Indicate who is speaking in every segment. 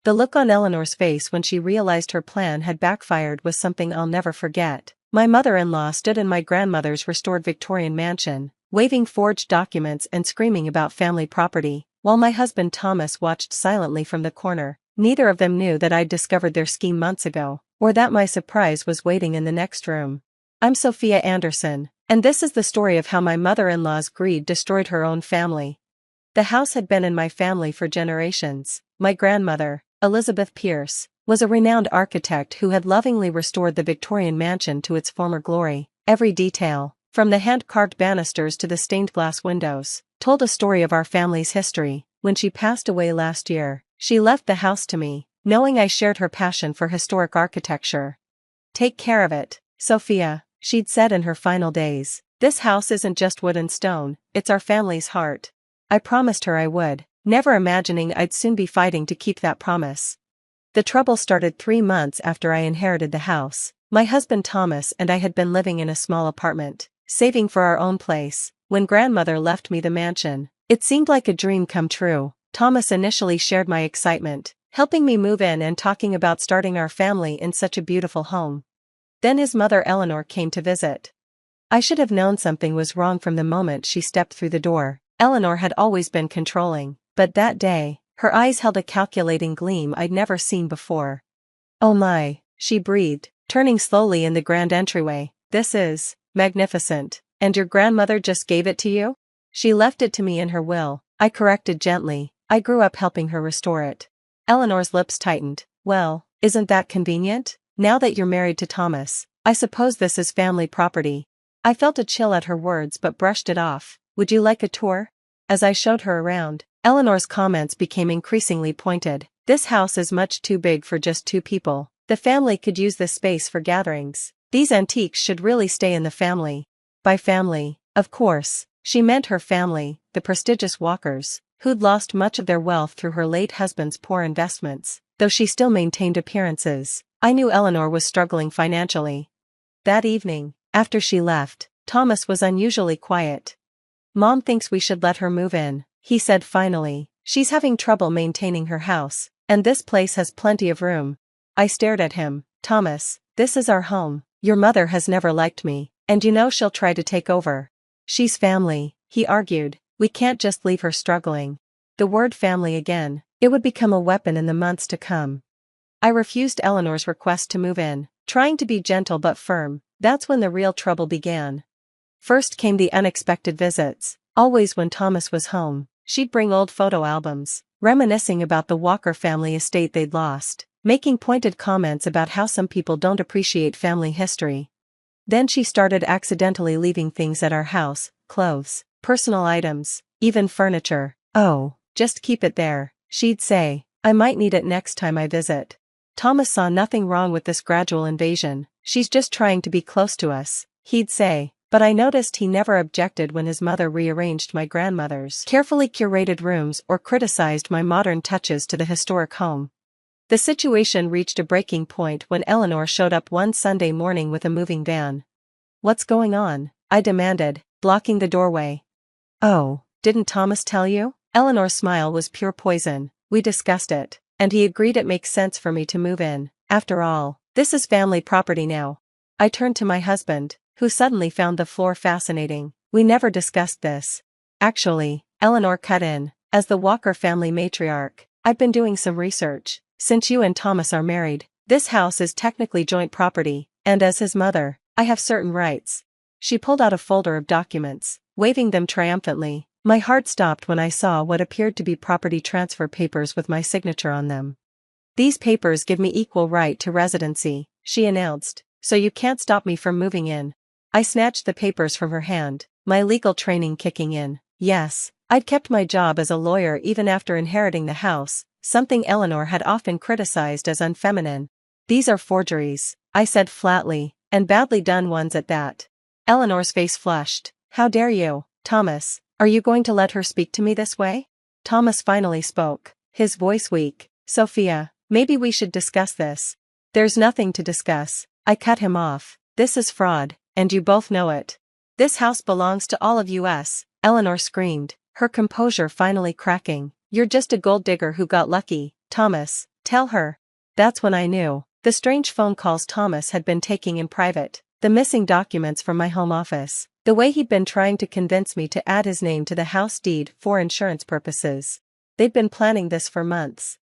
Speaker 1: The look on Eleanor's face when she realized her plan had backfired was something I'll never forget. My mother-in-law stood in my grandmother's restored Victorian mansion, waving forged documents and screaming about family property, while my husband Thomas watched silently from the corner. Neither of them knew that I'd discovered their scheme months ago, or that my surprise was waiting in the next room. I'm Sophia Anderson, and this is the story of how my mother-in-law's greed destroyed her own family. The house had been in my family for generations. My grandmother, Elizabeth Pierce, was a renowned architect who had lovingly restored the Victorian mansion to its former glory. Every detail, from the hand-carved banisters to the stained glass windows, told a story of our family's history. When she passed away last year, she left the house to me, knowing I shared her passion for historic architecture. "Take care of it, Sophia," she'd said in her final days. "This house isn't just wood and stone, it's our family's heart." I promised her I would, never imagining I'd soon be fighting to keep that promise. The trouble started 3 months after I inherited the house. My husband Thomas and I had been living in a small apartment, saving for our own place, when grandmother left me the mansion. It seemed like a dream come true. Thomas initially shared my excitement, helping me move in and talking about starting our family in such a beautiful home. Then his mother Eleanor came to visit. I should have known something was wrong from the moment she stepped through the door. Eleanor had always been controlling, but that day, her eyes held a calculating gleam I'd never seen before. "Oh my," she breathed, turning slowly in the grand entryway. "This is magnificent. And your grandmother just gave it to you?" "She left it to me in her will," I corrected gently. "I grew up helping her restore it." Eleanor's lips tightened. "Well, isn't that convenient? Now that you're married to Thomas, I suppose this is family property." I felt a chill at her words but brushed it off. "Would you like a tour?" As I showed her around, Eleanor's comments became increasingly pointed. "This house is much too big for just 2 people. The family could use this space for gatherings. These antiques should really stay in the family." By family, of course, she meant her family, the prestigious Walkers, who'd lost much of their wealth through her late husband's poor investments. Though she still maintained appearances, I knew Eleanor was struggling financially. That evening, after she left, Thomas was unusually quiet. "Mom thinks we should let her move in," he said finally. "She's having trouble maintaining her house, and this place has plenty of room." I stared at him. "Thomas, this is our home. Your mother has never liked me, and you know she'll try to take over." "She's family," he argued. "We can't just leave her struggling." The word family again. It would become a weapon in the months to come. I refused Eleanor's request to move in, trying to be gentle but firm. That's when the real trouble began. First came the unexpected visits. Always when Thomas was home, she'd bring old photo albums, reminiscing about the Walker family estate they'd lost, making pointed comments about how some people don't appreciate family history. Then she started accidentally leaving things at our house: clothes, personal items, even furniture. "Oh, just keep it there," she'd say. "I might need it next time I visit." Thomas saw nothing wrong with this gradual invasion. "She's just trying to be close to us," he'd say. But I noticed he never objected when his mother rearranged my grandmother's carefully curated rooms or criticized my modern touches to the historic home. The situation reached a breaking point when Eleanor showed up one Sunday morning with a moving van. "What's going on?" I demanded, blocking the doorway. "Oh, didn't Thomas tell you?" Eleanor's smile was pure poison. "We discussed it, and he agreed it makes sense for me to move in. After all, this is family property now." I turned to my husband, who suddenly found the floor fascinating. "We never discussed this." "Actually," Eleanor cut in, "as the Walker family matriarch, I've been doing some research. Since you and Thomas are married, this house is technically joint property, and as his mother, I have certain rights." She pulled out a folder of documents, waving them triumphantly. My heart stopped when I saw what appeared to be property transfer papers with my signature on them. "These papers give me equal right to residency," she announced, "so you can't stop me from moving in." I snatched the papers from her hand, my legal training kicking in. Yes, I'd kept my job as a lawyer even after inheriting the house, something Eleanor had often criticized as unfeminine. "These are forgeries," I said flatly, "and badly done ones at that." Eleanor's face flushed. "How dare you, Thomas? Are you going to let her speak to me this way?" Thomas finally spoke, his voice weak. "Sophia, maybe we should discuss this." "There's nothing to discuss," I cut him off. "This is fraud, and you both know it." "This house belongs to all of us," Eleanor screamed, her composure finally cracking. "You're just a gold digger who got lucky, Thomas. Tell her. That's when I knew. The strange phone calls Thomas had been taking in private. The missing documents from my home office. The way he'd been trying to convince me to add his name to the house deed for insurance purposes. They'd been planning this for months.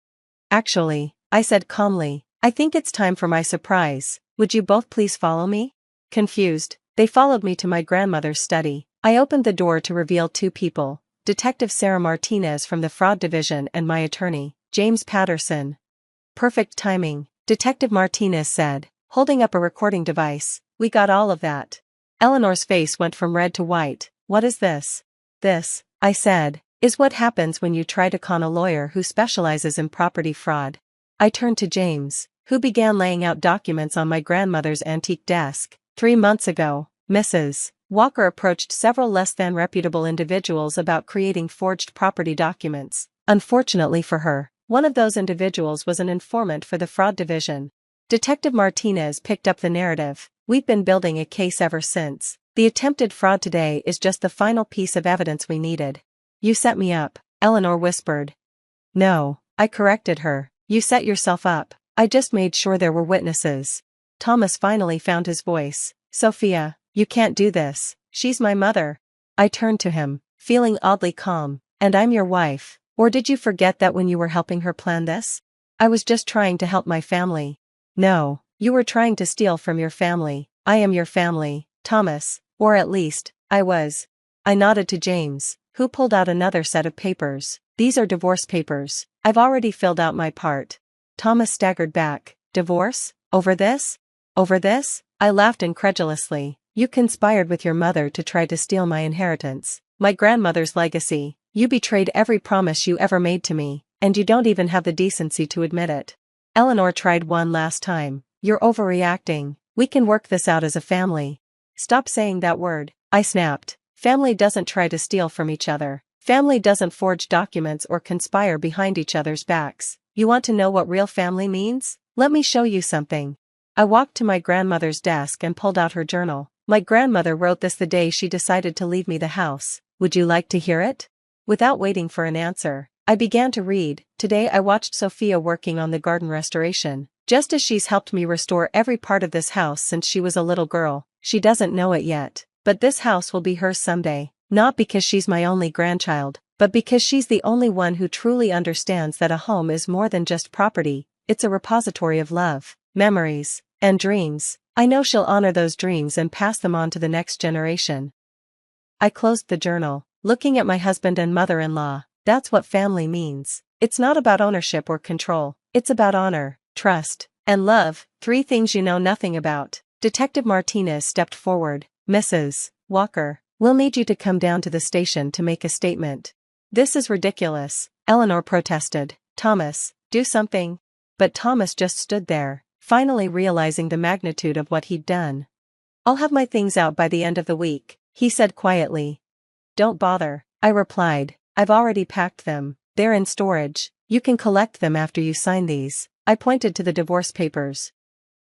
Speaker 1: Actually, I said calmly, I think it's time for my surprise. Would you both please follow me? Confused, they followed me to my grandmother's study. I opened the door to reveal two people, Detective Sarah Martinez from the Fraud Division and my attorney, James Patterson. Perfect timing, Detective Martinez said, holding up a recording device. We got all of that. Eleanor's face went from red to white. What is this? This, I said, is what happens when you try to con a lawyer who specializes in property fraud. I turned to James, who began laying out documents on my grandmother's antique desk. 3 months ago, Mrs. Walker approached several less than reputable individuals about creating forged property documents. Unfortunately for her, one of those individuals was an informant for the Fraud Division. Detective Martinez picked up the narrative. We've been building a case ever since. The attempted fraud today is just the final piece of evidence we needed. You set me up, Eleanor whispered. No, I corrected her. You set yourself up. I just made sure there were witnesses. Thomas finally found his voice. Sophia, you can't do this. She's my mother. I turned to him, feeling oddly calm. And I'm your wife. Or did you forget that when you were helping her plan this? I was just trying to help my family. No, you were trying to steal from your family. I am your family, Thomas, or at least, I was. I nodded to James, who pulled out another set of papers. These are divorce papers. I've already filled out my part. Thomas staggered back. Divorce? Over this? Over this? I laughed incredulously. You conspired with your mother to try to steal my inheritance, my grandmother's legacy. You betrayed every promise you ever made to me, and you don't even have the decency to admit it. Eleanor tried one last time. You're overreacting. We can work this out as a family. Stop saying that word, I snapped. Family doesn't try to steal from each other. Family doesn't forge documents or conspire behind each other's backs. You want to know what real family means? Let me show you something. I walked to my grandmother's desk and pulled out her journal. My grandmother wrote this the day she decided to leave me the house. Would you like to hear it? Without waiting for an answer, I began to read. Today I watched Sophia working on the garden restoration. Just as she's helped me restore every part of this house since she was a little girl. She doesn't know it yet, but this house will be hers someday. Not because she's my only grandchild, but because she's the only one who truly understands that a home is more than just property. It's a repository of love, memories, and dreams. I know she'll honor those dreams and pass them on to the next generation. I closed the journal, looking at my husband and mother-in-law. That's what family means. It's not about ownership or control. It's about honor, trust, and love, 3 things you know nothing about. Detective Martinez stepped forward. Mrs. Walker, we'll need you to come down to the station to make a statement. This is ridiculous, Eleanor protested. Thomas, do something. But Thomas just stood there, finally realizing the magnitude of what he'd done. I'll have my things out by the end of the week, he said quietly. Don't bother, I replied. I've already packed them. They're in storage. You can collect them after you sign these. I pointed to the divorce papers.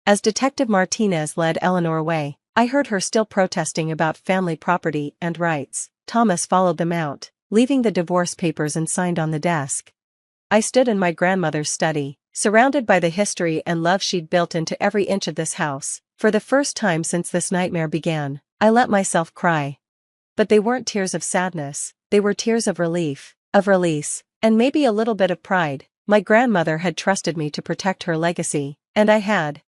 Speaker 1: As Detective Martinez led Eleanor away, I heard her still protesting about family property and rights. Thomas followed them out, leaving the divorce papers unsigned on the desk. I stood in my grandmother's study, surrounded by the history and love she'd built into every inch of this house. For the first time since this nightmare began, I let myself cry. But they weren't tears of sadness, they were tears of relief, of release, and maybe a little bit of pride. My grandmother had trusted me to protect her legacy, and I had.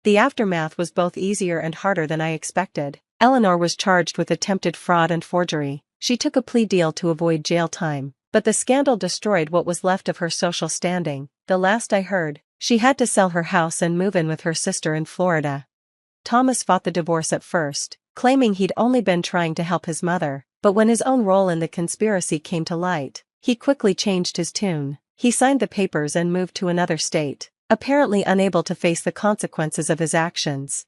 Speaker 1: The aftermath was both easier and harder than I expected. Eleanor was charged with attempted fraud and forgery. She took a plea deal to avoid jail time, but the scandal destroyed what was left of her social standing. The last I heard, she had to sell her house and move in with her sister in Florida. Thomas fought the divorce at first, claiming he'd only been trying to help his mother, but when his own role in the conspiracy came to light, he quickly changed his tune. He signed the papers and moved to another state, apparently unable to face the consequences of his actions.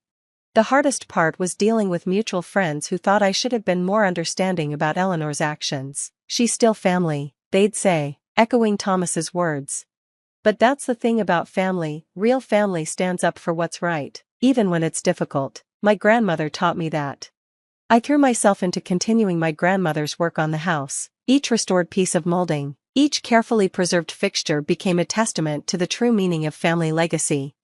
Speaker 1: The hardest part was dealing with mutual friends who thought I should have been more understanding about Eleanor's actions. She's still family, they'd say, echoing Thomas's words. But that's the thing about family, real family stands up for what's right, even when it's difficult. My grandmother taught me that. I threw myself into continuing my grandmother's work on the house. Each restored piece of molding, Each carefully preserved fixture became a testament to the true meaning of family legacy.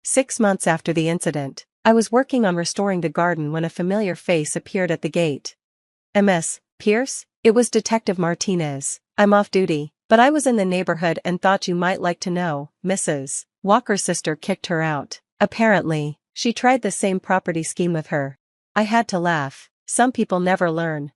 Speaker 1: 6 months after the incident, I was working on restoring the garden when a familiar face appeared at the gate. "Ms. Pierce?" It was Detective Martinez. "I'm off duty, but I was in the neighborhood and thought you might like to know." Mrs. Walker's sister kicked her out. Apparently, she tried the same property scheme with her. I had to laugh. Some people never learn.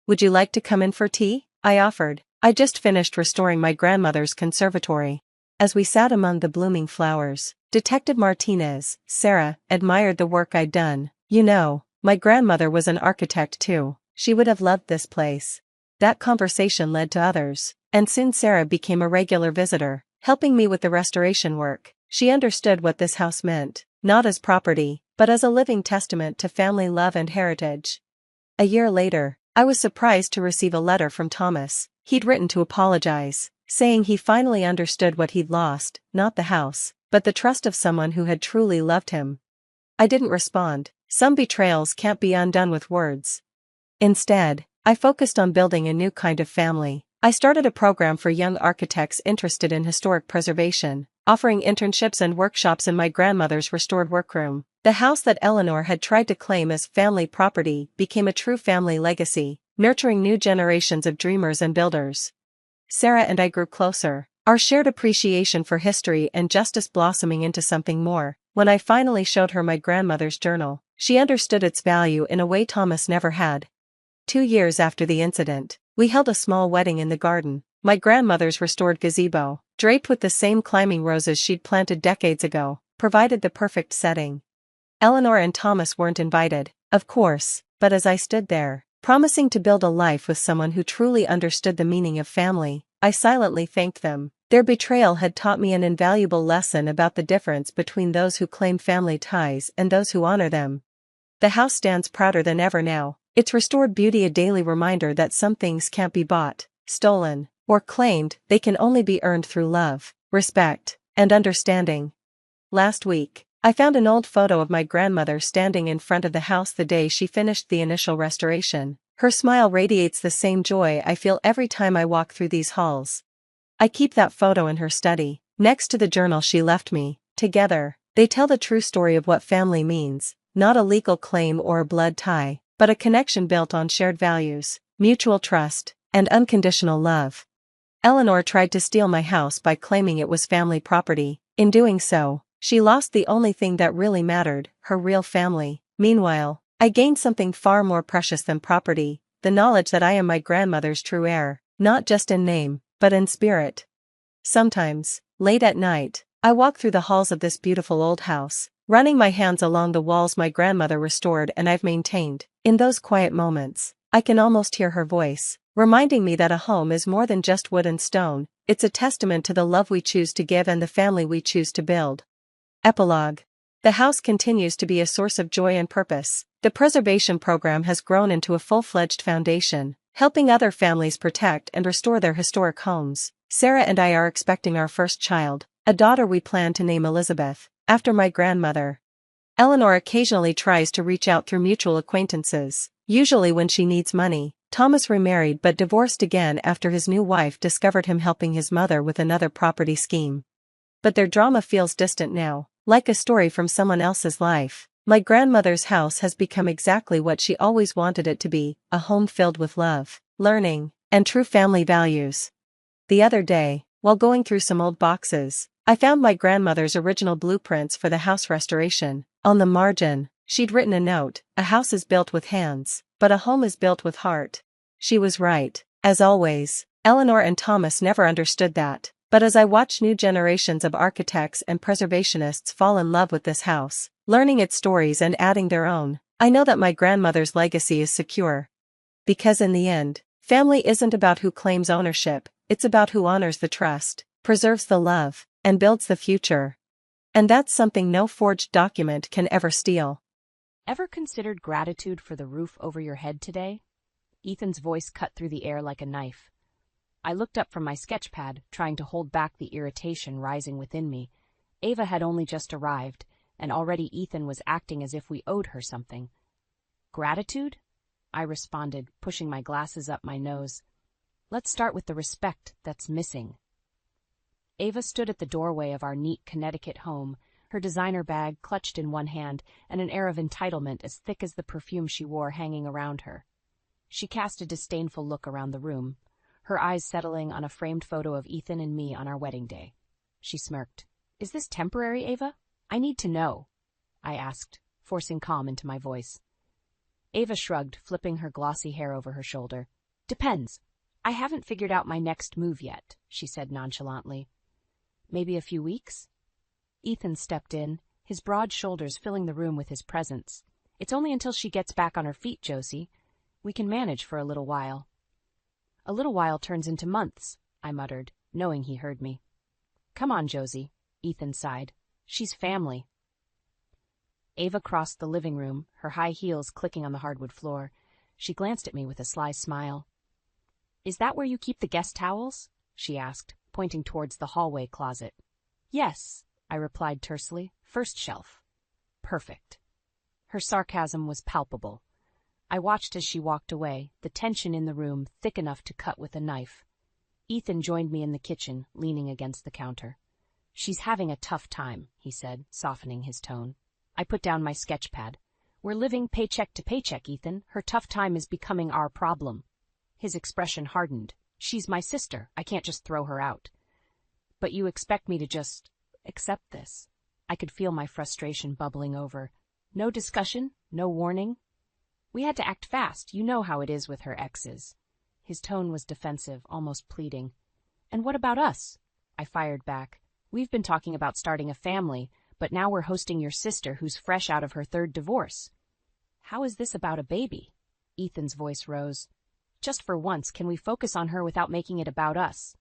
Speaker 1: "Would you like to come in for tea?" I offered. I just finished restoring my grandmother's conservatory. As we sat among the blooming flowers, Detective Martinez, Sarah, admired the work I'd done. "You know, my grandmother was an architect too. She would have loved this place." That conversation led to others, and soon Sarah became a regular visitor, helping me with the restoration work. She understood what this house meant, not as property, but as a living testament to family love and heritage. A year later, I was surprised to receive a letter from Thomas. He'd written to apologize, saying he finally understood what he'd lost, not the house, but the trust of someone who had truly loved him. I didn't respond. Some betrayals can't be undone with words. Instead, I focused on building a new kind of family. I started a program for young architects interested in historic preservation, offering internships and workshops in my grandmother's restored workroom. The house that Eleanor had tried to claim as family property became a true family legacy, nurturing new generations of dreamers and builders. Sarah and I grew closer, our shared appreciation for history and justice blossoming into something more. When I finally showed her my grandmother's journal, she understood its value in a way Thomas never had. 2 years after the incident, we held a small wedding in the garden. My grandmother's restored gazebo, draped with the same climbing roses she'd planted decades ago, provided the perfect setting. Eleanor and Thomas weren't invited, of course, but as I stood there, promising to build a life with someone who truly understood the meaning of family, I silently thanked them. Their betrayal had taught me an invaluable lesson about the difference between those who claim family ties and those who honor them. The house stands prouder than ever now, its restored beauty a daily reminder that some things can't be bought, stolen, or claimed. They can only be earned through love, respect, and understanding. Last week, I found an old photo of my grandmother standing in front of the house the day she finished the initial restoration. Her smile radiates the same joy I feel every time I walk through these halls. I keep that photo in her study, next to the journal she left me. Together, they tell the true story of what family means, not a legal claim or a blood tie, but a connection built on shared values, mutual trust, and unconditional love. Eleanor tried to steal my house by claiming it was family property. In doing so, she lost the only thing that really mattered, her real family. Meanwhile, I gained something far more precious than property, the knowledge that I am my grandmother's true heir, not just in name, but in spirit. Sometimes, late at night, I walk through the halls of this beautiful old house, running my hands along the walls my grandmother restored and I've maintained. In those quiet moments, I can almost hear her voice, reminding me that a home is more than just wood and stone. It's a testament to the love we choose to give and the family we choose to build. Epilogue. The house continues to be a source of joy and purpose. The preservation program has grown into a full-fledged foundation, helping other families protect and restore their historic homes. Sarah and I are expecting our first child, a daughter we plan to name Elizabeth, after my grandmother. Eleanor occasionally tries to reach out through mutual acquaintances, usually when she needs money. Thomas remarried but divorced again after his new wife discovered him helping his mother with another property scheme. But their drama feels distant now, like a story from someone else's life. My grandmother's house has become exactly what she always wanted it to be, a home filled with love, learning, and true family values. The other day, while going through some old boxes, I found my grandmother's original blueprints for the house restoration. On the margin, she'd written a note: "A house is built with hands, but a home is built with heart." She was right. As always, Eleanor and Thomas never understood that. But as I watch new generations of architects and preservationists fall in love with this house, learning its stories and adding their own, I know that my grandmother's legacy is secure. Because in the end, family isn't about who claims ownership, it's about who honors the trust, preserves the love, and builds the future. And that's something no forged document can ever steal.
Speaker 2: Ever considered gratitude for the roof over your head today? Ethan's voice cut through the air like a knife. I looked up from my sketch pad, trying to hold back the irritation rising within me. Ava had only just arrived, and already Ethan was acting as if we owed her something. Gratitude? I responded, pushing my glasses up my nose. Let's start with the respect that's missing. Ava stood at the doorway of our neat Connecticut home, her designer bag clutched in one hand and an air of entitlement as thick as the perfume she wore hanging around her. She cast a disdainful look around the room, her eyes settling on a framed photo of Ethan and me on our wedding day. She smirked. "Is this temporary, Ava? I need to know," I asked, forcing calm into my voice. Ava shrugged, flipping her glossy hair over her shoulder. "Depends. I haven't figured out my next move yet," she said nonchalantly. "Maybe a few weeks?" Ethan stepped in, his broad shoulders filling the room with his presence. "It's only until she gets back on her feet, Josie. We can manage for a little while." "A little while turns into months," I muttered, knowing he heard me. "Come on, Josie," Ethan sighed. "She's family." Ava crossed the living room, her high heels clicking on the hardwood floor. She glanced at me with a sly smile. "Is that where you keep the guest towels?" she asked, pointing towards the hallway closet. "Yes," I replied tersely. "First shelf." "Perfect." Her sarcasm was palpable. I watched as she walked away, the tension in the room thick enough to cut with a knife. Ethan joined me in the kitchen, leaning against the counter. "She's having a tough time," he said, softening his tone. I put down my sketch pad. "We're living paycheck to paycheck, Ethan. Her tough time is becoming our problem." His expression hardened. "She's my sister. I can't just throw her out." "But you expect me to just accept this?" I could feel my frustration bubbling over. No discussion, no warning. "We had to act fast. You know how it is with her exes." His tone was defensive, almost pleading. "And what about us?" I fired back. "We've been talking about starting a family, but now we're hosting your sister who's fresh out of her third divorce." "How is this about a baby?" Ethan's voice rose. "Just for once, can we focus on her without making it about us?"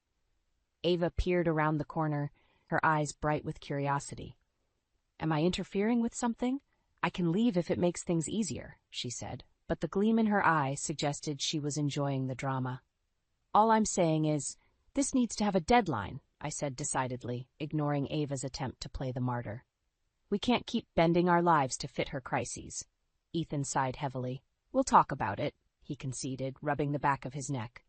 Speaker 2: Ava peered around the corner, her eyes bright with curiosity. "Am I interfering with something? I can leave if it makes things easier," she said, but the gleam in her eye suggested she was enjoying the drama. "All I'm saying is, this needs to have a deadline," I said decidedly, ignoring Ava's attempt to play the martyr. "We can't keep bending our lives to fit her crises." Ethan sighed heavily. "We'll talk about it," he conceded, rubbing the back of his neck.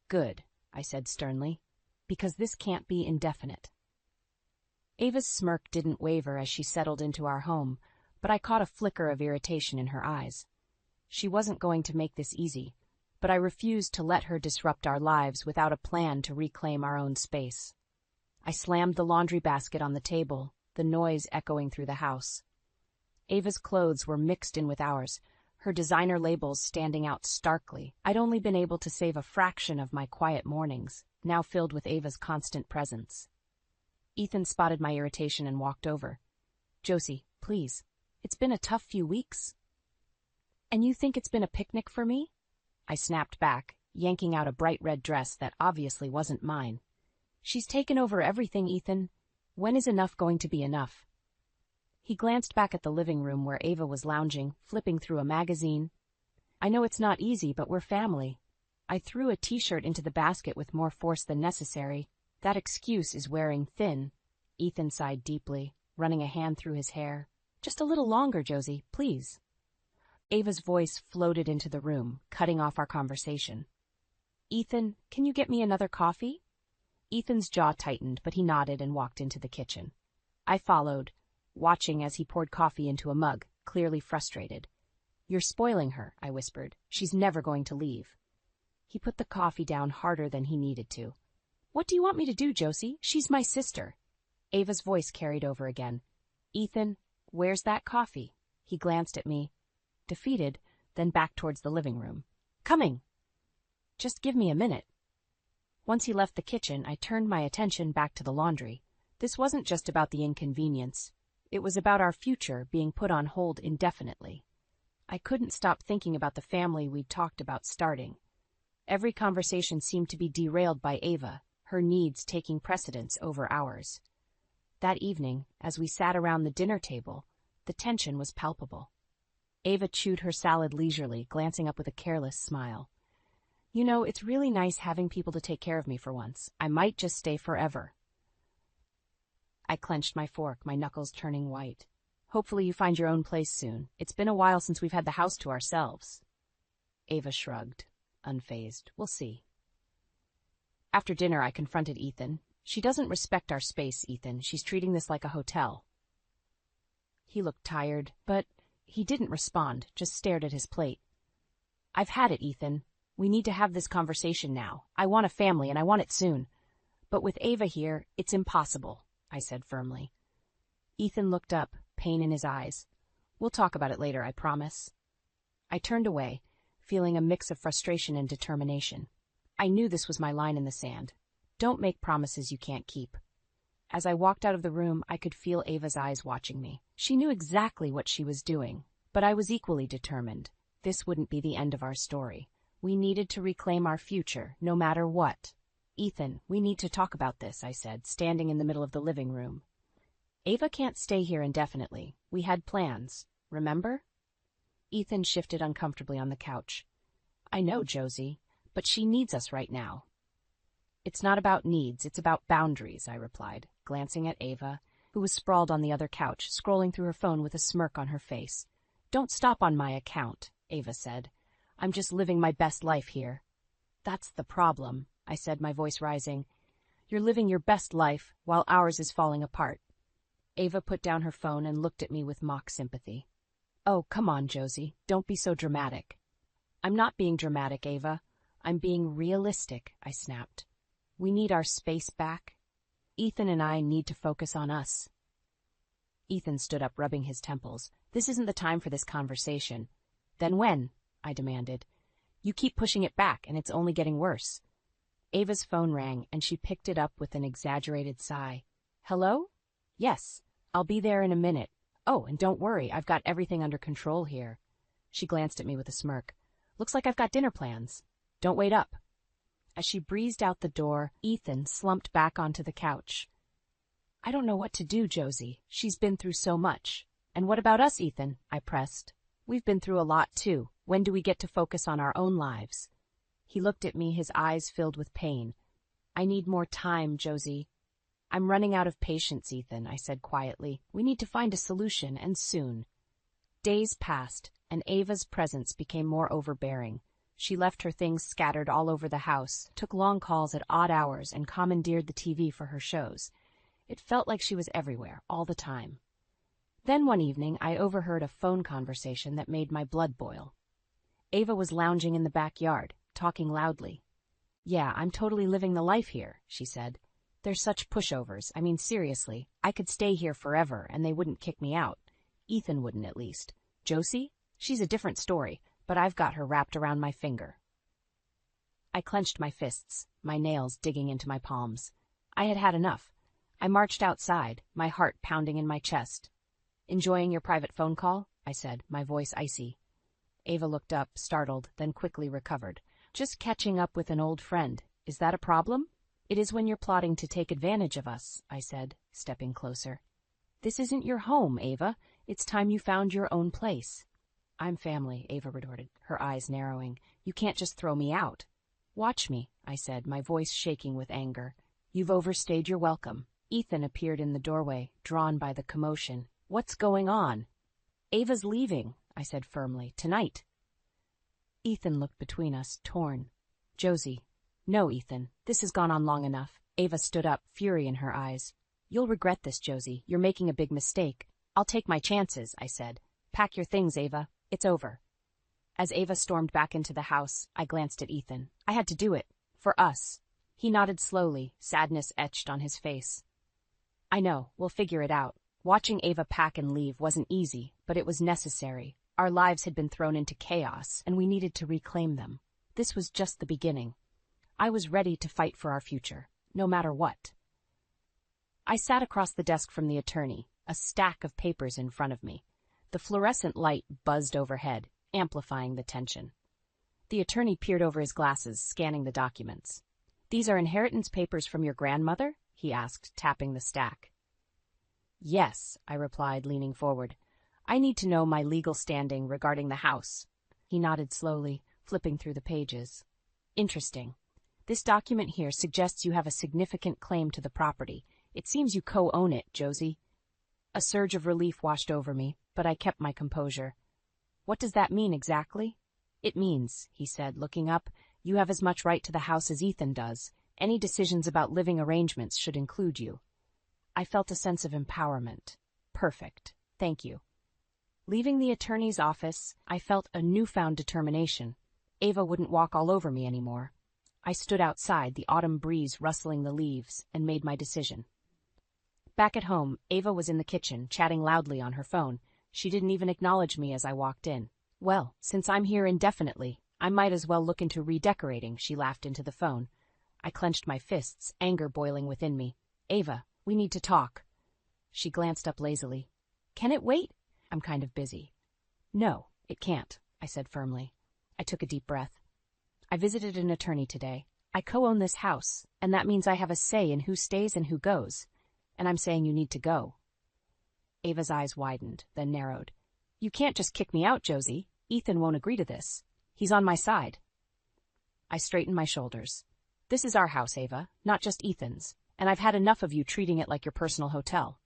Speaker 2: "Good," I said sternly, "because this can't be indefinite." Ava's smirk didn't waver as she settled into our home, but I caught a flicker of irritation in her eyes. She wasn't going to make this easy, but I refused to let her disrupt our lives without a plan to reclaim our own space. I slammed the laundry basket on the table, the noise echoing through the house. Ava's clothes were mixed in with ours, her designer labels standing out starkly. I'd only been able to save a fraction of my quiet mornings, now filled with Ava's constant presence. Ethan spotted my irritation and walked over. "Josie, please. It's been a tough few weeks." "And you think it's been a picnic for me?" I snapped back, yanking out a bright red dress that obviously wasn't mine. "She's taken over everything, Ethan. When is enough going to be enough?" He glanced back at the living room where Ava was lounging, flipping through a magazine. "I know it's not easy, but we're family." I threw a t-shirt into the basket with more force than necessary. "That excuse is wearing thin." Ethan sighed deeply, running a hand through his hair. "Just a little longer, Josie, please." Ava's voice floated into the room, cutting off our conversation. "Ethan, can you get me another coffee?" Ethan's jaw tightened, but he nodded and walked into the kitchen. I followed, watching as he poured coffee into a mug, clearly frustrated. "You're spoiling her," I whispered. "She's never going to leave." He put the coffee down harder than he needed to. "What do you want me to do, Josie? She's my sister." Ava's voice carried over again. "Ethan, where's that coffee?" He glanced at me, defeated, then back towards the living room. "Coming." "Just give me a minute." Once he left the kitchen, I turned my attention back to the laundry. This wasn't just about the inconvenience. It was about our future being put on hold indefinitely. I couldn't stop thinking about the family we'd talked about starting. Every conversation seemed to be derailed by Ava, her needs taking precedence over ours. That evening, as we sat around the dinner table, the tension was palpable. Ava chewed her salad leisurely, glancing up with a careless smile. "You know, it's really nice having people to take care of me for once. I might just stay forever." I clenched my fork, my knuckles turning white. "Hopefully you find your own place soon. It's been a while since we've had the house to ourselves." Ava shrugged, unfazed. "We'll see." After dinner, I confronted Ethan. She doesn't respect our space, Ethan. She's treating this like a hotel. He looked tired, but he didn't respond, just stared at his plate. I've had it, Ethan. We need to have this conversation now. I want a family, and I want it soon. But with Ava here, it's impossible, I said firmly. Ethan looked up, pain in his eyes. We'll talk about it later, I promise. I turned away, feeling a mix of frustration and determination. I knew this was my line in the sand. Don't make promises you can't keep. As I walked out of the room, I could feel Ava's eyes watching me. She knew exactly what she was doing, but I was equally determined. This wouldn't be the end of our story. We needed to reclaim our future, no matter what. Ethan, we need to talk about this, I said, standing in the middle of the living room. Ava can't stay here indefinitely. We had plans, remember? Ethan shifted uncomfortably on the couch. I know, Josie, but she needs us right now. It's not about needs, it's about boundaries, I replied, glancing at Ava, who was sprawled on the other couch, scrolling through her phone with a smirk on her face. Don't stop on my account, Ava said. I'm just living my best life here. That's the problem, I said, my voice rising. You're living your best life while ours is falling apart. Ava put down her phone and looked at me with mock sympathy. Oh, come on, Josie, don't be so dramatic. I'm not being dramatic, Ava. I'm being realistic, I snapped. We need our space back. Ethan and I need to focus on us. Ethan stood up, rubbing his temples. This isn't the time for this conversation. Then when? I demanded. You keep pushing it back, and it's only getting worse. Ava's phone rang, and she picked it up with an exaggerated sigh. Hello? Yes, I'll be there in a minute. Oh, and don't worry, I've got everything under control here. She glanced at me with a smirk. Looks like I've got dinner plans. Don't wait up. As she breezed out the door, Ethan slumped back onto the couch. I don't know what to do, Josie. She's been through so much. And what about us, Ethan? I pressed. We've been through a lot, too. When do we get to focus on our own lives? He looked at me, his eyes filled with pain. I need more time, Josie. I'm running out of patience, Ethan, I said quietly. We need to find a solution, and soon. Days passed, and Ava's presence became more overbearing. She left her things scattered all over the house, took long calls at odd hours, and commandeered the TV for her shows. It felt like she was everywhere, all the time. Then one evening, I overheard a phone conversation that made my blood boil. Ava was lounging in the backyard, talking loudly. Yeah, I'm totally living the life here, she said. They're such pushovers. I mean, seriously, I could stay here forever, and they wouldn't kick me out. Ethan wouldn't, at least. Josie? She's a different story, but I've got her wrapped around my finger. I clenched my fists, my nails digging into my palms. I had had enough. I marched outside, my heart pounding in my chest. Enjoying your private phone call? I said, my voice icy. Ava looked up, startled, then quickly recovered. Just catching up with an old friend. Is that a problem? It is when you're plotting to take advantage of us, I said, stepping closer. This isn't your home, Ava. It's time you found your own place. I'm family, Ava retorted, her eyes narrowing. You can't just throw me out. Watch me, I said, my voice shaking with anger. You've overstayed your welcome. Ethan appeared in the doorway, drawn by the commotion. What's going on? Ava's leaving, I said firmly, tonight. Ethan looked between us, torn. Josie. No, Ethan, this has gone on long enough. Ava stood up, fury in her eyes. You'll regret this, Josie. You're making a big mistake. I'll take my chances, I said. Pack your things, Ava. It's over. As Ava stormed back into the house, I glanced at Ethan. I had to do it. For us. He nodded slowly, sadness etched on his face. I know, we'll figure it out. Watching Ava pack and leave wasn't easy, but it was necessary. Our lives had been thrown into chaos, and we needed to reclaim them. This was just the beginning. I was ready to fight for our future, no matter what. I sat across the desk from the attorney, a stack of papers in front of me. The fluorescent light buzzed overhead, amplifying the tension. The attorney peered over his glasses, scanning the documents. These are inheritance papers from your grandmother? He asked, tapping the stack. Yes, I replied, leaning forward. I need to know my legal standing regarding the house. He nodded slowly, flipping through the pages. Interesting. This document here suggests you have a significant claim to the property. It seems you co-own it, Josie. A surge of relief washed over me, but I kept my composure. What does that mean exactly? It means, he said, looking up, you have as much right to the house as Ethan does. Any decisions about living arrangements should include you. I felt a sense of empowerment. Perfect. Thank you. Leaving the attorney's office, I felt a newfound determination. Ava wouldn't walk all over me anymore. I stood outside, the autumn breeze rustling the leaves, and made my decision. Back at home, Ava was in the kitchen, chatting loudly on her phone. She didn't even acknowledge me as I walked in. Well, since I'm here indefinitely, I might as well look into redecorating, she laughed into the phone. I clenched my fists, anger boiling within me. Ava, we need to talk. She glanced up lazily. Can it wait? I'm kind of busy. No, it can't, I said firmly. I took a deep breath. I visited an attorney today. I co-own this house, and that means I have a say in who stays and who goes. And I'm saying you need to go. Ava's eyes widened, then narrowed. You can't just kick me out, Josie. Ethan won't agree to this. He's on my side. I straightened my shoulders. This is our house, Ava, not just Ethan's, and I've had enough of you treating it like your personal hotel.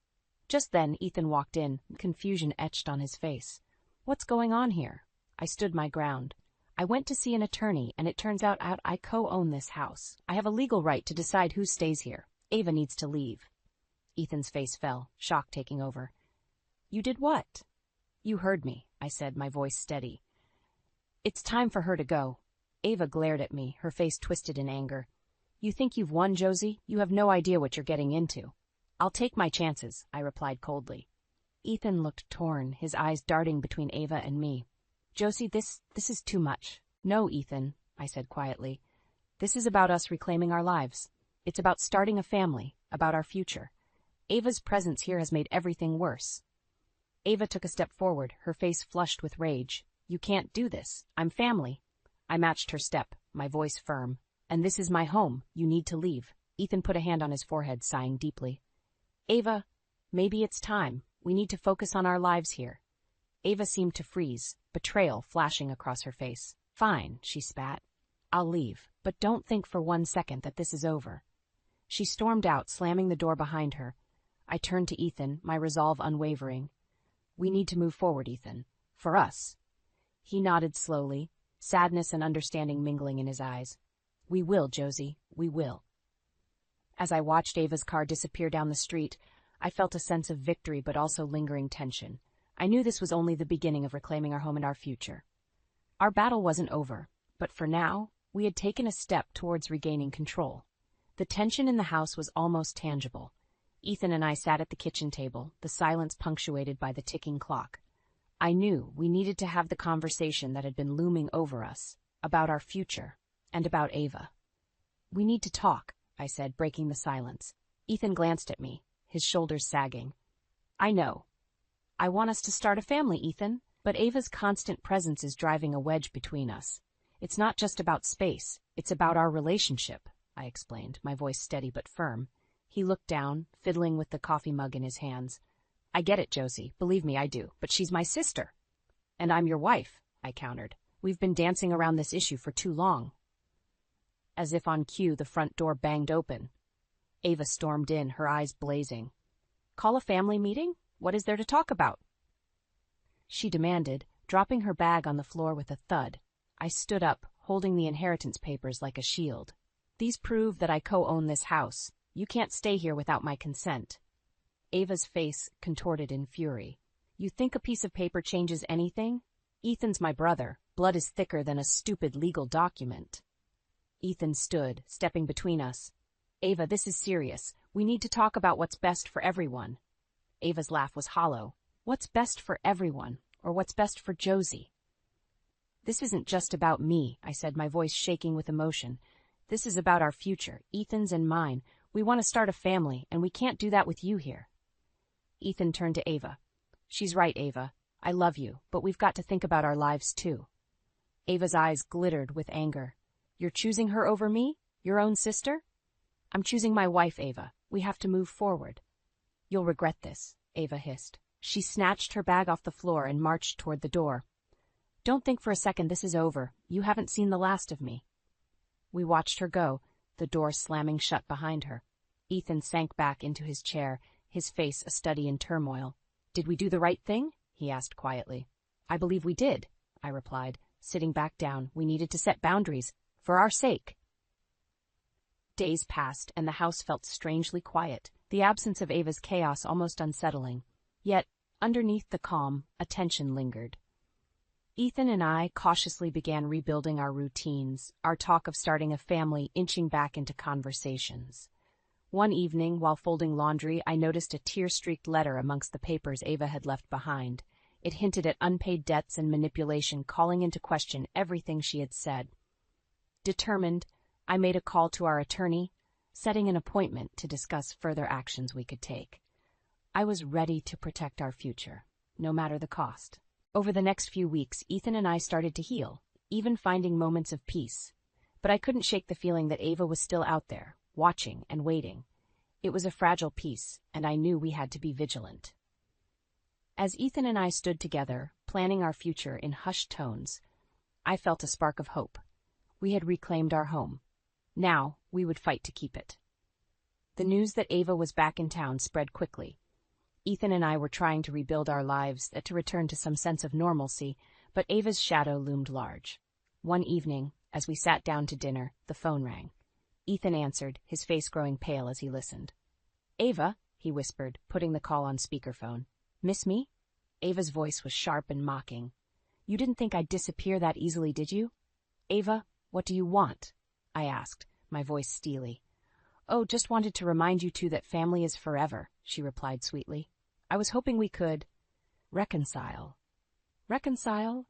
Speaker 2: Just then, Ethan walked in, confusion etched on his face. What's going on here? I stood my ground. I went to see an attorney, and it turns out I co-own this house. I have a legal right to decide who stays here. Ava needs to leave. Ethan's face fell, shock taking over. You did what? You heard me, I said, my voice steady. It's time for her to go. Ava glared at me, her face twisted in anger. You think you've won, Josie? You have no idea what you're getting into. I'll take my chances, I replied coldly. Ethan looked torn, his eyes darting between Ava and me. Josie, this is too much. No, Ethan, I said quietly. This is about us reclaiming our lives. It's about starting a family, about our future. Ava's presence here has made everything worse. Ava took a step forward, her face flushed with rage. You can't do this. I'm family. I matched her step, my voice firm. And this is my home. You need to leave. Ethan put a hand on his forehead, sighing deeply. Ava, maybe it's time. We need to focus on our lives here. Ava seemed to freeze, betrayal flashing across her face. Fine, she spat. I'll leave, but don't think for 1 second that this is over. She stormed out, slamming the door behind her. I turned to Ethan, my resolve unwavering. We need to move forward, Ethan. For us. He nodded slowly, sadness and understanding mingling in his eyes. We will, Josie, we will. As I watched Ava's car disappear down the street, I felt a sense of victory but also lingering tension. I knew this was only the beginning of reclaiming our home and our future. Our battle wasn't over, but for now, we had taken a step towards regaining control. The tension in the house was almost tangible. Ethan and I sat at the kitchen table, the silence punctuated by the ticking clock. I knew we needed to have the conversation that had been looming over us, about our future, and about Ava. We need to talk, I said, breaking the silence. Ethan glanced at me, his shoulders sagging. I know. I want us to start a family, Ethan, but Ava's constant presence is driving a wedge between us. It's not just about space, it's about our relationship, I explained, my voice steady but firm. He looked down, fiddling with the coffee mug in his hands. I get it, Josie, believe me, I do, but she's my sister. And I'm your wife, I countered. We've been dancing around this issue for too long. As if on cue, the front door banged open. Ava stormed in, her eyes blazing. Call a family meeting? What is there to talk about? She demanded, dropping her bag on the floor with a thud. I stood up, holding the inheritance papers like a shield. These prove that I co-own this house. You can't stay here without my consent. Ava's face contorted in fury. You think a piece of paper changes anything? Ethan's my brother. Blood is thicker than a stupid legal document. Ethan stood, stepping between us. Ava, this is serious. We need to talk about what's best for everyone. Ava's laugh was hollow. What's best for everyone, or what's best for Josie? This isn't just about me, I said, my voice shaking with emotion. This is about our future, Ethan's and mine. We want to start a family, and we can't do that with you here. Ethan turned to Ava. She's right, Ava. I love you, but we've got to think about our lives too. Ava's eyes glittered with anger. You're choosing her over me? Your own sister? I'm choosing my wife, Ava. We have to move forward. You'll regret this, Ava hissed. She snatched her bag off the floor and marched toward the door. Don't think for a second this is over. You haven't seen the last of me. We watched her go, the door slamming shut behind her. Ethan sank back into his chair, his face a study in turmoil. Did we do the right thing? He asked quietly. I believe we did, I replied, sitting back down. We needed to set boundaries, for our sake. Days passed, and the house felt strangely quiet, the absence of Ava's chaos almost unsettling. Yet, underneath the calm, a tension lingered. Ethan and I cautiously began rebuilding our routines, our talk of starting a family inching back into conversations. One evening, while folding laundry, I noticed a tear-streaked letter amongst the papers Ava had left behind. It hinted at unpaid debts and manipulation, calling into question everything she had said. Determined, I made a call to our attorney, setting an appointment to discuss further actions we could take. I was ready to protect our future, no matter the cost. Over the next few weeks, Ethan and I started to heal, even finding moments of peace. But I couldn't shake the feeling that Ava was still out there, watching and waiting. It was a fragile peace, and I knew we had to be vigilant. As Ethan and I stood together, planning our future in hushed tones, I felt a spark of hope. We had reclaimed our home. Now, we would fight to keep it. The news that Ava was back in town spread quickly. Ethan and I were trying to rebuild our lives, to return to some sense of normalcy, but Ava's shadow loomed large. One evening, as we sat down to dinner, the phone rang. Ethan answered, his face growing pale as he listened. "Ava," he whispered, putting the call on speakerphone. "Miss me?" Ava's voice was sharp and mocking. "You didn't think I'd disappear that easily, did you?" "Ava, what do you want?" I asked, my voice steely. "Oh, just wanted to remind you two that family is forever," she replied sweetly. "I was hoping we could reconcile." "Reconcile?"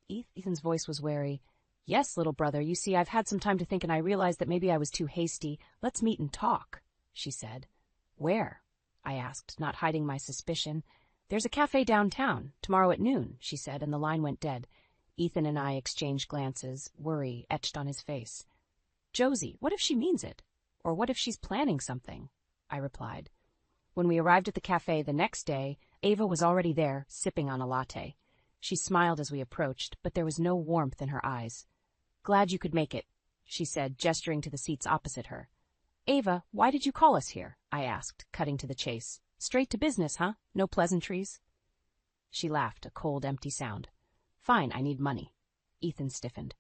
Speaker 2: Ethan's voice was wary. "Yes, little brother, you see, I've had some time to think and I realized that maybe I was too hasty. Let's meet and talk," she said. "Where?" I asked, not hiding my suspicion. "There's a cafe downtown, tomorrow at noon," she said, and the line went dead. Ethan and I exchanged glances, worry etched on his face. "Josie, what if she means it? Or what if she's planning something?" I replied. When we arrived at the cafe the next day, Ava was already there, sipping on a latte. She smiled as we approached, but there was no warmth in her eyes. "Glad you could make it," she said, gesturing to the seats opposite her. "Ava, why did you call us here?" I asked, cutting to the chase. "Straight to business, huh? No pleasantries?" She laughed, a cold, empty sound. "Fine, I need money." Ethan stiffened.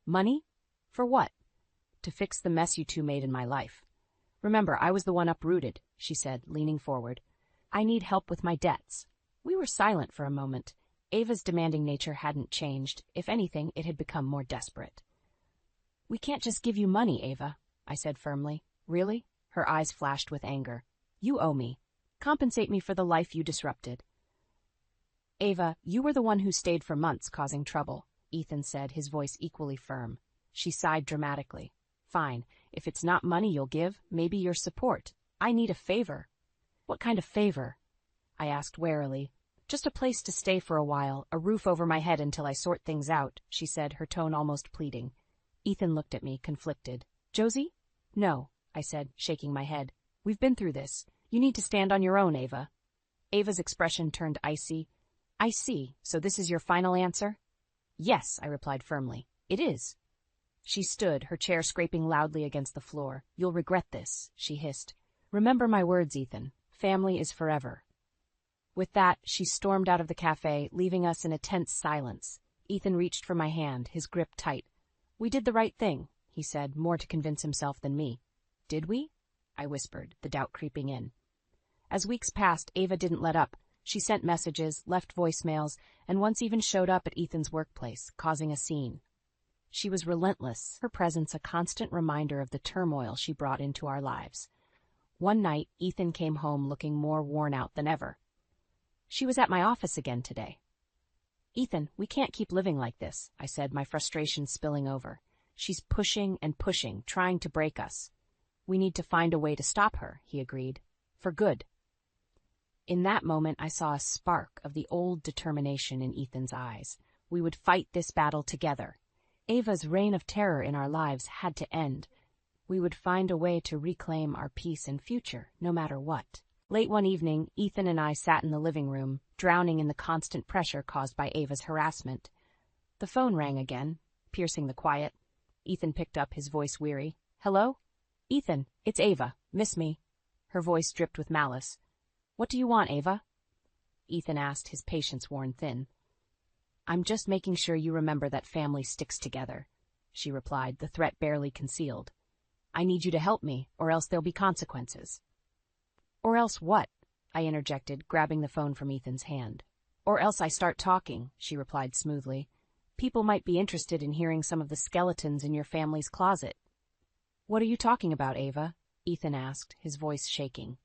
Speaker 2: "Money? For what?" "To fix the mess you two made in my life. Remember, I was the one uprooted," she said, leaning forward. "I need help with my debts." We were silent for a moment. Ava's demanding nature hadn't changed. If anything, it had become more desperate. "We can't just give you money, Ava," I said firmly. "Really?" Her eyes flashed with anger. "You owe me. Compensate me for the life you disrupted." "Ava, you were the one who stayed for months causing trouble," Ethan said, his voice equally firm. She sighed dramatically. "Fine. If it's not money you'll give, maybe your support. I need a favor." "What kind of favor?" I asked warily. "Just a place to stay for a while, a roof over my head until I sort things out," she said, her tone almost pleading. Ethan looked at me, conflicted. "Josie?" "No," I said, shaking my head. "We've been through this. You need to stand on your own, Ava." Ava's expression turned icy. "I see. So this is your final answer?" "Yes," I replied firmly. "It is." She stood, her chair scraping loudly against the floor. "You'll regret this," she hissed. "Remember my words, Ethan. Family is forever." With that, she stormed out of the cafe, leaving us in a tense silence. Ethan reached for my hand, his grip tight. "We did the right thing," he said, more to convince himself than me. "Did we?" I whispered, the doubt creeping in. As weeks passed, Ava didn't let up. She sent messages, left voicemails, and once even showed up at Ethan's workplace, causing a scene. She was relentless, her presence a constant reminder of the turmoil she brought into our lives. One night, Ethan came home looking more worn out than ever. "She was at my office again today." "Ethan, we can't keep living like this," I said, my frustration spilling over. "She's pushing and pushing, trying to break us." "We need to find a way to stop her," he agreed. "For good." In that moment, I saw a spark of the old determination in Ethan's eyes. We would fight this battle together. Ava's reign of terror in our lives had to end. We would find a way to reclaim our peace and future, no matter what. Late one evening, Ethan and I sat in the living room, drowning in the constant pressure caused by Ava's harassment. The phone rang again, piercing the quiet. Ethan picked up, his voice weary. "Hello?" "Ethan, it's Ava. Miss me?" Her voice dripped with malice. "What do you want, Ava?" Ethan asked, his patience worn thin. "I'm just making sure you remember that family sticks together," she replied, the threat barely concealed. I need you to help me, or else there'll be consequences. Or else what? I interjected, grabbing the phone from Ethan's hand. Or else I start talking, she replied smoothly. People might be interested in hearing some of the skeletons in your family's closet. What are you talking about, Ava? Ethan asked, his voice shaking.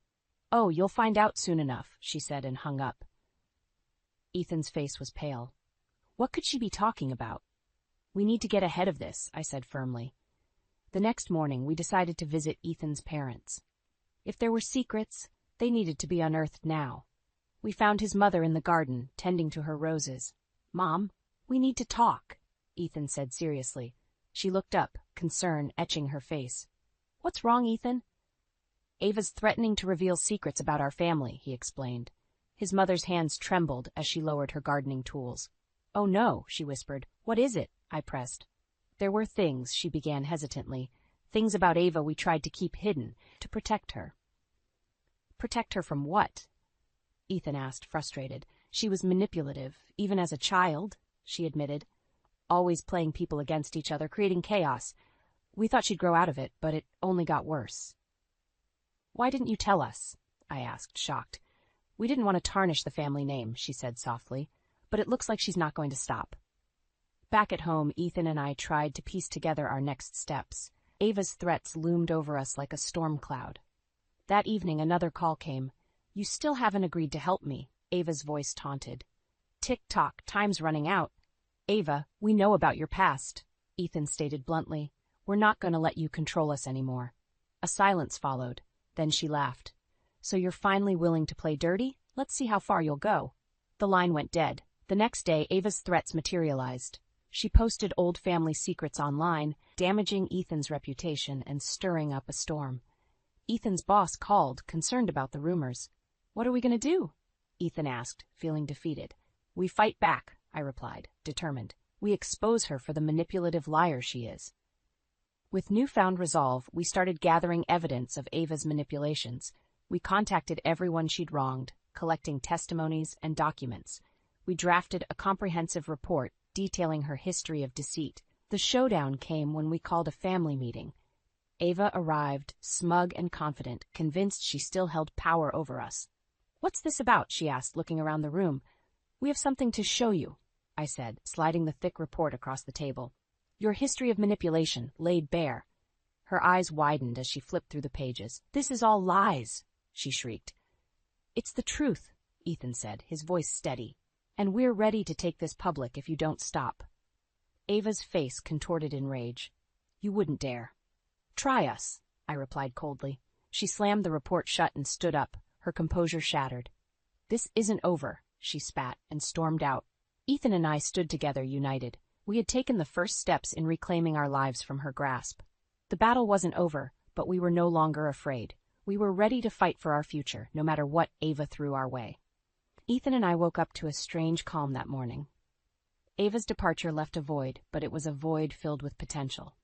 Speaker 2: Oh, you'll find out soon enough, she said and hung up. Ethan's face was pale. What could she be talking about? We need to get ahead of this, I said firmly. The next morning, we decided to visit Ethan's parents. If there were secrets, they needed to be unearthed now. We found his mother in the garden, tending to her roses. Mom, we need to talk, Ethan said seriously. She looked up, concern etching her face. What's wrong, Ethan? Ava's threatening to reveal secrets about our family, he explained. His mother's hands trembled as she lowered her gardening tools. Oh no, she whispered. What is it? I pressed. There were things, she began hesitantly. Things about Ava we tried to keep hidden, to protect her. Protect her from what? Ethan asked, frustrated. She was manipulative, even as a child, she admitted. Always playing people against each other, creating chaos. We thought she'd grow out of it, but it only got worse. Why didn't you tell us? I asked, shocked. We didn't want to tarnish the family name, she said softly, but it looks like she's not going to stop. Back at home, Ethan and I tried to piece together our next steps. Ava's threats loomed over us like a storm cloud. That evening, another call came. You still haven't agreed to help me, Ava's voice taunted. Tick-tock, time's running out. Ava, we know about your past, Ethan stated bluntly. We're not going to let you control us anymore. A silence followed. Then she laughed. So you're finally willing to play dirty? Let's see how far you'll go. The line went dead. The next day, Ava's threats materialized. She posted old family secrets online, damaging Ethan's reputation and stirring up a storm. Ethan's boss called, concerned about the rumors. What are we going to do? Ethan asked, feeling defeated. We fight back, I replied, determined. We expose her for the manipulative liar she is. With newfound resolve, we started gathering evidence of Ava's manipulations. We contacted everyone she'd wronged, collecting testimonies and documents. We drafted a comprehensive report detailing her history of deceit. The showdown came when we called a family meeting. Ava arrived, smug and confident, convinced she still held power over us. What's this about? She asked, looking around the room. We have something to show you, I said, sliding the thick report across the table. Your history of manipulation, laid bare. Her eyes widened as she flipped through the pages. This is all lies, she shrieked. It's the truth, Ethan said, his voice steady. And we're ready to take this public if you don't stop. Ava's face contorted in rage. You wouldn't dare. Try us, I replied coldly. She slammed the report shut and stood up, her composure shattered. This isn't over, she spat and stormed out. Ethan and I stood together, united. We had taken the first steps in reclaiming our lives from her grasp. The battle wasn't over, but we were no longer afraid. We were ready to fight for our future, no matter what Ava threw our way. Ethan and I woke up to a strange calm that morning. Ava's departure left a void, but it was a void filled with potential.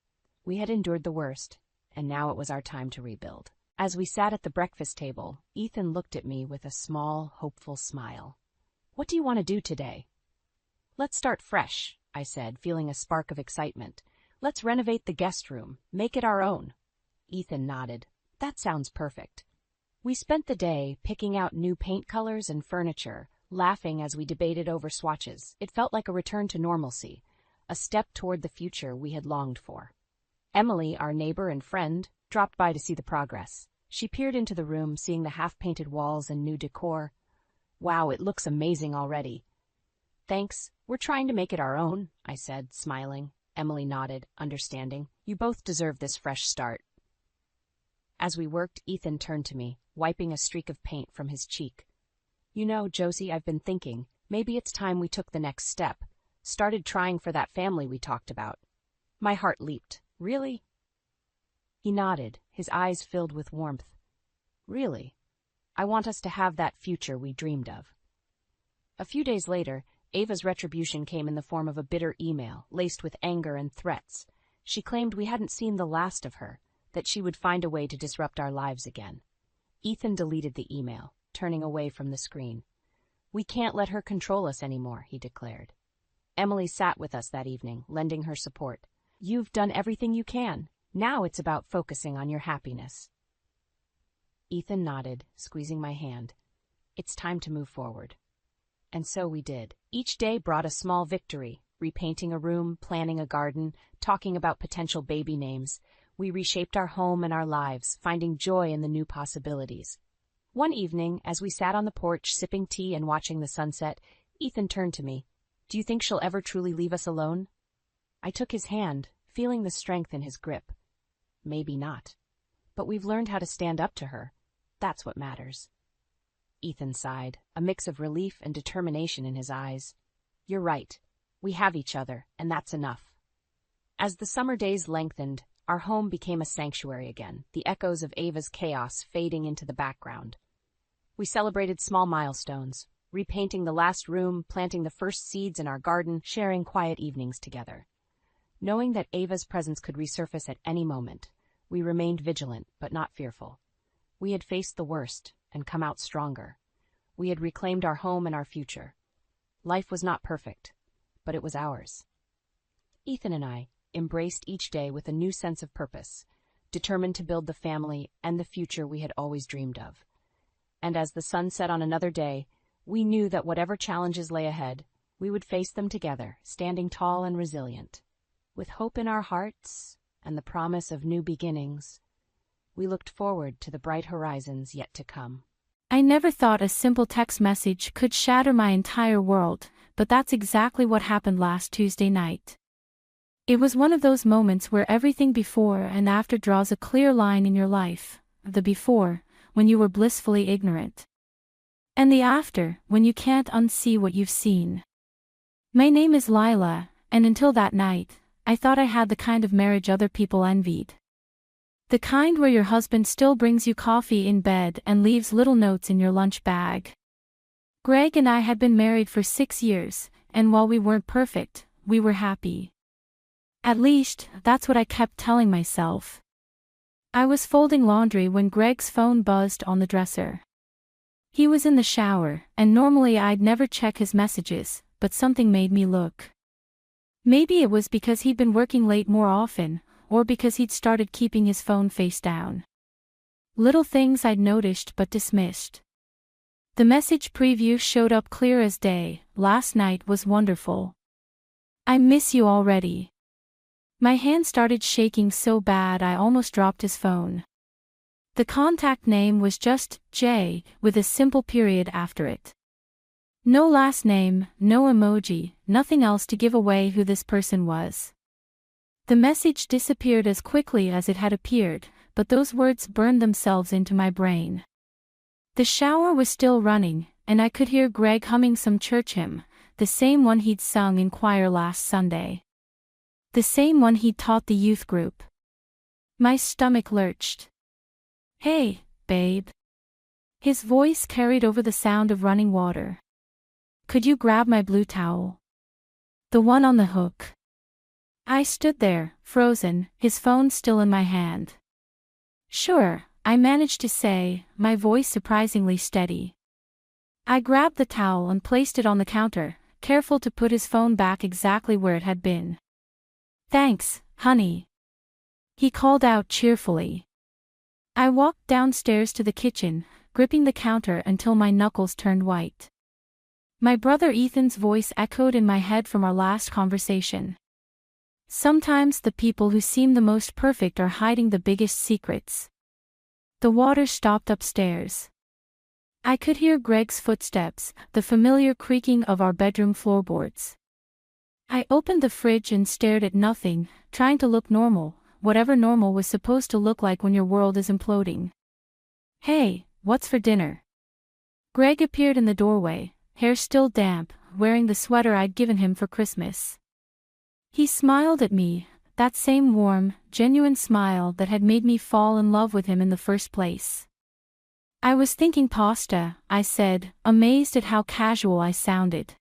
Speaker 2: We had endured the worst, and now it was our time to rebuild. As we sat at the breakfast table, Ethan looked at me with a small, hopeful smile. What do you want to do today? Let's start fresh, I said, feeling a spark of excitement. Let's renovate the guest room, make it our own. Ethan nodded. That sounds perfect. We spent the day picking out new paint colors and furniture, laughing as we debated over swatches. It felt like a return to normalcy, a step toward the future we had longed for. Emily, our neighbor and friend, dropped by to see the progress. She peered into the room, seeing the half-painted walls and new decor. Wow, it looks amazing already. Thanks. We're trying to make it our own, I said, smiling. Emily nodded, understanding. You both deserve this fresh start. As we worked, Ethan turned to me, wiping a streak of paint from his cheek. You know, Josie, I've been thinking, maybe it's time we took the next step, started trying for that family we talked about. My heart leaped. Really? He nodded, his eyes filled with warmth. Really? I want us to have that future we dreamed of. A few days later, Ava's retribution came in the form of a bitter email, laced with anger and threats. She claimed we hadn't seen the last of her, that she would find a way to disrupt our lives again. Ethan deleted the email, turning away from the screen. We can't let her control us anymore, he declared. Emily sat with us that evening, lending her support. You've done everything you can. Now it's about focusing on your happiness." Ethan nodded, squeezing my hand. It's time to move forward. And so we did. Each day brought a small victory. Repainting a room, planning a garden, talking about potential baby names. We reshaped our home and our lives, finding joy in the new possibilities. One evening, as we sat on the porch sipping tea and watching the sunset, Ethan turned to me. "Do you think she'll ever truly leave us alone?" I took his hand, feeling the strength in his grip. "Maybe not. But we've learned how to stand up to her. That's what matters." Ethan sighed, a mix of relief and determination in his eyes. "You're right. We have each other, and that's enough." As the summer days lengthened, our home became a sanctuary again, the echoes of Ava's chaos fading into the background. We celebrated small milestones, repainting the last room, planting the first seeds in our garden, sharing quiet evenings together. Knowing that Ava's presence could resurface at any moment, we remained vigilant but not fearful. We had faced the worst and come out stronger. We had reclaimed our home and our future. Life was not perfect, but it was ours. Ethan and I embraced each day with a new sense of purpose, determined to build the family and the future we had always dreamed of. And as the sun set on another day, we knew that whatever challenges lay ahead, we would face them together, standing tall and resilient. With hope in our hearts and the promise of new beginnings, we looked forward to the bright horizons yet to come.
Speaker 3: I never thought a simple text message could shatter my entire world, but that's exactly what happened last Tuesday night. It was one of those moments where everything before and after draws a clear line in your life. The before, when you were blissfully ignorant. And the after, when you can't unsee what you've seen. My name is Lila, and until that night, I thought I had the kind of marriage other people envied. The kind where your husband still brings you coffee in bed and leaves little notes in your lunch bag. Greg and I had been married for 6 years, and while we weren't perfect, we were happy. At least, that's what I kept telling myself. I was folding laundry when Greg's phone buzzed on the dresser. He was in the shower, and normally I'd never check his messages, but something made me look. Maybe it was because he'd been working late more often, or because he'd started keeping his phone face down. Little things I'd noticed but dismissed. The message preview showed up clear as day. "Last night was wonderful. I miss you already." My hand started shaking so bad I almost dropped his phone. The contact name was just J, with a simple period after it. No last name, no emoji, nothing else to give away who this person was. The message disappeared as quickly as it had appeared, but those words burned themselves into my brain. The shower was still running, and I could hear Greg humming some church hymn, the same one he'd sung in choir last Sunday. The same one he'd taught the youth group. My stomach lurched. "Hey, babe." His voice carried over the sound of running water. "Could you grab my blue towel? The one on the hook." I stood there, frozen, his phone still in my hand. "Sure," I managed to say, my voice surprisingly steady. I grabbed the towel and placed it on the counter, careful to put his phone back exactly where it had been. "Thanks, honey," he called out cheerfully. I walked downstairs to the kitchen, gripping the counter until my knuckles turned white. My brother Ethan's voice echoed in my head from our last conversation. Sometimes the people who seem the most perfect are hiding the biggest secrets. The water stopped upstairs. I could hear Greg's footsteps, the familiar creaking of our bedroom floorboards. I opened the fridge and stared at nothing, trying to look normal, whatever normal was supposed to look like when your world is imploding. "Hey, what's for dinner?" Greg appeared in the doorway, hair still damp, wearing the sweater I'd given him for Christmas. He smiled at me, that same warm, genuine smile that had made me fall in love with him in the first place. "I was thinking pasta," I said, amazed at how casual I sounded.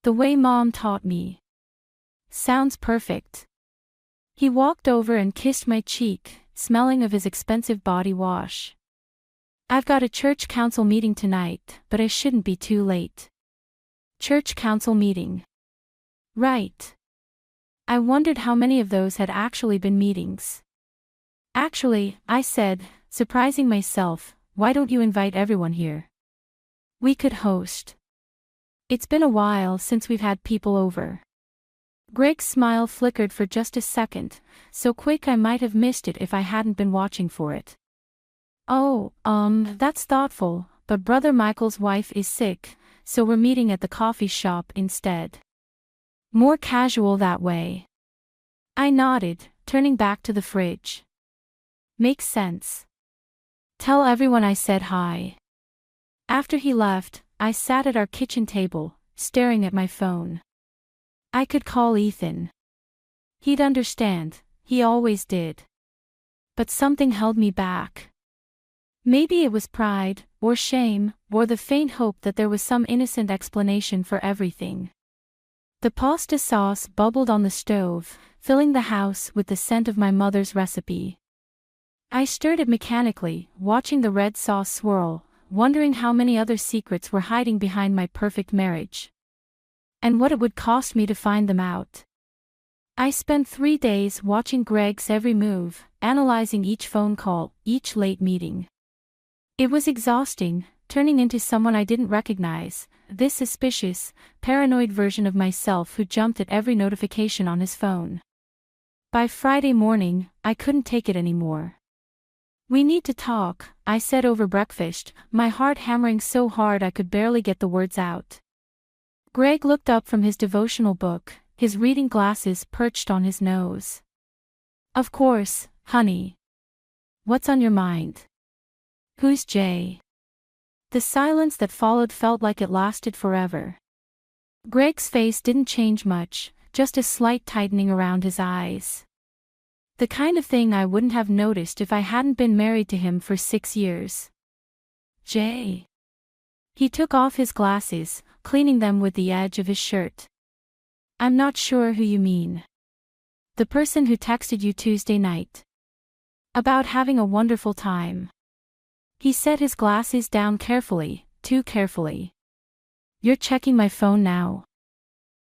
Speaker 3: "The way Mom taught me." "Sounds perfect." He walked over and kissed my cheek, smelling of his expensive body wash. "I've got a church council meeting tonight, but I shouldn't be too late." Church council meeting. Right. I wondered how many of those had actually been meetings. Actually, I said, surprising myself, why don't you invite everyone here? We could host. It's been a while since we've had people over. Greg's smile flickered for just a second, so quick I might have missed it if I hadn't been watching for it. Oh, that's thoughtful, but Brother Michael's wife is sick, so we're meeting at the coffee shop instead. More casual that way. I nodded, turning back to the fridge. Makes sense. Tell everyone I said hi. After he left, I sat at our kitchen table, staring at my phone. I could call Ethan. He'd understand, he always did. But something held me back. Maybe it was pride, or shame, or the faint hope that there was some innocent explanation for everything. The pasta sauce bubbled on the stove, filling the house with the scent of my mother's recipe. I stirred it mechanically, watching the red sauce swirl, wondering how many other secrets were hiding behind my perfect marriage. And what it would cost me to find them out. I spent 3 days watching Greg's every move, analyzing each phone call, each late meeting. It was exhausting, turning into someone I didn't recognize, this suspicious, paranoid version of myself who jumped at every notification on his phone. By Friday morning, I couldn't take it anymore. We need to talk, I said over breakfast, my heart hammering so hard I could barely get the words out. Greg looked up from his devotional book, his reading glasses perched on his nose. Of course, honey. What's on your mind? Who's Jay? The silence that followed felt like it lasted forever. Greg's face didn't change much, just a slight tightening around his eyes. The kind of thing I wouldn't have noticed if I hadn't been married to him for 6 years. Jay. He took off his glasses, cleaning them with the edge of his shirt. I'm not sure who you mean. The person who texted you Tuesday night. About having a wonderful time. He set his glasses down carefully, too carefully. You're checking my phone now.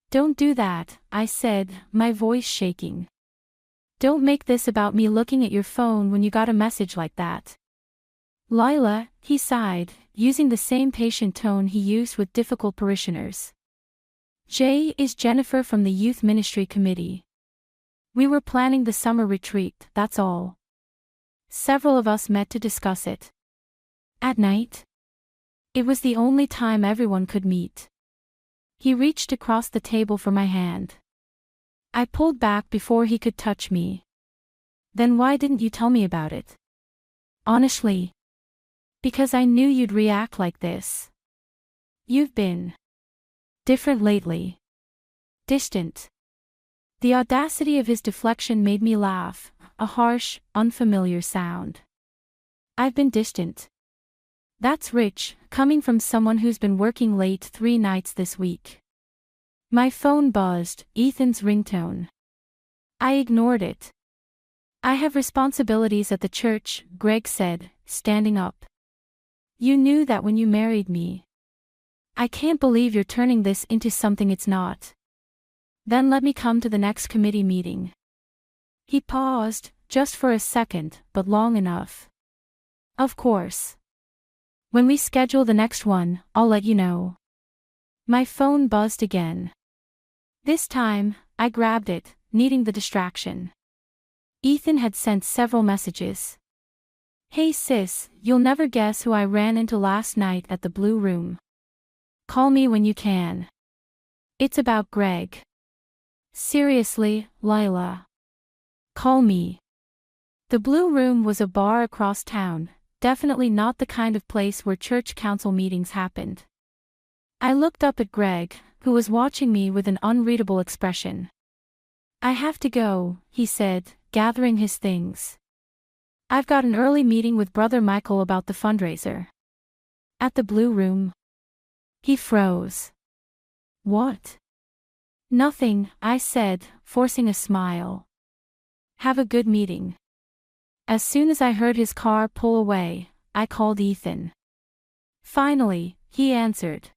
Speaker 3: Don't do that, I said, my voice shaking. Don't make this about me looking at your phone when you got a message like that. Lila, he sighed, using the same patient tone he used with difficult parishioners. Jay is Jennifer from the Youth Ministry Committee. We were planning the summer retreat, that's all. Several of us met to discuss it. At night? It was the only time everyone could meet. He reached across the table for my hand. I pulled back before he could touch me. Then why didn't you tell me about it? Honestly. Because I knew you'd react like this. You've been different lately. Distant. The audacity of his deflection made me laugh, a harsh, unfamiliar sound. I've been distant. That's rich, coming from someone who's been working late 3 nights this week. My phone buzzed, Ethan's ringtone. I ignored it. I have responsibilities at the church, Greg said, standing up. You knew that when you married me. I can't believe you're turning this into something it's not. Then let me come to the next committee meeting. He paused, just for a second, but long enough. Of course. When we schedule the next one, I'll let you know. My phone buzzed again. This time, I grabbed it, needing the distraction. Ethan had sent several messages. Hey sis, you'll never guess who I ran into last night at the Blue Room. Call me when you can. It's about Greg. Seriously, Lila. Call me. The Blue Room was a bar across town, definitely not the kind of place where church council meetings happened. I looked up at Greg, who was watching me with an unreadable expression. I have to go, he said, gathering his things. I've got an early meeting with Brother Michael about the fundraiser. At the Blue Room. He froze. What? Nothing, I said, forcing a smile. Have a good meeting. As soon as I heard his car pull away, I called Ethan. Finally, he answered.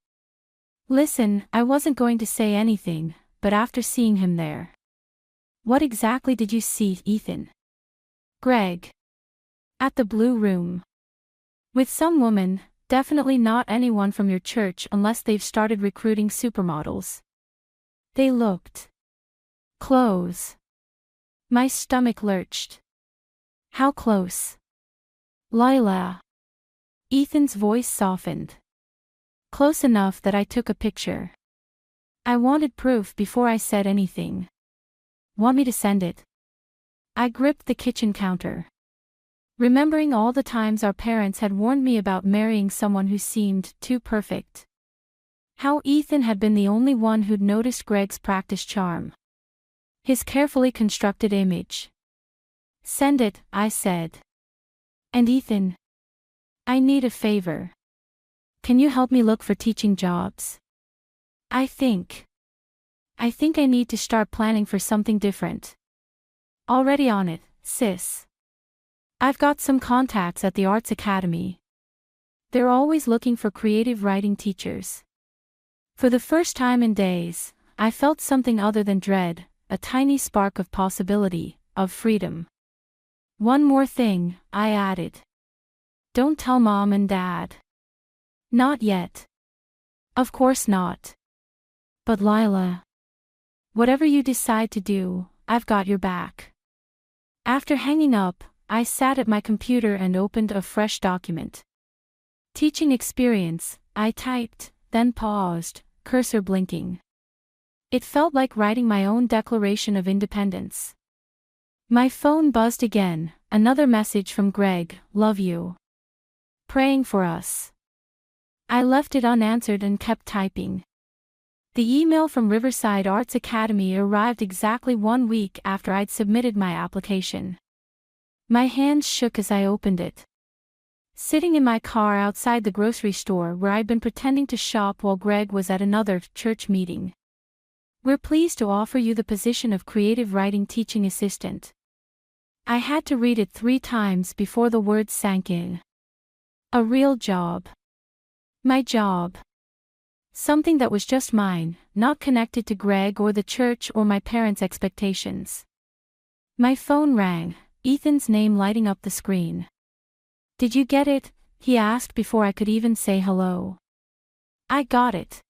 Speaker 3: Listen, I wasn't going to say anything, but after seeing him there. What exactly did you see, Ethan? Greg. At the Blue Room. With some woman, definitely not anyone from your church unless they've started recruiting supermodels. They looked close. My stomach lurched. How close? Lila. Ethan's voice softened. Close enough that I took a picture. I wanted proof before I said anything. Want me to send it? I gripped the kitchen counter. Remembering all the times our parents had warned me about marrying someone who seemed too perfect. How Ethan had been the only one who'd noticed Greg's practiced charm. His carefully constructed image. Send it, I said. And Ethan, I need a favor. Can you help me look for teaching jobs? I think I need to start planning for something different. Already on it, sis. I've got some contacts at the Arts Academy. They're always looking for creative writing teachers. For the first time in days, I felt something other than dread, a tiny spark of possibility, of freedom. One more thing, I added. Don't tell Mom and Dad. Not yet. Of course not. But Lila, whatever you decide to do, I've got your back. After hanging up, I sat at my computer and opened a fresh document. Teaching experience, I typed, then paused, cursor blinking. It felt like writing my own Declaration of Independence. My phone buzzed again, another message from Greg, love you. Praying for us. I left it unanswered and kept typing. The email from Riverside Arts Academy arrived exactly 1 week after I'd submitted my application. My hands shook as I opened it. Sitting in my car outside the grocery store where I'd been pretending to shop while Greg was at another church meeting. We're pleased to offer you the position of creative writing teaching assistant. I had to read it 3 times before the words sank in. A real job. My job. Something that was just mine, not connected to Greg or the church or my parents' expectations. My phone rang, Ethan's name lighting up the screen. Did you get it? He asked before I could even say hello. I got it.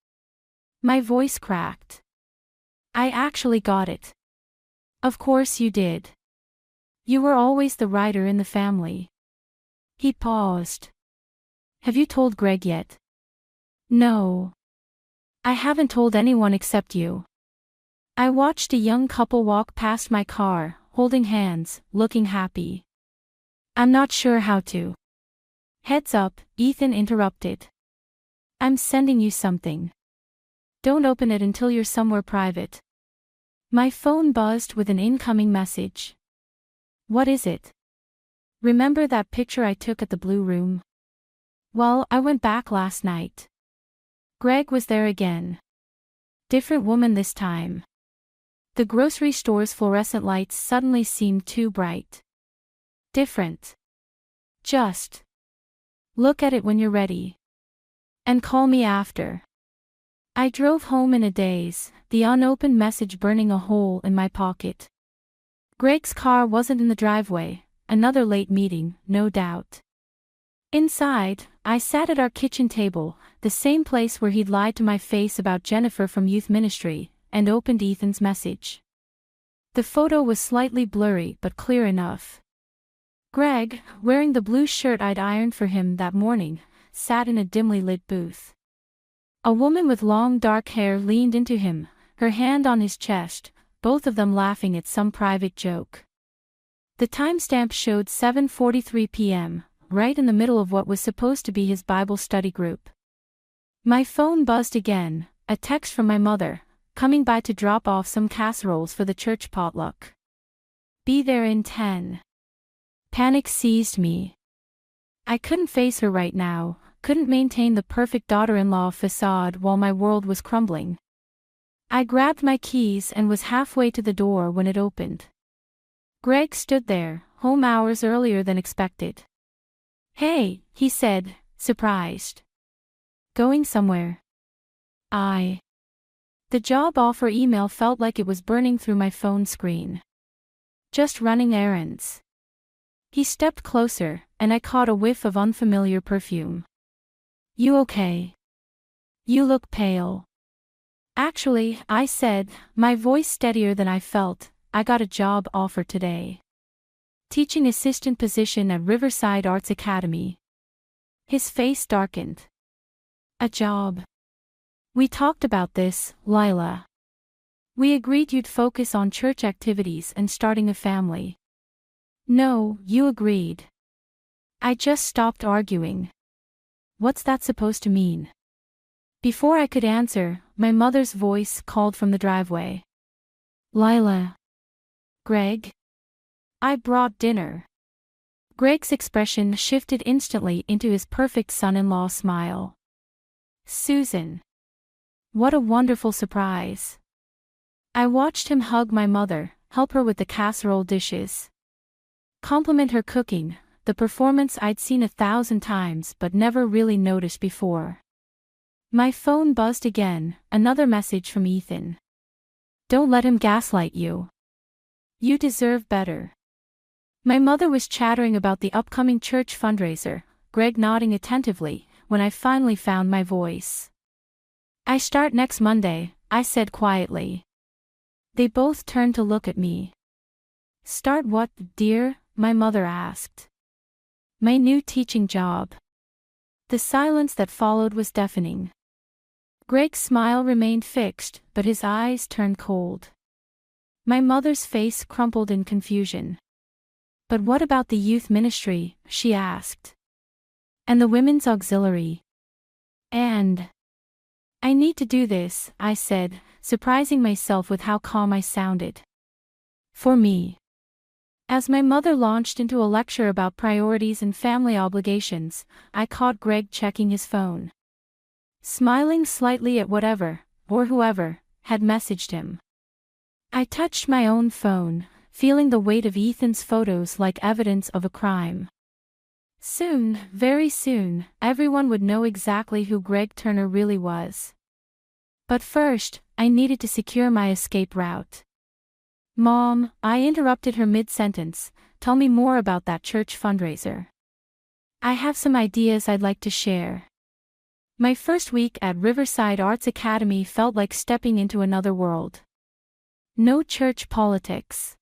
Speaker 3: My voice cracked. I actually got it. Of course you did. You were always the writer in the family. He paused. Have you told Greg yet? No. I haven't told anyone except you. I watched a young couple walk past my car, holding hands, looking happy. I'm not sure how to. Heads up, Ethan interrupted. I'm sending you something. Don't open it until you're somewhere private. My phone buzzed with an incoming message. What is it? Remember that picture I took at the Blue Room? Well, I went back last night. Greg was there again. Different woman this time. The grocery store's fluorescent lights suddenly seemed too bright. Different. Just look at it when you're ready. And call me after. I drove home in a daze, the unopened message burning a hole in my pocket. Greg's car wasn't in the driveway, another late meeting, no doubt. Inside, I sat at our kitchen table, the same place where he'd lied to my face about Jennifer from youth ministry, and opened Ethan's message. The photo was slightly blurry but clear enough. Greg, wearing the blue shirt I'd ironed for him that morning, sat in a dimly lit booth. A woman with long dark hair leaned into him, her hand on his chest, both of them laughing at some private joke. The timestamp showed 7:43 p.m., right in the middle of what was supposed to be his Bible study group. My phone buzzed again, a text from my mother, coming by to drop off some casseroles for the church potluck. Be there in 10. Panic seized me. I couldn't face her right now, couldn't maintain the perfect daughter-in-law facade while my world was crumbling. I grabbed my keys and was halfway to the door when it opened. Greg stood there, home hours earlier than expected. Hey, he said, surprised. Going somewhere? The job offer email felt like it was burning through my phone screen. Just running errands. He stepped closer, and I caught a whiff of unfamiliar perfume. You okay? You look pale. Actually, I said, my voice steadier than I felt, I got a job offer today. Teaching assistant position at Riverside Arts Academy. His face darkened. A job. We talked about this, Lila. We agreed you'd focus on church activities and starting a family. No, you agreed. I just stopped arguing. What's that supposed to mean? Before I could answer, my mother's voice called from the driveway. Lila. Greg? I brought dinner. Greg's expression shifted instantly into his perfect son-in-law smile. Susan. What a wonderful surprise. I watched him hug my mother, help her with the casserole dishes. Compliment her cooking, the performance I'd seen 1,000 times but never really noticed before. My phone buzzed again, another message from Ethan. Don't let him gaslight you. You deserve better. My mother was chattering about the upcoming church fundraiser, Greg nodding attentively, when I finally found my voice. I start next Monday, I said quietly. They both turned to look at me. Start what, dear? My mother asked. My new teaching job. The silence that followed was deafening. Greg's smile remained fixed, but his eyes turned cold. My mother's face crumpled in confusion. But what about the youth ministry? She asked. And the women's auxiliary? And I need to do this, I said, surprising myself with how calm I sounded. For me. As my mother launched into a lecture about priorities and family obligations, I caught Greg checking his phone. Smiling slightly at whatever, or whoever, had messaged him. I touched my own phone, feeling the weight of Ethan's photos like evidence of a crime. Soon, very soon, everyone would know exactly who Greg Turner really was. But first, I needed to secure my escape route. Mom, I interrupted her mid-sentence, tell me more about that church fundraiser. I have some ideas I'd like to share. My first week at Riverside Arts Academy felt like stepping into another world. No church politics.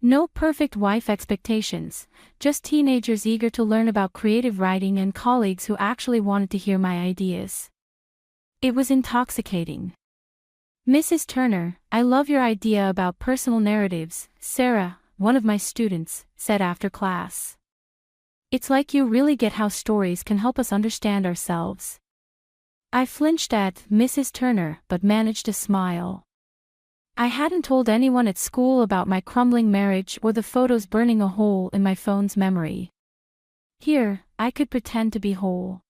Speaker 3: No perfect wife expectations, just teenagers eager to learn about creative writing and colleagues who actually wanted to hear my ideas. It was intoxicating. Mrs. Turner, I love your idea about personal narratives, Sarah, one of my students, said after class. It's like you really get how stories can help us understand ourselves. I flinched at Mrs. Turner but managed to smile. I hadn't told anyone at school about my crumbling marriage or the photos burning a hole in my phone's memory. Here, I could pretend to be whole.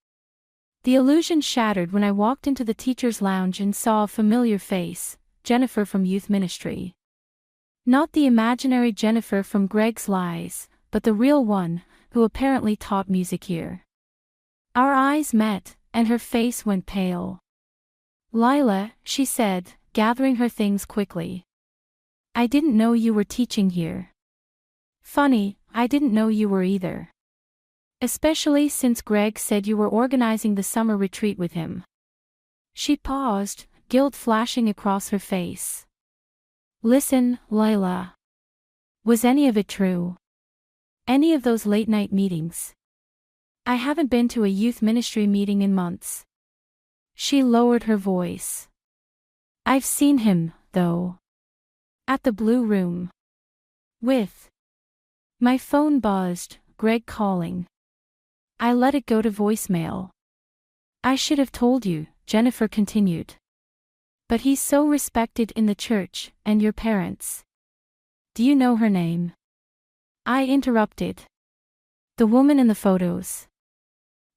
Speaker 3: The illusion shattered when I walked into the teacher's lounge and saw a familiar face, Jennifer from youth ministry. Not the imaginary Jennifer from Greg's Lies, but the real one, who apparently taught music here. Our eyes met, and her face went pale. Lila, she said, gathering her things quickly. I didn't know you were teaching here. Funny, I didn't know you were either. Especially since Greg said you were organizing the summer retreat with him. She paused, guilt flashing across her face. Listen, Lila. Was any of it true? Any of those late-night meetings? I haven't been to a youth ministry meeting in months. She lowered her voice. I've seen him, though. At the Blue Room. With. My phone buzzed, Greg calling. I let it go to voicemail. I should have told you, Jennifer continued. But he's so respected in the church, and your parents. Do you know her name? I interrupted. The woman in the photos.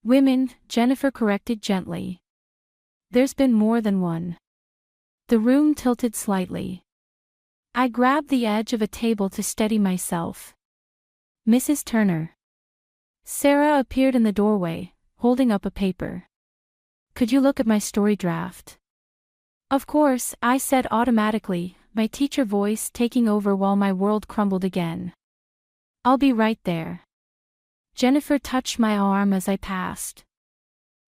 Speaker 3: Women, Jennifer corrected gently. There's been more than one. The room tilted slightly. I grabbed the edge of a table to steady myself. Mrs. Turner. Sarah appeared in the doorway, holding up a paper. Could you look at my story draft? Of course, I said automatically, my teacher voice taking over while my world crumbled again. I'll be right there. Jennifer touched my arm as I passed.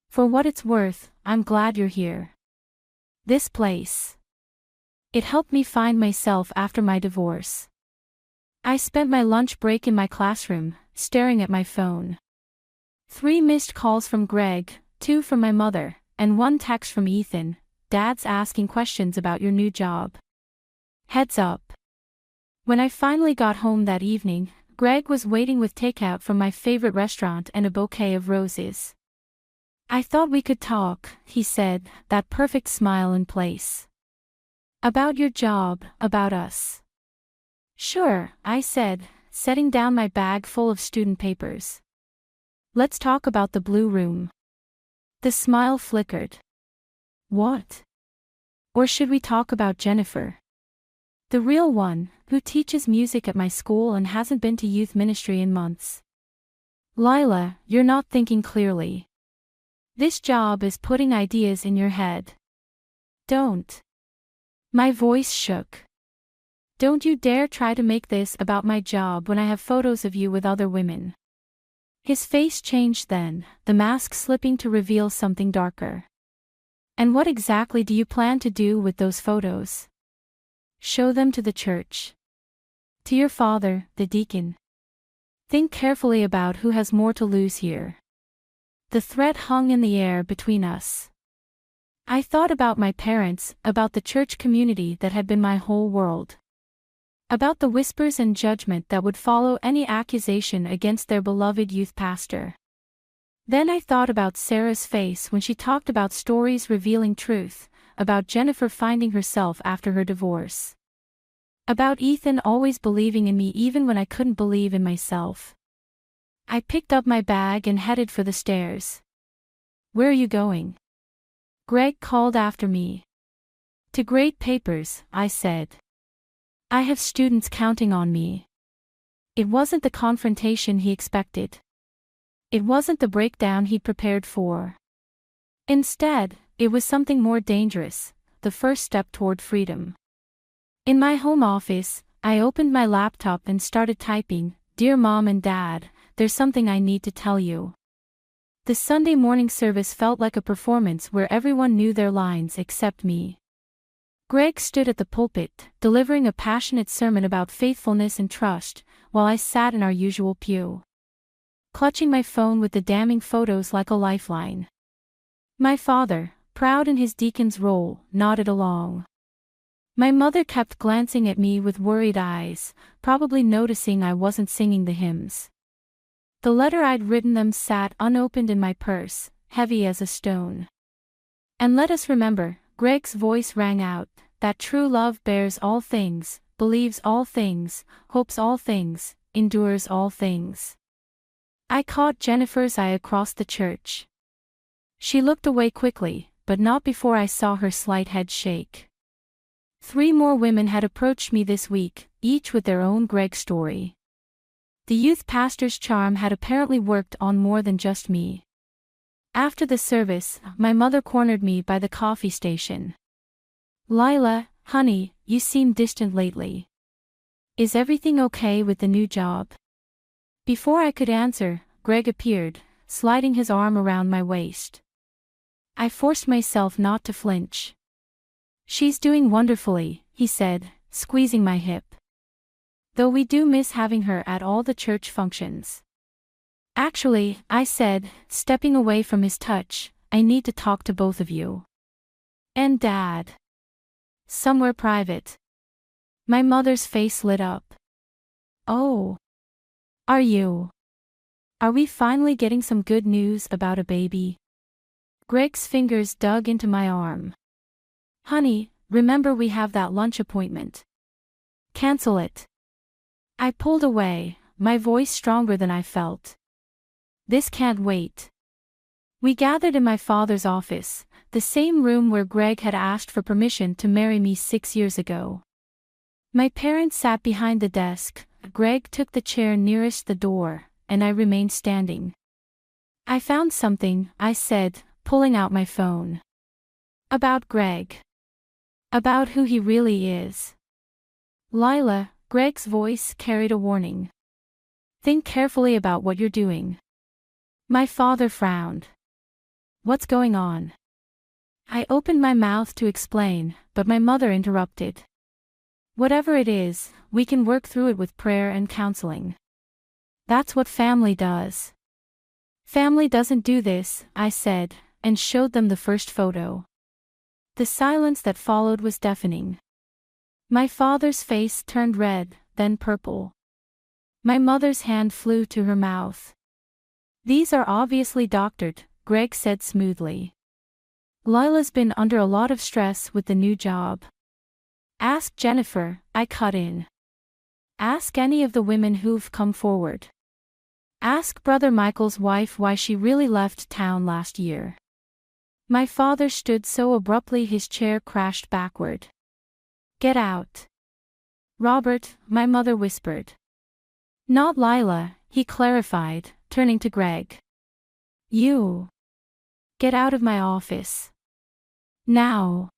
Speaker 3: For what it's worth, I'm glad you're here. This place. It helped me find myself after my divorce. I spent my lunch break in my classroom, staring at my phone. 3 missed calls from Greg, 2 from my mother, and 1 text from Ethan. Dad's asking questions about your new job. Heads up. When I finally got home that evening, Greg was waiting with takeout from my favorite restaurant and a bouquet of roses. I thought we could talk, he said, that perfect smile in place. About your job, about us. Sure, I said, setting down my bag full of student papers. Let's talk about the blue room. The smile flickered. What? Or should we talk about Jennifer? The real one, who teaches music at my school and hasn't been to youth ministry in months. Lila, you're not thinking clearly. This job is putting ideas in your head. Don't. My voice shook. Don't you dare try to make this about my job when I have photos of you with other women. His face changed then, the mask slipping to reveal something darker. And what exactly do you plan to do with those photos? Show them to the church. To your father, the deacon. Think carefully about who has more to lose here. The threat hung in the air between us. I thought about my parents, about the church community that had been my whole world. About the whispers and judgment that would follow any accusation against their beloved youth pastor. Then I thought about Sarah's face when she talked about stories revealing truth, about Jennifer finding herself after her divorce. About Ethan always believing in me even when I couldn't believe in myself. I picked up my bag and headed for the stairs. Where are you going? Greg called after me. To grade papers, I said. I have students counting on me. It wasn't the confrontation he expected. It wasn't the breakdown he'd prepared for. Instead, it was something more dangerous, the first step toward freedom. In my home office, I opened my laptop and started typing, "Dear Mom and Dad, there's something I need to tell you." The Sunday morning service felt like a performance where everyone knew their lines except me. Greg stood at the pulpit, delivering a passionate sermon about faithfulness and trust, while I sat in our usual pew, clutching my phone with the damning photos like a lifeline. My father, proud in his deacon's role, nodded along. My mother kept glancing at me with worried eyes, probably noticing I wasn't singing the hymns. The letter I'd written them sat unopened in my purse, heavy as a stone. And let us remember, Greg's voice rang out, that true love bears all things, believes all things, hopes all things, endures all things. I caught Jennifer's eye across the church. She looked away quickly, but not before I saw her slight head shake. 3 more women had approached me this week, each with their own Greg story. The youth pastor's charm had apparently worked on more than just me. After the service, my mother cornered me by the coffee station. Lila, honey, you seem distant lately. Is everything okay with the new job? Before I could answer, Greg appeared, sliding his arm around my waist. I forced myself not to flinch. She's doing wonderfully, he said, squeezing my hip. Though we do miss having her at all the church functions. Actually, I said, stepping away from his touch, I need to talk to both of you. And Dad. Somewhere private. My mother's face lit up. Oh. Are you? Are we finally getting some good news about a baby? Greg's fingers dug into my arm. Honey, remember we have that lunch appointment. Cancel it. I pulled away, my voice stronger than I felt. This can't wait. We gathered in my father's office, the same room where Greg had asked for permission to marry me 6 years ago. My parents sat behind the desk, Greg took the chair nearest the door, and I remained standing. I found something, I said, pulling out my phone. About Greg. About who he really is. Lila, Greg's voice carried a warning. Think carefully about what you're doing. My father frowned. What's going on? I opened my mouth to explain, but my mother interrupted. Whatever it is, we can work through it with prayer and counseling. That's what family does. Family doesn't do this, I said, and showed them the first photo. The silence that followed was deafening. My father's face turned red, then purple. My mother's hand flew to her mouth. These are obviously doctored, Greg said smoothly. Lila's been under a lot of stress with the new job. Ask Jennifer, I cut in. Ask any of the women who've come forward. Ask Brother Michael's wife why she really left town last year. My father stood so abruptly his chair crashed backward. Get out. Robert, my mother whispered. Not Lila, he clarified, turning to Greg. You. Get out of my office. Now.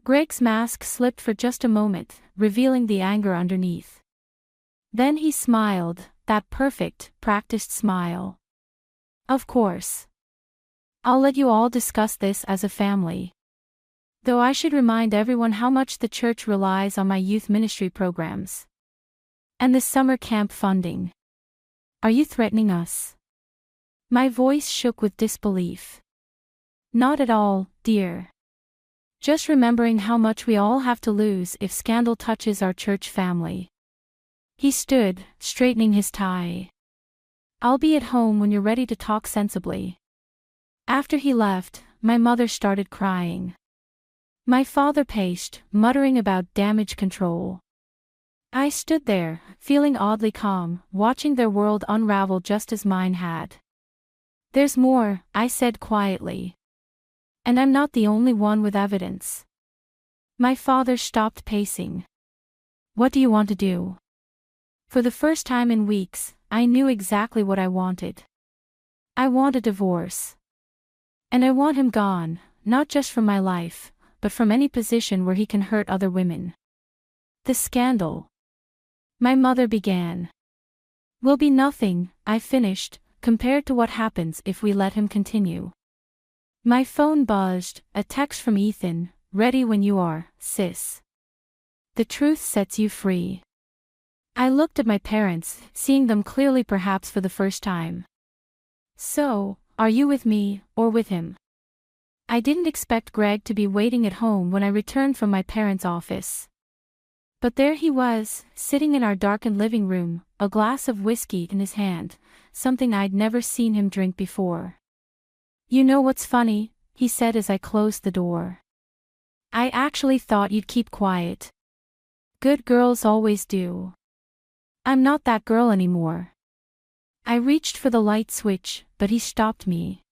Speaker 3: Greg's mask slipped for just a moment, revealing the anger underneath. Then he smiled, that perfect, practiced smile. Of course. I'll let you all discuss this as a family. Though I should remind everyone how much the church relies on my youth ministry programs. And the summer camp funding. Are you threatening us? My voice shook with disbelief. Not at all, dear. Just remembering how much we all have to lose if scandal touches our church family. He stood, straightening his tie. I'll be at home when you're ready to talk sensibly. After he left, my mother started crying. My father paced, muttering about damage control. I stood there, feeling oddly calm, watching their world unravel just as mine had. There's more, I said quietly. And I'm not the only one with evidence. My father stopped pacing. What do you want to do? For the first time in weeks, I knew exactly what I wanted. I want a divorce. And I want him gone, not just from my life, but from any position where he can hurt other women. The scandal. My mother began. Will be nothing, I finished, compared to what happens if we let him continue. My phone buzzed, a text from Ethan, ready when you are, sis. The truth sets you free. I looked at my parents, seeing them clearly perhaps for the first time. So, are you with me, or with him? I didn't expect Greg to be waiting at home when I returned from my parents' office. But there he was, sitting in our darkened living room, a glass of whiskey in his hand, something I'd never seen him drink before. You know what's funny, he said as I closed the door. I actually thought you'd keep quiet. Good girls always do. I'm not that girl anymore. I reached for the light switch, but he stopped me.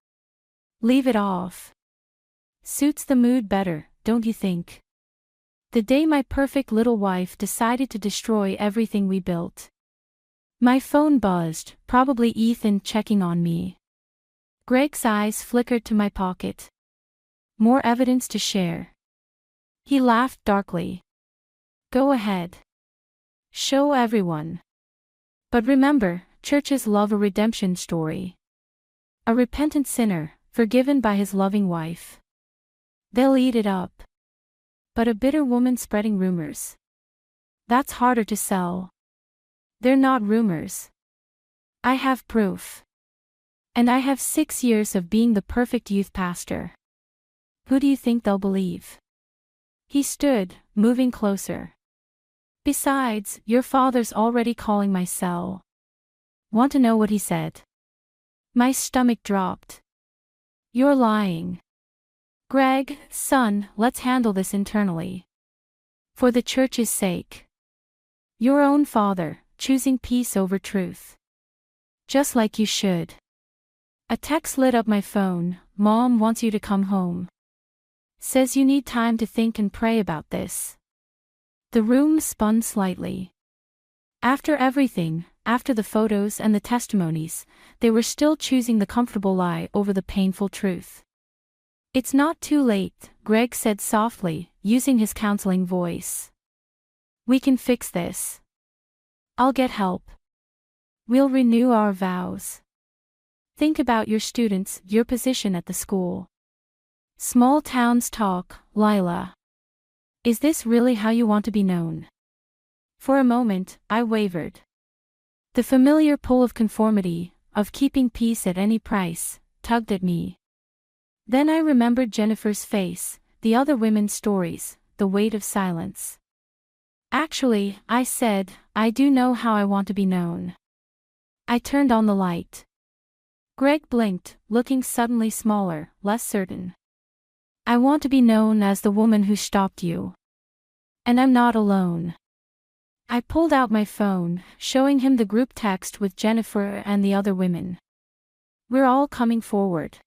Speaker 3: Leave it off. Suits the mood better, don't you think? The day my perfect little wife decided to destroy everything we built. My phone buzzed, probably Ethan checking on me. Greg's eyes flickered to my pocket. More evidence to share. He laughed darkly. Go ahead. Show everyone. But remember, churches love a redemption story. A repentant sinner, forgiven by his loving wife. They'll eat it up. But a bitter woman spreading rumors. That's harder to sell. They're not rumors. I have proof. And I have 6 years of being the perfect youth pastor. Who do you think they'll believe? He stood, moving closer. Besides, your father's already calling my cell. Want to know what he said? My stomach dropped. You're lying. Greg, son, let's handle this internally. For the church's sake. Your own father, choosing peace over truth. Just like you should. A text lit up my phone. Mom wants you to come home. Says you need time to think and pray about this. The room spun slightly. After everything, after the photos and the testimonies, they were still choosing the comfortable lie over the painful truth. It's not too late, Greg said softly, using his counseling voice. We can fix this. I'll get help. We'll renew our vows. Think about your students, your position at the school. Small towns talk, Lila. Is this really how you want to be known? For a moment, I wavered. The familiar pull of conformity, of keeping peace at any price, tugged at me. Then I remembered Jennifer's face, the other women's stories, the weight of silence. Actually, I said, I do know how I want to be known. I turned on the light. Greg blinked, looking suddenly smaller, less certain. I want to be known as the woman who stopped you. And I'm not alone. I pulled out my phone, showing him the group text with Jennifer and the other women. We're all coming forward.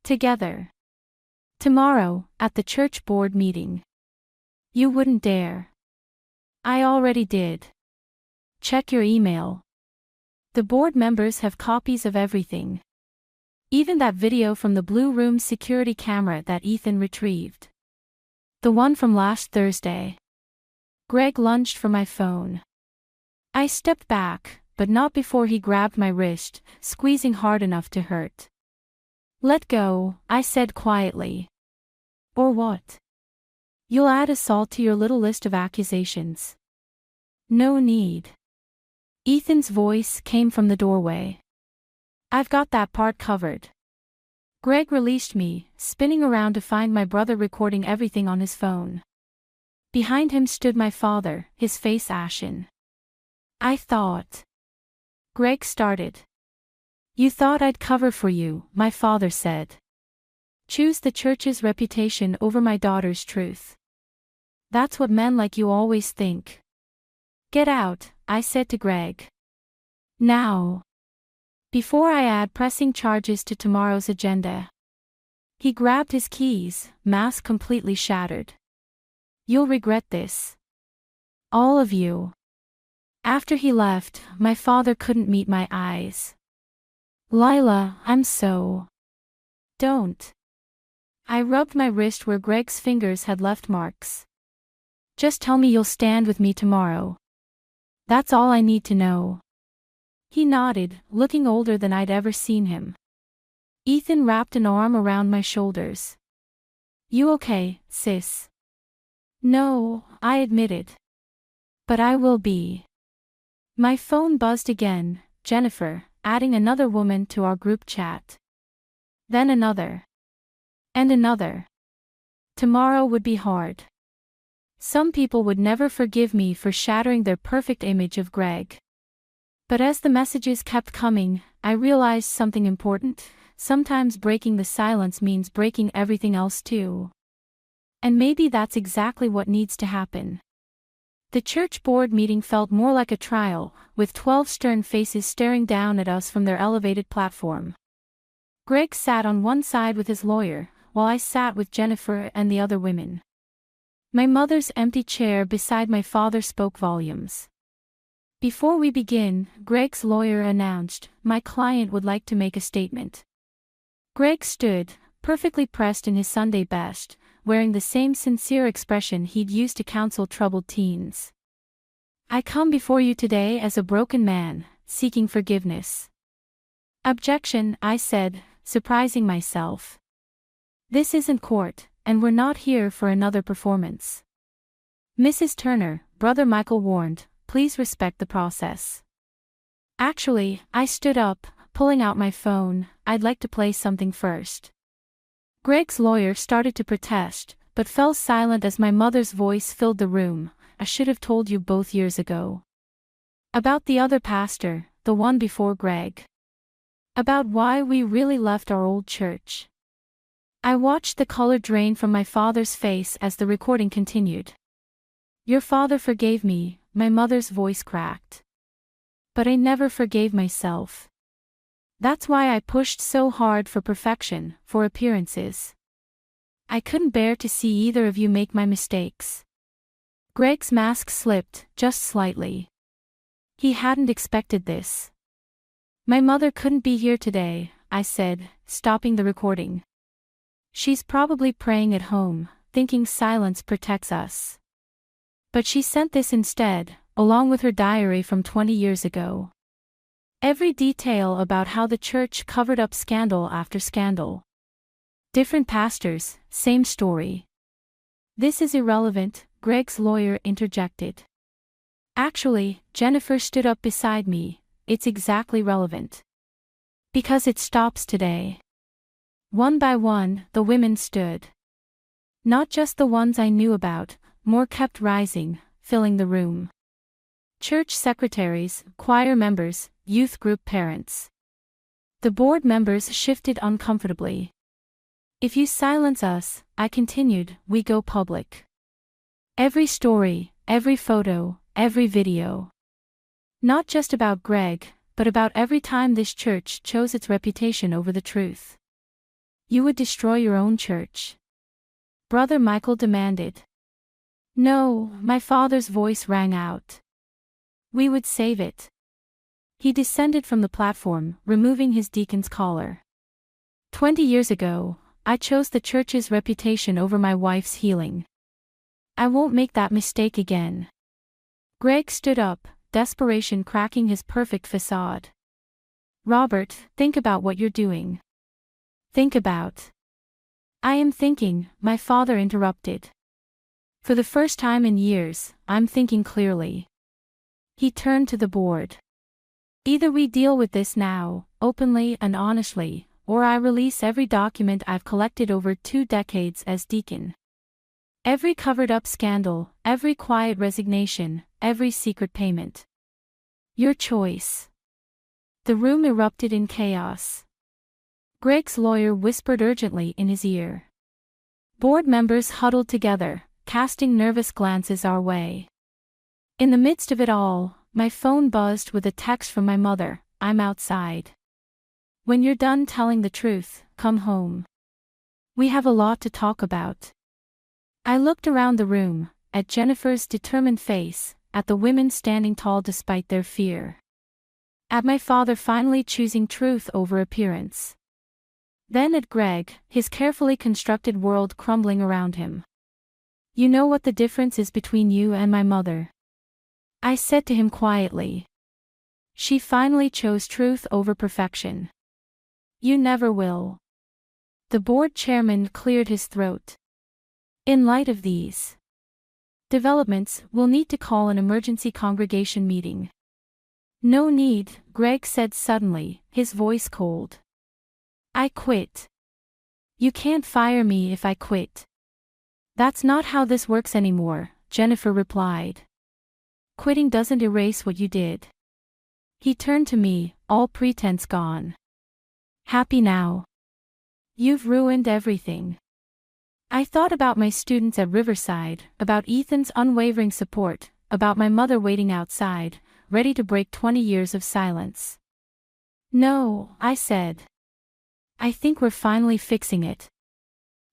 Speaker 3: Together. Tomorrow, at the church board meeting. You wouldn't dare. I already did. Check your email. The board members have copies of everything. Even that video from the Blue Room security camera that Ethan retrieved. The one from last Thursday. Greg lunged for my phone. I stepped back, but not before he grabbed my wrist, squeezing hard enough to hurt. Let go, I said quietly. Or what? You'll add assault to your little list of accusations. No need. Ethan's voice came from the doorway. I've got that part covered. Greg released me, spinning around to find my brother recording everything on his phone. Behind him stood my father, his face ashen. I thought. Greg started. You thought I'd cover for you, my father said. Choose the church's reputation over my daughter's truth. That's what men like you always think. Get out, I said to Greg. Now. Before I add pressing charges to tomorrow's agenda. He grabbed his keys, mask completely shattered. You'll regret this. All of you. After he left, my father couldn't meet my eyes. Lila, I'm so. Don't. I rubbed my wrist where Greg's fingers had left marks. Just tell me you'll stand with me tomorrow. That's all I need to know. He nodded, looking older than I'd ever seen him. Ethan wrapped an arm around my shoulders. You okay, sis? No, I admitted. But I will be. My phone buzzed again, Jennifer, adding another woman to our group chat. Then another. And another. Tomorrow would be hard. Some people would never forgive me for shattering their perfect image of Greg. But as the messages kept coming, I realized something important. Sometimes breaking the silence means breaking everything else too. And maybe that's exactly what needs to happen. The church board meeting felt more like a trial, with 12 stern faces staring down at us from their elevated platform. Greg sat on one side with his lawyer, while I sat with Jennifer and the other women. My mother's empty chair beside my father spoke volumes. Before we begin, Greg's lawyer announced, my client would like to make a statement. Greg stood, perfectly pressed in his Sunday best, wearing the same sincere expression he'd used to counsel troubled teens. I come before you today as a broken man, seeking forgiveness. Objection, I said, surprising myself. This isn't court, and we're not here for another performance. Mrs. Turner, Brother Michael warned, please respect the process. Actually, I stood up, pulling out my phone, I'd like to play something first. Greg's lawyer started to protest, but fell silent as my mother's voice filled the room. I should have told you both years ago. About the other pastor, the one before Greg. About why we really left our old church. I watched the color drain from my father's face as the recording continued. Your father forgave me, my mother's voice cracked. But I never forgave myself. That's why I pushed so hard for perfection, for appearances. I couldn't bear to see either of you make my mistakes. Greg's mask slipped, just slightly. He hadn't expected this. My mother couldn't be here today, I said, stopping the recording. She's probably praying at home, thinking silence protects us. But she sent this instead, along with her diary from 20 years ago. Every detail about how the church covered up scandal after scandal. Different pastors, same story. "This is irrelevant," Greg's lawyer interjected. "Actually," Jennifer stood up beside me, "it's exactly relevant. Because it stops today." One by one, the women stood. Not just the ones I knew about, more kept rising, filling the room. Church secretaries, choir members, youth group parents. The board members shifted uncomfortably. "If you silence us," I continued, "we go public. Every story, every photo, every video. Not just about Greg, but about every time this church chose its reputation over the truth." "You would destroy your own church?" Brother Michael demanded. "No," my father's voice rang out. "We would save it." He descended from the platform, removing his deacon's collar. 20 years ago, I chose the church's reputation over my wife's healing. I won't make that mistake again." Greg stood up, desperation cracking his perfect facade. "Robert, think about what you're doing. Think about—" "I am thinking," my father interrupted. "For the first time in years, I'm thinking clearly." He turned to the board. "Either we deal with this now, openly and honestly, or I release every document I've collected over 2 decades as deacon. Every covered-up scandal, every quiet resignation, every secret payment. Your choice." The room erupted in chaos. Greg's lawyer whispered urgently in his ear. Board members huddled together, casting nervous glances our way. In the midst of it all, my phone buzzed with a text from my mother, "I'm outside. When you're done telling the truth, come home. We have a lot to talk about." I looked around the room, at Jennifer's determined face, at the women standing tall despite their fear. At my father finally choosing truth over appearance. Then at Greg, his carefully constructed world crumbling around him. "You know what the difference is between you and my mother?" I said to him quietly. "She finally chose truth over perfection. You never will." The board chairman cleared his throat. "In light of these developments, we'll need to call an emergency congregation meeting." "No need," Greg said suddenly, his voice cold. "I quit." "You can't fire me if I quit." "That's not how this works anymore," Jennifer replied. "Quitting doesn't erase what you did." He turned to me, all pretense gone. "Happy now? You've ruined everything." I thought about my students at Riverside, about Ethan's unwavering support, about my mother waiting outside, ready to break 20 years of silence. "No," I said. "I think we're finally fixing it."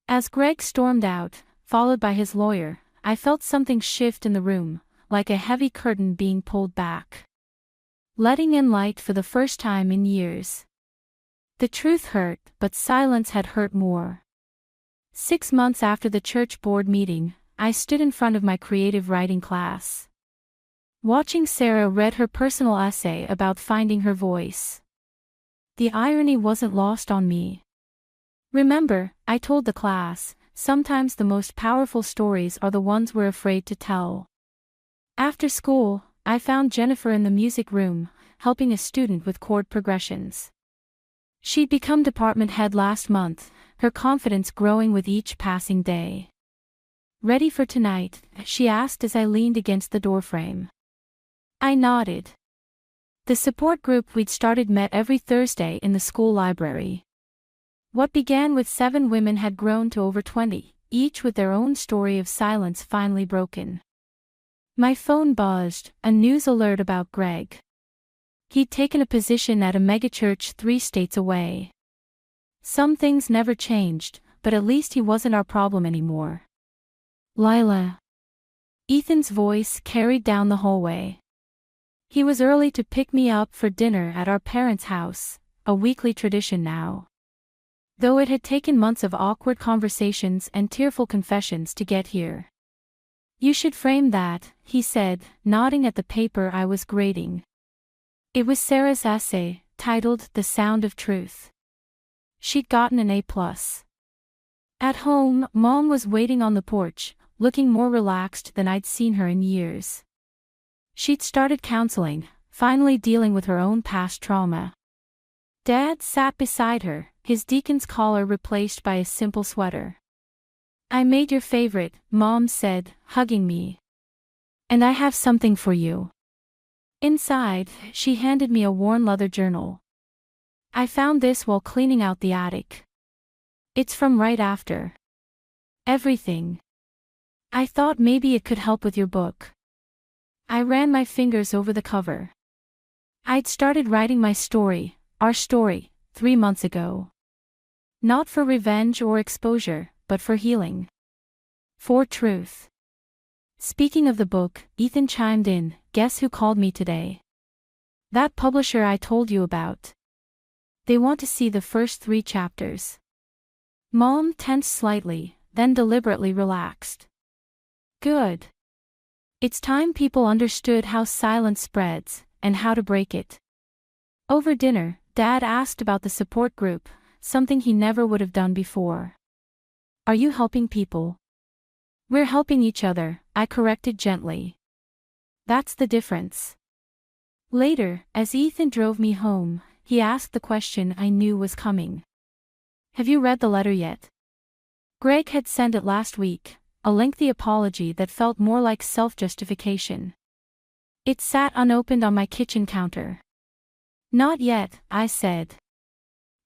Speaker 3: As Greg stormed out, followed by his lawyer, I felt something shift in the room, like a heavy curtain being pulled back. Letting in light for the first time in years. The truth hurt, but silence had hurt more. 6 months after the church board meeting, I stood in front of my creative writing class. Watching Sarah read her personal essay about finding her voice. The irony wasn't lost on me. "Remember," I told the class, "sometimes the most powerful stories are the ones we're afraid to tell." After school, I found Jennifer in the music room, helping a student with chord progressions. She'd become department head last month, her confidence growing with each passing day. "Ready for tonight?" she asked as I leaned against the doorframe. I nodded. The support group we'd started met every Thursday in the school library. What began with 7 women had grown to over 20, each with their own story of silence finally broken. My phone buzzed, a news alert about Greg. He'd taken a position at a megachurch 3 states away. Some things never changed, but at least he wasn't our problem anymore. "Lila." Ethan's voice carried down the hallway. He was early to pick me up for dinner at our parents' house, a weekly tradition now. Though it had taken months of awkward conversations and tearful confessions to get here. "You should frame that," he said, nodding at the paper I was grading. It was Sarah's essay, titled The Sound of Truth. She'd gotten an A+. At home, Mom was waiting on the porch, looking more relaxed than I'd seen her in years. She'd started counseling, finally dealing with her own past trauma. Dad sat beside her, his deacon's collar replaced by a simple sweater. "I made your favorite," Mom said, hugging me. "And I have something for you." Inside, she handed me a worn leather journal. "I found this while cleaning out the attic. It's from right after everything. I thought maybe it could help with your book." I ran my fingers over the cover. I'd started writing my story, our story, 3 months ago. Not for revenge or exposure, but for healing. For truth. Speaking of the book, Ethan chimed in, "Guess who called me today? That publisher I told you about. They want to see the first 3 chapters." Mom tensed slightly, then deliberately relaxed. Good. It's time people understood how silence spreads, and how to break it. Over dinner, Dad asked about the support group, something he never would have done before. "Are you helping people?" "We're helping each other," I corrected gently. "That's the difference." Later, as Ethan drove me home, he asked the question I knew was coming. "Have you read the letter yet?" Greg had sent it last week, a lengthy apology that felt more like self-justification. It sat unopened on my kitchen counter. "Not yet," I said.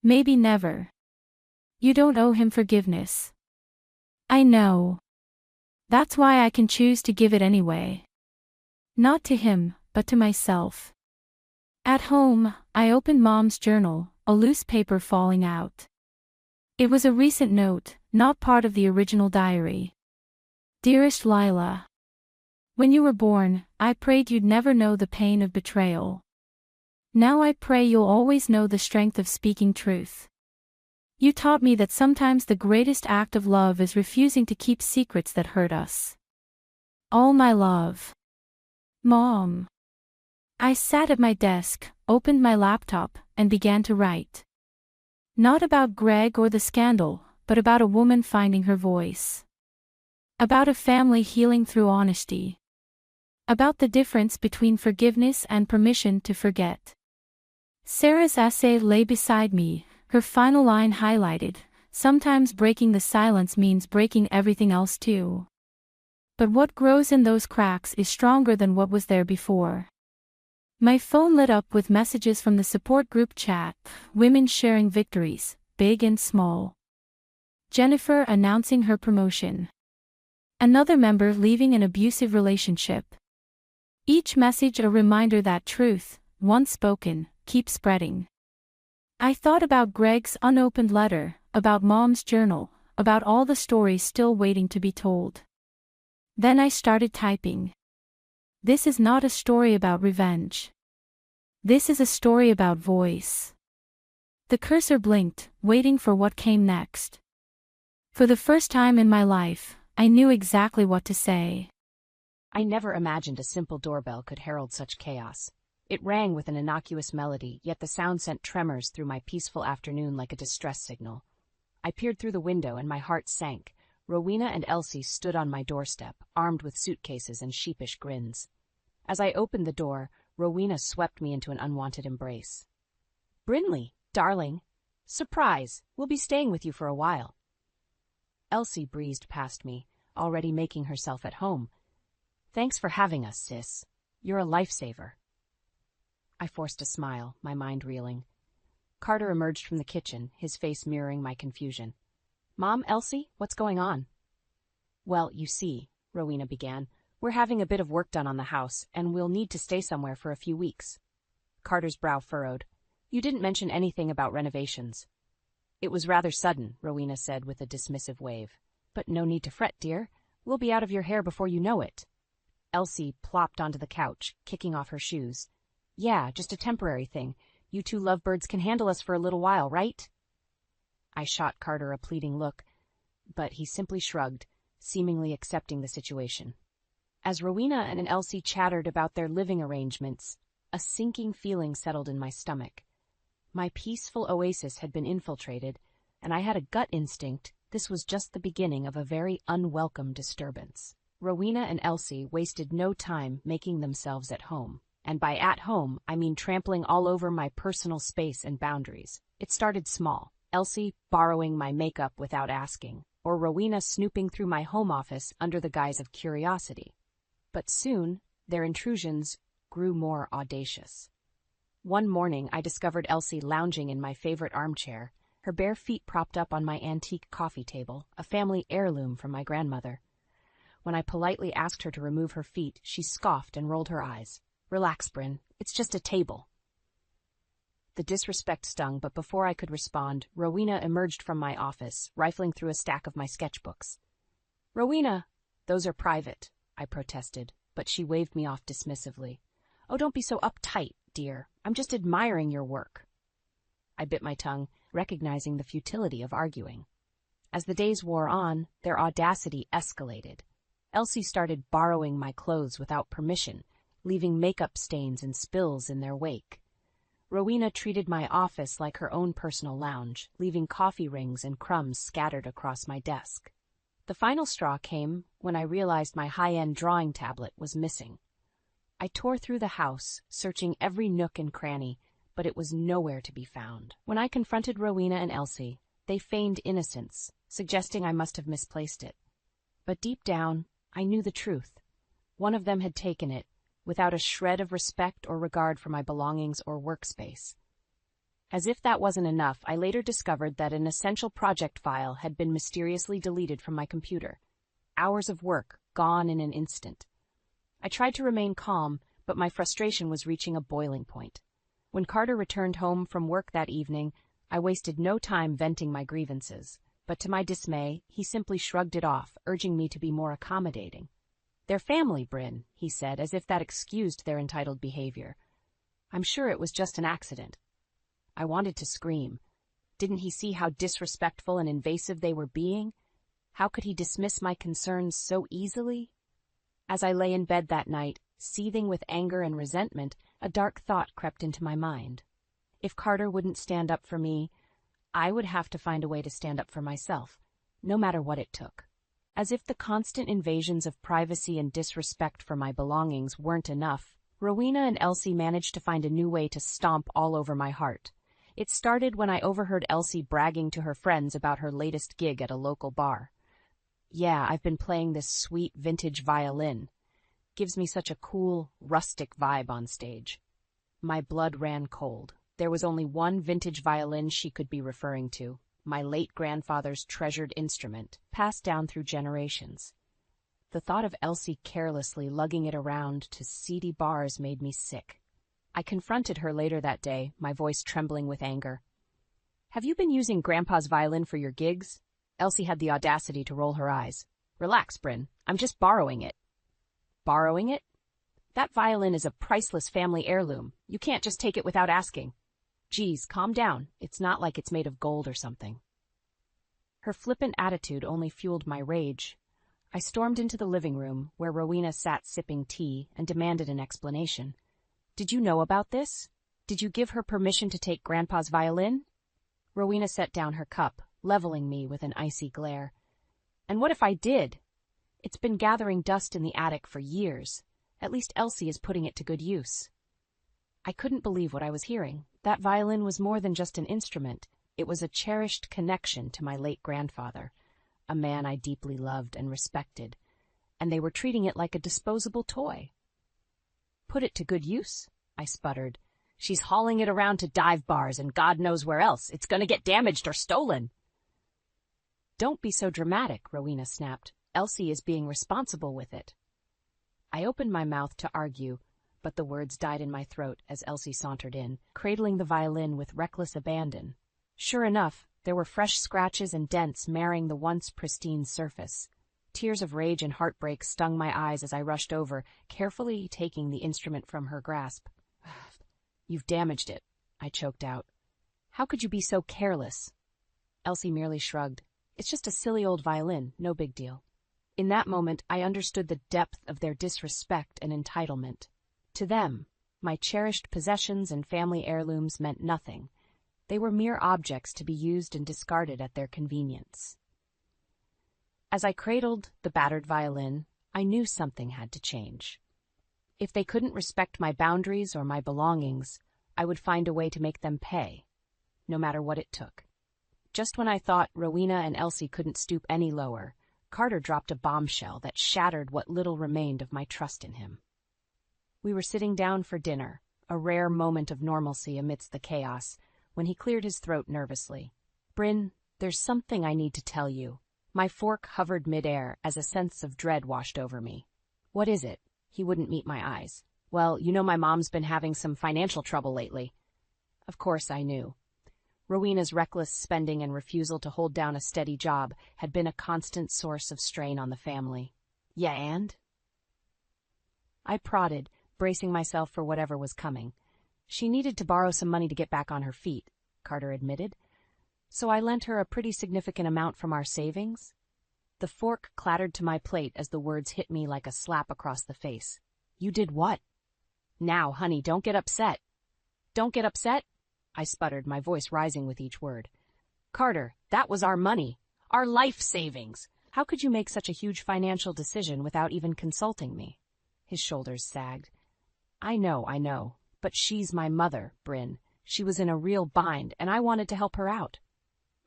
Speaker 3: "Maybe never. You don't owe him forgiveness." "I know. That's why I can choose to give it anyway. Not to him, but to myself." At home, I opened Mom's journal, a loose paper falling out. It was a recent note, not part of the original diary. "Dearest Lila. When you were born, I prayed you'd never know the pain of betrayal. Now I pray you'll always know the strength of speaking truth. You taught me that sometimes the greatest act of love is refusing to keep secrets that hurt us. All my love. Mom." I sat at my desk, opened my laptop, and began to write. Not about Greg or the scandal, but about a woman finding her voice. About a family healing through honesty. About the difference between forgiveness and permission to forget. Sarah's essay lay beside me, her final line highlighted. "Sometimes breaking the silence means breaking everything else too. But what grows in those cracks is stronger than what was there before." My phone lit up with messages from the support group chat, women sharing victories, big and small. Jennifer announcing her promotion. Another member leaving an abusive relationship. Each message a reminder that truth, once spoken, keeps spreading. I thought about Greg's unopened letter, about Mom's journal, about all the stories still waiting to be told. Then I started typing. This is not a story about revenge. This is a story about voice. The cursor blinked, waiting for what came next. For the first time in my life, I knew exactly what to say.
Speaker 2: I never imagined a simple doorbell could herald such chaos. It rang with an innocuous melody, yet the sound sent tremors through my peaceful afternoon like a distress signal. I peered through the window and my heart sank. Rowena and Elsie stood on my doorstep, armed with suitcases and sheepish grins. As I opened the door, Rowena swept me into an unwanted embrace. "Brinley, darling. Surprise, we'll be staying with you for a while." Elsie breezed past me, already making herself at home. "Thanks for having us, sis. You're a lifesaver." I forced a smile, my mind reeling. Carter emerged from the kitchen, his face mirroring my confusion. "Mom, Elsie, what's going on?" "Well, you see," Rowena began, "we're having a bit of work done on the house, and we'll need to stay somewhere for a few weeks." Carter's brow furrowed. "You didn't mention anything about renovations." "It was rather sudden," Rowena said with a dismissive wave. "But no need to fret, dear. We'll be out of your hair before you know it." Elsie plopped onto the couch, kicking off her shoes. "Yeah, just a temporary thing. You two lovebirds can handle us for a little while, right?" I shot Carter a pleading look, but he simply shrugged, seemingly accepting the situation. As Rowena and Elsie chattered about their living arrangements, A sinking feeling settled in my stomach. My peaceful oasis had been infiltrated, and I had a gut instinct this was just the beginning of a very unwelcome disturbance. Rowena and Elsie wasted no time making themselves at home. And by at home, I mean trampling all over my personal space and boundaries. It started small. Elsie borrowing my makeup without asking, or Rowena snooping through my home office under the guise of curiosity. But soon, their intrusions grew more audacious. One morning, I discovered Elsie lounging in my favorite armchair, her bare feet propped up on my antique coffee table, a family heirloom from my grandmother. When I politely asked her to remove her feet, she scoffed and rolled her eyes. "Relax, Bryn. It's just a table." The disrespect stung, but before I could respond, Rowena emerged from my office, rifling through a stack of my sketchbooks. "Rowena, those are private," I protested, but she waved me off dismissively. "Oh, don't be so uptight, dear. I'm just admiring your work." I bit my tongue, recognizing the futility of arguing. As the days wore on, their audacity escalated. Elsie started borrowing my clothes without permission, leaving makeup stains and spills in their wake. Rowena treated my office like her own personal lounge, leaving coffee rings and crumbs scattered across my desk. The final straw came when I realized my high-end drawing tablet was missing. I tore through the house, searching every nook and cranny, but it was nowhere to be found. When I confronted Rowena and Elsie, they feigned innocence, suggesting I must have misplaced it. But deep down, I knew the truth. One of them had taken it, without a shred of respect or regard for my belongings or workspace. As if that wasn't enough, I later discovered that an essential project file had been mysteriously deleted from my computer. Hours of work, gone in an instant. I tried to remain calm, but my frustration was reaching a boiling point. When Carter returned home from work that evening, I wasted no time venting my grievances, but to my dismay, he simply shrugged it off, urging me to be more accommodating. "They're family, Bryn," he said, as if that excused their entitled behavior. "I'm sure it was just an accident." I wanted to scream. Didn't he see how disrespectful and invasive they were being? How could he dismiss my concerns so easily? As I lay in bed that night, seething with anger and resentment, a dark thought crept into my mind. If Carter wouldn't stand up for me, I would have to find a way to stand up for myself, no matter what it took. As if the constant invasions of privacy and disrespect for my belongings weren't enough, Rowena and Elsie managed to find a new way to stomp all over my heart. It started when I overheard Elsie bragging to her friends about her latest gig at a local bar. "Yeah, I've been playing this sweet vintage violin. Gives me such a cool, rustic vibe on stage." My blood ran cold. There was only one vintage violin she could be referring to, my late grandfather's treasured instrument, passed down through generations. The thought of Elsie carelessly lugging it around to seedy bars made me sick. I confronted her later that day, my voice trembling with anger. "Have you been using Grandpa's violin for your gigs?" Elsie had the audacity to roll her eyes. "Relax, Bryn. I'm just borrowing it." "Borrowing it? That violin is a priceless family heirloom. You can't just take it without asking." "Geez, calm down. It's not like it's made of gold or something." Her flippant attitude only fueled my rage. I stormed into the living room, where Rowena sat sipping tea, and demanded an explanation. "Did you know about this? Did you give her permission to take Grandpa's violin?" Rowena set down her cup, leveling me with an icy glare. "And what if I did? It's been gathering dust in the attic for years. At least Elsie is putting it to good use." I couldn't believe what I was hearing. That violin was more than just an instrument. It was a cherished connection to my late grandfather, a man I deeply loved and respected, and they were treating it like a disposable toy. "Put it to good use?" I sputtered. "She's hauling it around to dive bars and God knows where else. It's going to get damaged or stolen." "Don't be so dramatic," Rowena snapped. "Elsie is being responsible with it." I opened my mouth to argue, but the words died in my throat as Elsie sauntered in, cradling the violin with reckless abandon. Sure enough, there were fresh scratches and dents marring the once pristine surface. Tears of rage and heartbreak stung my eyes as I rushed over, carefully taking the instrument from her grasp. "You've damaged it," I choked out. "How could you be so careless?" Elsie merely shrugged. "It's just a silly old violin, no big deal." In that moment, I understood the depth of their disrespect and entitlement. To them, My cherished possessions and family heirlooms meant nothing. They were mere objects to be used and discarded at their convenience. As I cradled the battered violin, I knew something had to change. If they couldn't respect my boundaries or my belongings, I would find a way to make them pay, no matter what it took. Just when I thought Rowena and Elsie couldn't stoop any lower, Carter dropped a bombshell that shattered what little remained of my trust in him. We were sitting down for dinner, a rare moment of normalcy amidst the chaos, when he cleared his throat nervously. "Bryn, there's something I need to tell you." My fork hovered midair as a sense of dread washed over me. "What is it?" He wouldn't meet my eyes. "Well, you know my mom's been having some financial trouble lately." Of course I knew. Rowena's reckless spending and refusal to hold down a steady job had been a constant source of strain on the family. "Yeah, and?" I prodded, bracing myself for whatever was coming. "She needed to borrow some money to get back on her feet," Carter admitted. "So I lent her a pretty significant amount from our savings." The fork clattered to my plate as the words hit me like a slap across the face. "You did what?" "Now, honey, don't get upset." "Don't get upset?" I sputtered, my voice rising with each word. "Carter, that was our money. Our life savings. How could you make such a huge financial decision without even consulting me?" His shoulders sagged. I know. But she's my mother, Bryn. She was in a real bind, and I wanted to help her out."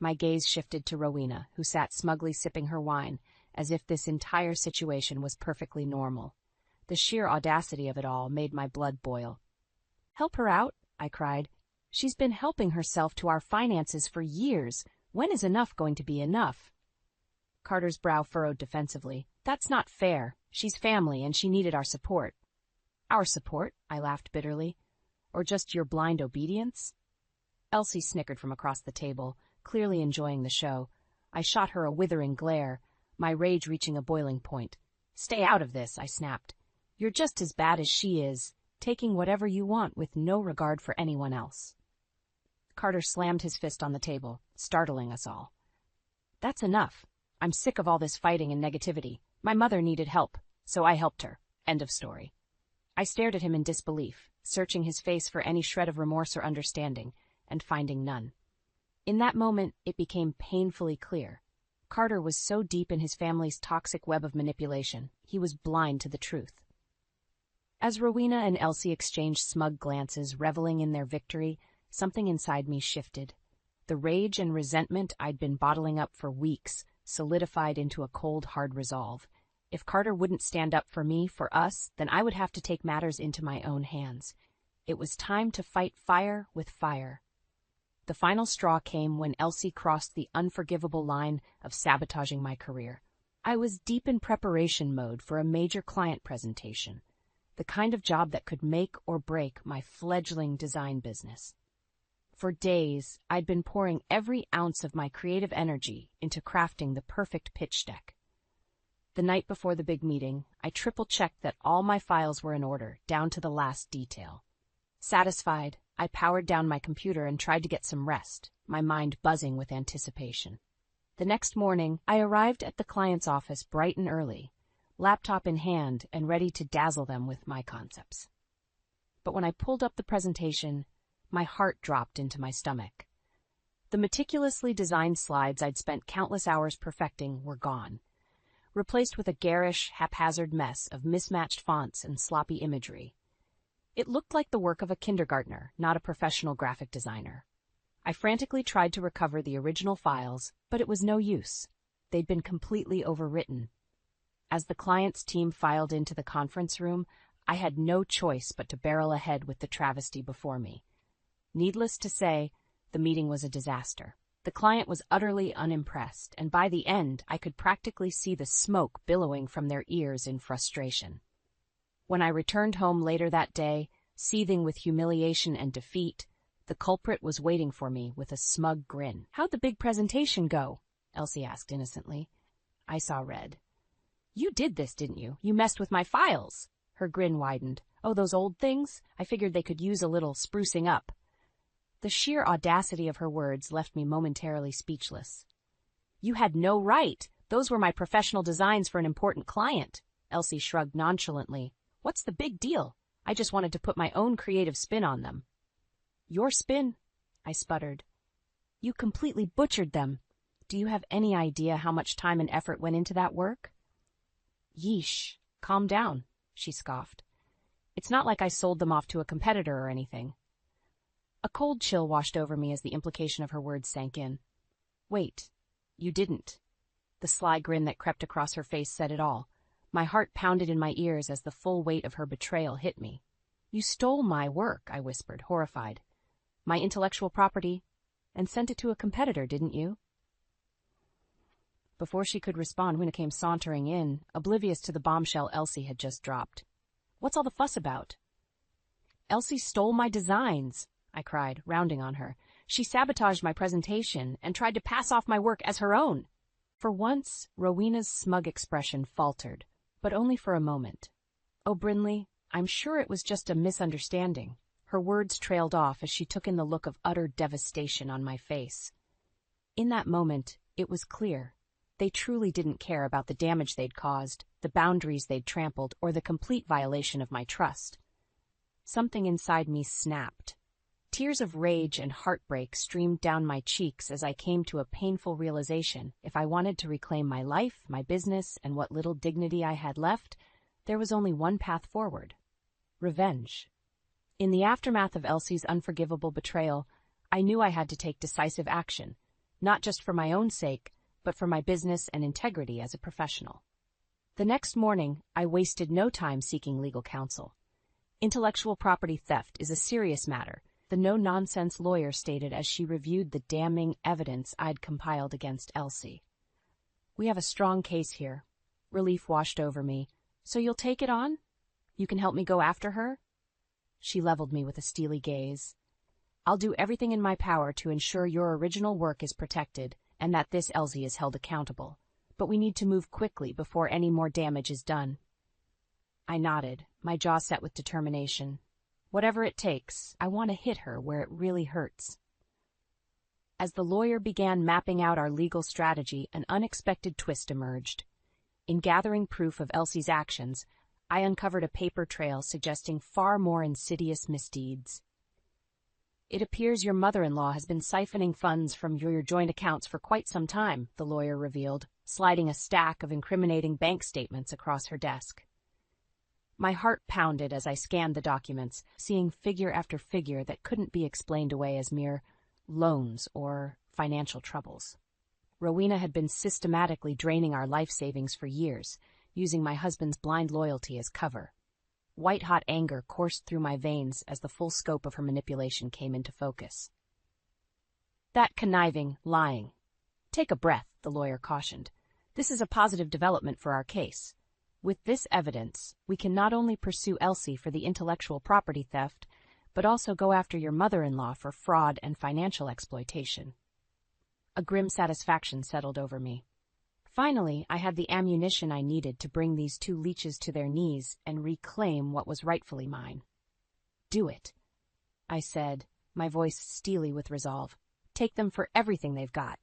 Speaker 2: My gaze shifted to Rowena, who sat smugly sipping her wine, as if this entire situation was perfectly normal. The sheer audacity of it all made my blood boil. "Help her out?" I cried. "She's been helping herself to our finances for years. When is enough going to be enough?" Carter's brow furrowed defensively. "That's not fair. She's family, and she needed our support." "Our support?" I laughed bitterly. "Or just your blind obedience?" Elsie snickered from across the table, clearly enjoying the show. I shot her a withering glare, my rage reaching a boiling point. "Stay out of this," I snapped. "You're just as bad as she is, taking whatever you want with no regard for anyone else." Carter slammed his fist on the table, startling us all. "That's enough. I'm sick of all this fighting and negativity. My mother needed help, so I helped her. End of story." I stared at him in disbelief, searching his face for any shred of remorse or understanding, and finding none. In that moment, it became painfully clear. Carter was so deep in his family's toxic web of manipulation, he was blind to the truth. As Rowena and Elsie exchanged smug glances, reveling in their victory, something inside me shifted. The rage and resentment I'd been bottling up for weeks solidified into a cold, hard resolve. If Carter wouldn't stand up for me, for us, then I would have to take matters into my own hands. It was time to fight fire with fire. The final straw came when Elsie crossed the unforgivable line of sabotaging my career. I was deep in preparation mode for a major client presentation, the kind of job that could make or break my fledgling design business. For days, I'd been pouring every ounce of my creative energy into crafting the perfect pitch deck. The night before the big meeting, I triple-checked that all my files were in order, down to the last detail. Satisfied, I powered down my computer and tried to get some rest, my mind buzzing with anticipation. The next morning, I arrived at the client's office bright and early, laptop in hand and ready to dazzle them with my concepts. But when I pulled up the presentation, my heart dropped into my stomach. The meticulously designed slides I'd spent countless hours perfecting were gone, replaced with a garish, haphazard mess of mismatched fonts and sloppy imagery. It looked like the work of a kindergartner, not a professional graphic designer. I frantically tried to recover the original files, but it was no use. They'd been completely overwritten. As the client's team filed into the conference room, I had no choice but to barrel ahead with the travesty before me. Needless to say, the meeting was a disaster. The client was utterly unimpressed, and by the end, I could practically see the smoke billowing from their ears in frustration. When I returned home later that day, seething with humiliation and defeat, the culprit was waiting for me with a smug grin. "How'd the big presentation go?" Elsie asked innocently. I saw red. "You did this, didn't you? You messed with my files." Her grin widened. "Oh, those old things? I figured they could use a little sprucing up." The sheer audacity of her words left me momentarily speechless. "You had no right. Those were my professional designs for an important client." Elsie shrugged nonchalantly. "What's the big deal? I just wanted to put my own creative spin on them. Your spin? I sputtered. You completely butchered them. Do you have any idea how much time and effort went into that work? Yeesh, calm down, she scoffed. It's not like I sold them off to a competitor or anything. A cold chill washed over me as the implication of her words sank in. Wait, you didn't. The sly grin that crept across her face said it all. My heart pounded in my ears as the full weight of her betrayal hit me. You stole my work, I whispered, horrified. My intellectual property, and sent it to a competitor, didn't you? Before she could respond, Winna came sauntering in, oblivious to the bombshell Elsie had just dropped. What's all the fuss about? Elsie stole my designs, I cried, rounding on her. She sabotaged my presentation and tried to pass off my work as her own. For once, Rowena's smug expression faltered, but only for a moment. Oh, Brinley, I'm sure it was just a misunderstanding. Her words trailed off as she took in the look of utter devastation on my face. In that moment, it was clear. They truly didn't care about the damage they'd caused, the boundaries they'd trampled, or the complete violation of my trust. Something inside me snapped. Tears of rage and heartbreak streamed down my cheeks as I came to a painful realization. If I wanted to reclaim my life, my business, and what little dignity I had left, there was only one path forward. Revenge. In the aftermath of Elsie's unforgivable betrayal, I knew I had to take decisive action, not just for my own sake, but for my business and integrity as a professional. The next morning, I wasted no time seeking legal counsel. Intellectual property theft is a serious matter, the no-nonsense lawyer stated as she reviewed the damning evidence I'd compiled against Elsie. We have a strong case here. Relief washed over me. So you'll take it on? You can help me go after her? She leveled me with a steely gaze. I'll do everything in my power to ensure your original work is protected and that this Elsie is held accountable. But we need to move quickly before any more damage is done. I nodded, my jaw set with determination. Whatever it takes, I want to hit her where it really hurts. As the lawyer began mapping out our legal strategy, an unexpected twist emerged. In gathering proof of Elsie's actions, I uncovered a paper trail suggesting far more insidious misdeeds. It appears your mother-in-law has been siphoning funds from your joint accounts for quite some time, the lawyer revealed, sliding a stack of incriminating bank statements across her desk. My heart pounded as I scanned the documents, seeing figure after figure that couldn't be explained away as mere loans or financial troubles. Rowena had been systematically draining our life savings for years, using my husband's blind loyalty as cover. White-hot anger coursed through my veins as the full scope of her manipulation came into focus. That conniving, lying. Take a breath, the lawyer cautioned. This is a positive development for our case. With this evidence, we can not only pursue Elsie for the intellectual property theft, but also go after your mother-in-law for fraud and financial exploitation. A grim satisfaction settled over me. Finally, I had the ammunition I needed to bring these two leeches to their knees and reclaim what was rightfully mine. Do it, I said, my voice steely with resolve. Take them for everything they've got.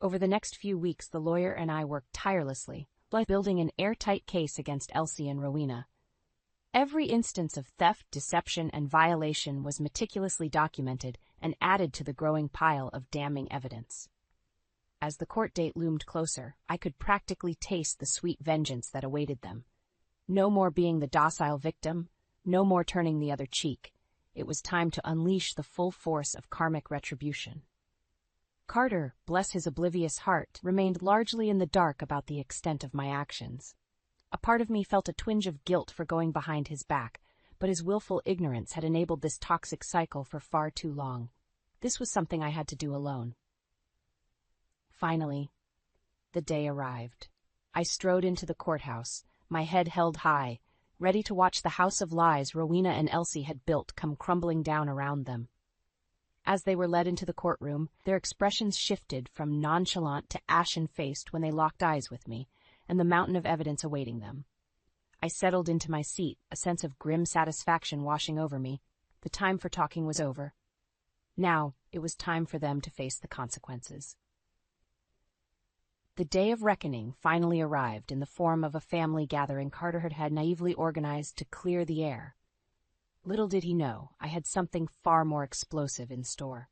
Speaker 2: Over the next few weeks, the lawyer and I worked tirelessly, building an airtight case against Elsie and Rowena. Every instance of theft, deception, and violation was meticulously documented and added to the growing pile of damning evidence. As the court date loomed closer, I could practically taste the sweet vengeance that awaited them. No more being the docile victim, no more turning the other cheek. It was time to unleash the full force of karmic retribution. Carter, bless his oblivious heart, remained largely in the dark about the extent of my actions. A part of me felt a twinge of guilt for going behind his back, but his willful ignorance had enabled this toxic cycle for far too long. This was something I had to do alone. Finally, the day arrived. I strode into the courthouse, my head held high, ready to watch the house of lies Rowena and Elsie had built come crumbling down around them. As they were led into the courtroom, their expressions shifted from nonchalant to ashen-faced when they locked eyes with me, and the mountain of evidence awaiting them. I settled into my seat, a sense of grim satisfaction washing over me. The time for talking was over. Now, it was time for them to face the consequences. The day of reckoning finally arrived in the form of a family gathering Carter had naively organized to clear the air. Little did he know, I had something far more explosive in store.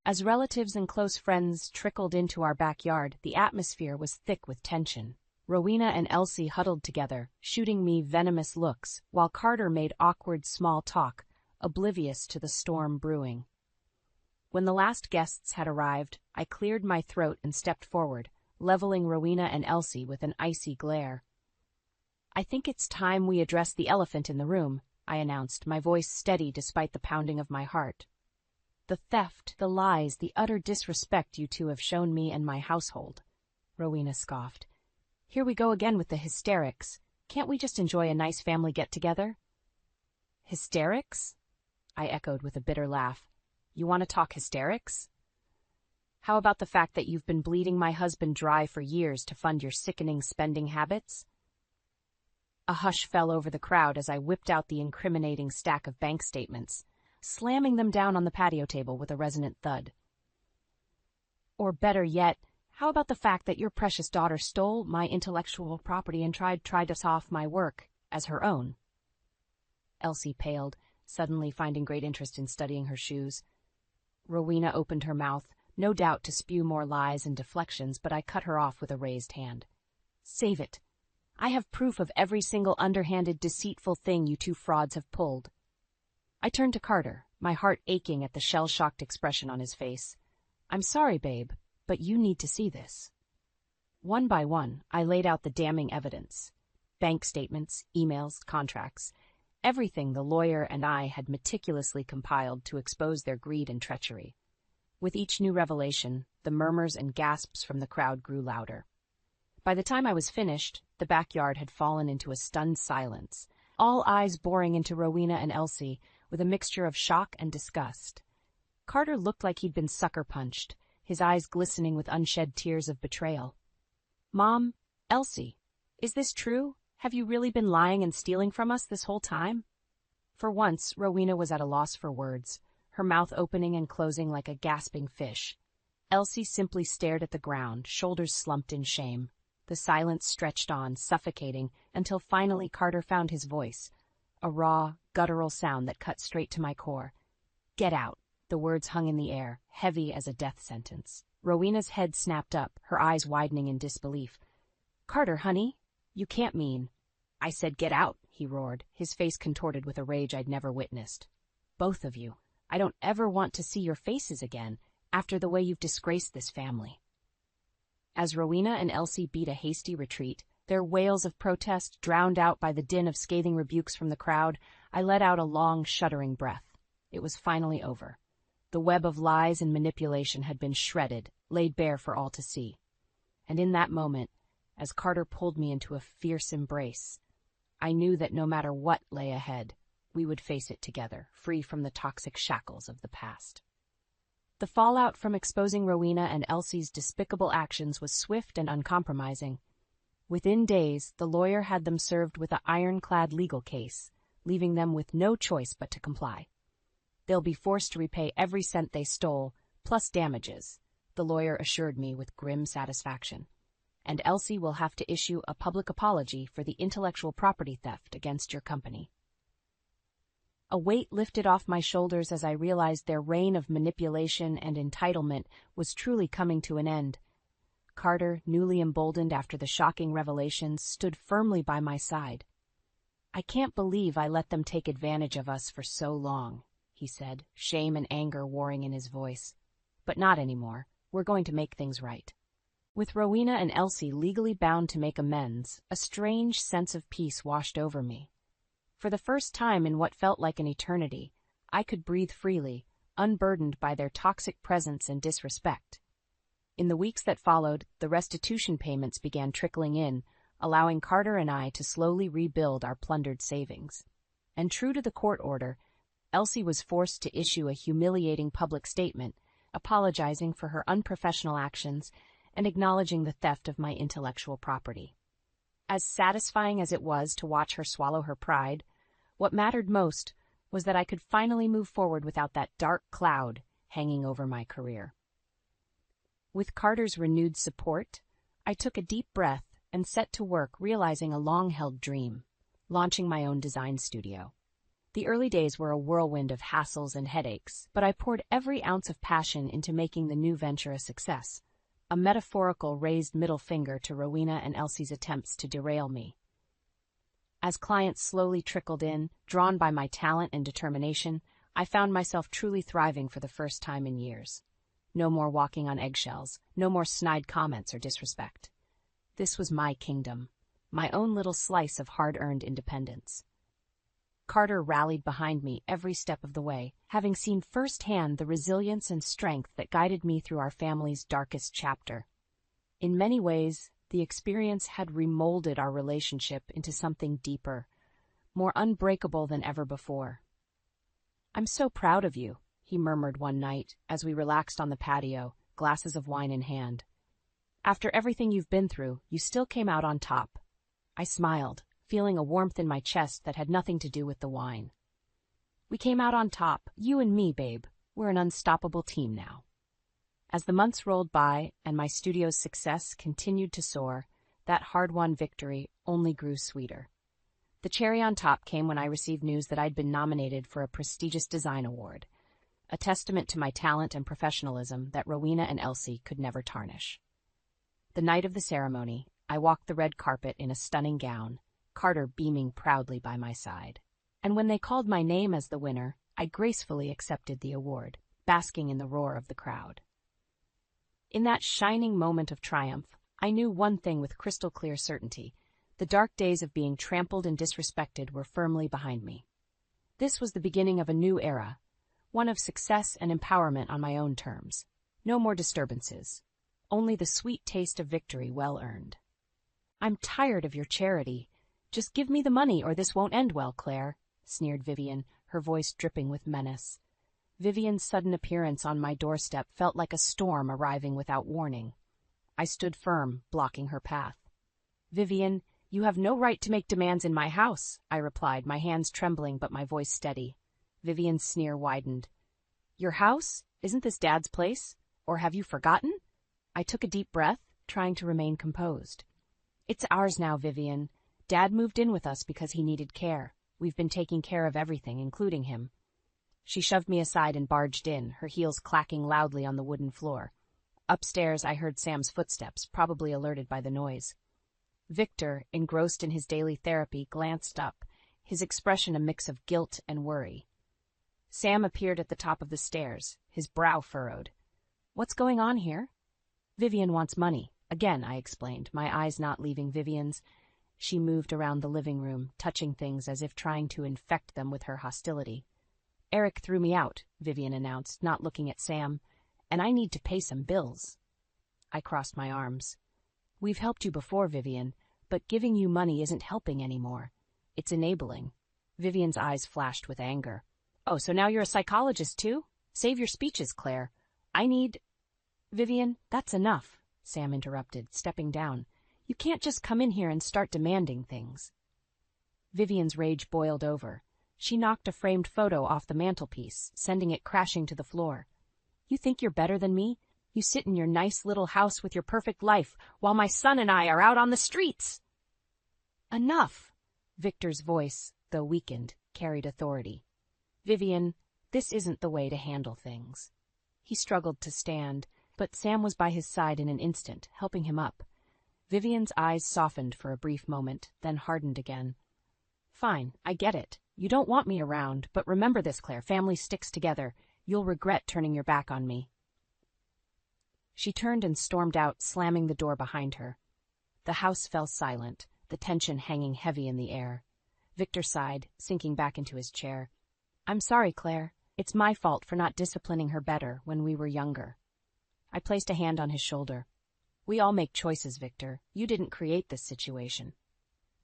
Speaker 2: As relatives and close friends trickled into our backyard, the atmosphere was thick with tension. Rowena and Elsie huddled together, shooting me venomous looks, while Carter made awkward small talk, oblivious to the storm brewing. When the last guests had arrived, I cleared my throat and stepped forward, leveling Rowena and Elsie with an icy glare. "I think it's time we address the elephant in the room," I announced, my voice steady despite the pounding of my heart. "The theft, the lies, the utter disrespect you two have shown me and my household," Rowena scoffed. "Here we go again with the hysterics. Can't we just enjoy a nice family get-together?" "Hysterics?" I echoed with a bitter laugh. "You want to talk hysterics? How about the fact that you've been bleeding my husband dry for years to fund your sickening spending habits?" A hush fell over the crowd as I whipped out the incriminating stack of bank statements, slamming them down on the patio table with a resonant thud. "Or better yet, how about the fact that your precious daughter stole my intellectual property and tried to off my work as her own?" Elsie paled, suddenly finding great interest in studying her shoes. Rowena opened her mouth, no doubt to spew more lies and deflections, but I cut her off with a raised hand. "Save it. I have proof of every single underhanded, deceitful thing you two frauds have pulled." I turned to Carter, my heart aching at the shell-shocked expression on his face. "I'm sorry, babe, but you need to see this." One by one, I laid out the damning evidence. Bank statements, emails, contracts, everything the lawyer and I had meticulously compiled to expose their greed and treachery. With each new revelation, the murmurs and gasps from the crowd grew louder. By the time I was finished, the backyard had fallen into a stunned silence, all eyes boring into Rowena and Elsie with a mixture of shock and disgust. Carter looked like he'd been sucker-punched, his eyes glistening with unshed tears of betrayal. "Mom, Elsie, is this true? Have you really been lying and stealing from us this whole time?" For once, Rowena was at a loss for words, her mouth opening and closing like a gasping fish. Elsie simply stared at the ground, shoulders slumped in shame. The silence stretched on, suffocating, until finally Carter found his voice, a raw, guttural sound that cut straight to my core. "Get out." The words hung in the air, heavy as a death sentence. Rowena's head snapped up, her eyes widening in disbelief. "Carter, honey, you can't mean—" "I said get out," he roared, his face contorted with a rage I'd never witnessed. "Both of you. I don't ever want to see your faces again, after the way you've disgraced this family." As Rowena and Elsie beat a hasty retreat, their wails of protest drowned out by the din of scathing rebukes from the crowd, I let out a long, shuddering breath. It was finally over. The web of lies and manipulation had been shredded, laid bare for all to see. And in that moment, as Carter pulled me into a fierce embrace, I knew that no matter what lay ahead, we would face it together, free from the toxic shackles of the past. The fallout from exposing Rowena and Elsie's despicable actions was swift and uncompromising. Within days, the lawyer had them served with an ironclad legal case, leaving them with no choice but to comply. "They'll be forced to repay every cent they stole, plus damages," the lawyer assured me with grim satisfaction. "And Elsie will have to issue a public apology for the intellectual property theft against your company." A weight lifted off my shoulders as I realized their reign of manipulation and entitlement was truly coming to an end. Carter, newly emboldened after the shocking revelations, stood firmly by my side. "I can't believe I let them take advantage of us for so long," he said, shame and anger warring in his voice. "But not anymore. We're going to make things right." With Rowena and Elsie legally bound to make amends, a strange sense of peace washed over me. For the first time in what felt like an eternity, I could breathe freely, unburdened by their toxic presence and disrespect. In the weeks that followed, the restitution payments began trickling in, allowing Carter and I to slowly rebuild our plundered savings. And true to the court order, Elsie was forced to issue a humiliating public statement, apologizing for her unprofessional actions and acknowledging the theft of my intellectual property. As satisfying as it was to watch her swallow her pride, what mattered most was that I could finally move forward without that dark cloud hanging over my career. With Carter's renewed support, I took a deep breath and set to work realizing a long-held dream, launching my own design studio. The early days were a whirlwind of hassles and headaches, but I poured every ounce of passion into making the new venture a success, a metaphorical raised middle finger to Rowena and Elsie's attempts to derail me. As clients slowly trickled in, drawn by my talent and determination, I found myself truly thriving for the first time in years. No more walking on eggshells, no more snide comments or disrespect. This was my kingdom, my own little slice of hard-earned independence. Carter rallied behind me every step of the way, having seen firsthand the resilience and strength that guided me through our family's darkest chapter. In many ways, the experience had remolded our relationship into something deeper, more unbreakable than ever before. "I'm so proud of you," he murmured one night as we relaxed on the patio, glasses of wine in hand. "After everything you've been through, you still came out on top." I smiled, feeling a warmth in my chest that had nothing to do with the wine. "We came out on top, you and me, babe. We're an unstoppable team now." As the months rolled by and my studio's success continued to soar, that hard-won victory only grew sweeter. The cherry on top came when I received news that I'd been nominated for a prestigious design award, a testament to my talent and professionalism that Rowena and Elsie could never tarnish. The night of the ceremony, I walked the red carpet in a stunning gown, Carter beaming proudly by my side. And when they called my name as the winner, I gracefully accepted the award, basking in the roar of the crowd. In that shining moment of triumph, I knew one thing with crystal-clear certainty. The dark days of being trampled and disrespected were firmly behind me. This was the beginning of a new era, one of success and empowerment on my own terms. No more disturbances, only the sweet taste of victory well earned. "I'm tired of your charity. Just give me the money or this won't end well, Claire," sneered Vivian, her voice dripping with menace. Vivian's sudden appearance on my doorstep felt like a storm arriving without warning. I stood firm, blocking her path. "Vivian, you have no right to make demands in my house," I replied, my hands trembling but my voice steady. Vivian's sneer widened. "Your house? Isn't this Dad's place? Or have you forgotten?" I took a deep breath, trying to remain composed. "It's ours now, Vivian. Dad moved in with us because he needed care. We've been taking care of everything, including him." She shoved me aside and barged in, her heels clacking loudly on the wooden floor. Upstairs, I heard Sam's footsteps, probably alerted by the noise. Victor, engrossed in his daily therapy, glanced up, his expression a mix of guilt and worry. Sam appeared at the top of the stairs, his brow furrowed. "What's going on here?" "Vivian wants money." Again, I explained, my eyes not leaving Vivian's. She moved around the living room, touching things as if trying to infect them with her hostility. "Eric threw me out," Vivian announced, not looking at Sam, "and I need to pay some bills." I crossed my arms. "We've helped you before, Vivian, but giving you money isn't helping anymore. It's enabling." Vivian's eyes flashed with anger. "Oh, so now you're a psychologist too? Save your speeches, Claire. I need—" "Vivian, that's enough," Sam interrupted, stepping down. "You can't just come in here and start demanding things." Vivian's rage boiled over. She knocked a framed photo off the mantelpiece, sending it crashing to the floor. "You think you're better than me? You sit in your nice little house with your perfect life, while my son and I are out on the streets!" "Enough!" Victor's voice, though weakened, carried authority. "Vivian, this isn't the way to handle things." He struggled to stand, but Sam was by his side in an instant, helping him up. Vivian's eyes softened for a brief moment, then hardened again. "Fine, I get it. You don't want me around, but remember this, Claire, family sticks together. You'll regret turning your back on me." She turned and stormed out, slamming the door behind her. The house fell silent, the tension hanging heavy in the air. Victor sighed, sinking back into his chair. "I'm sorry, Claire. It's my fault for not disciplining her better when we were younger." I placed a hand on his shoulder. "We all make choices, Victor. You didn't create this situation."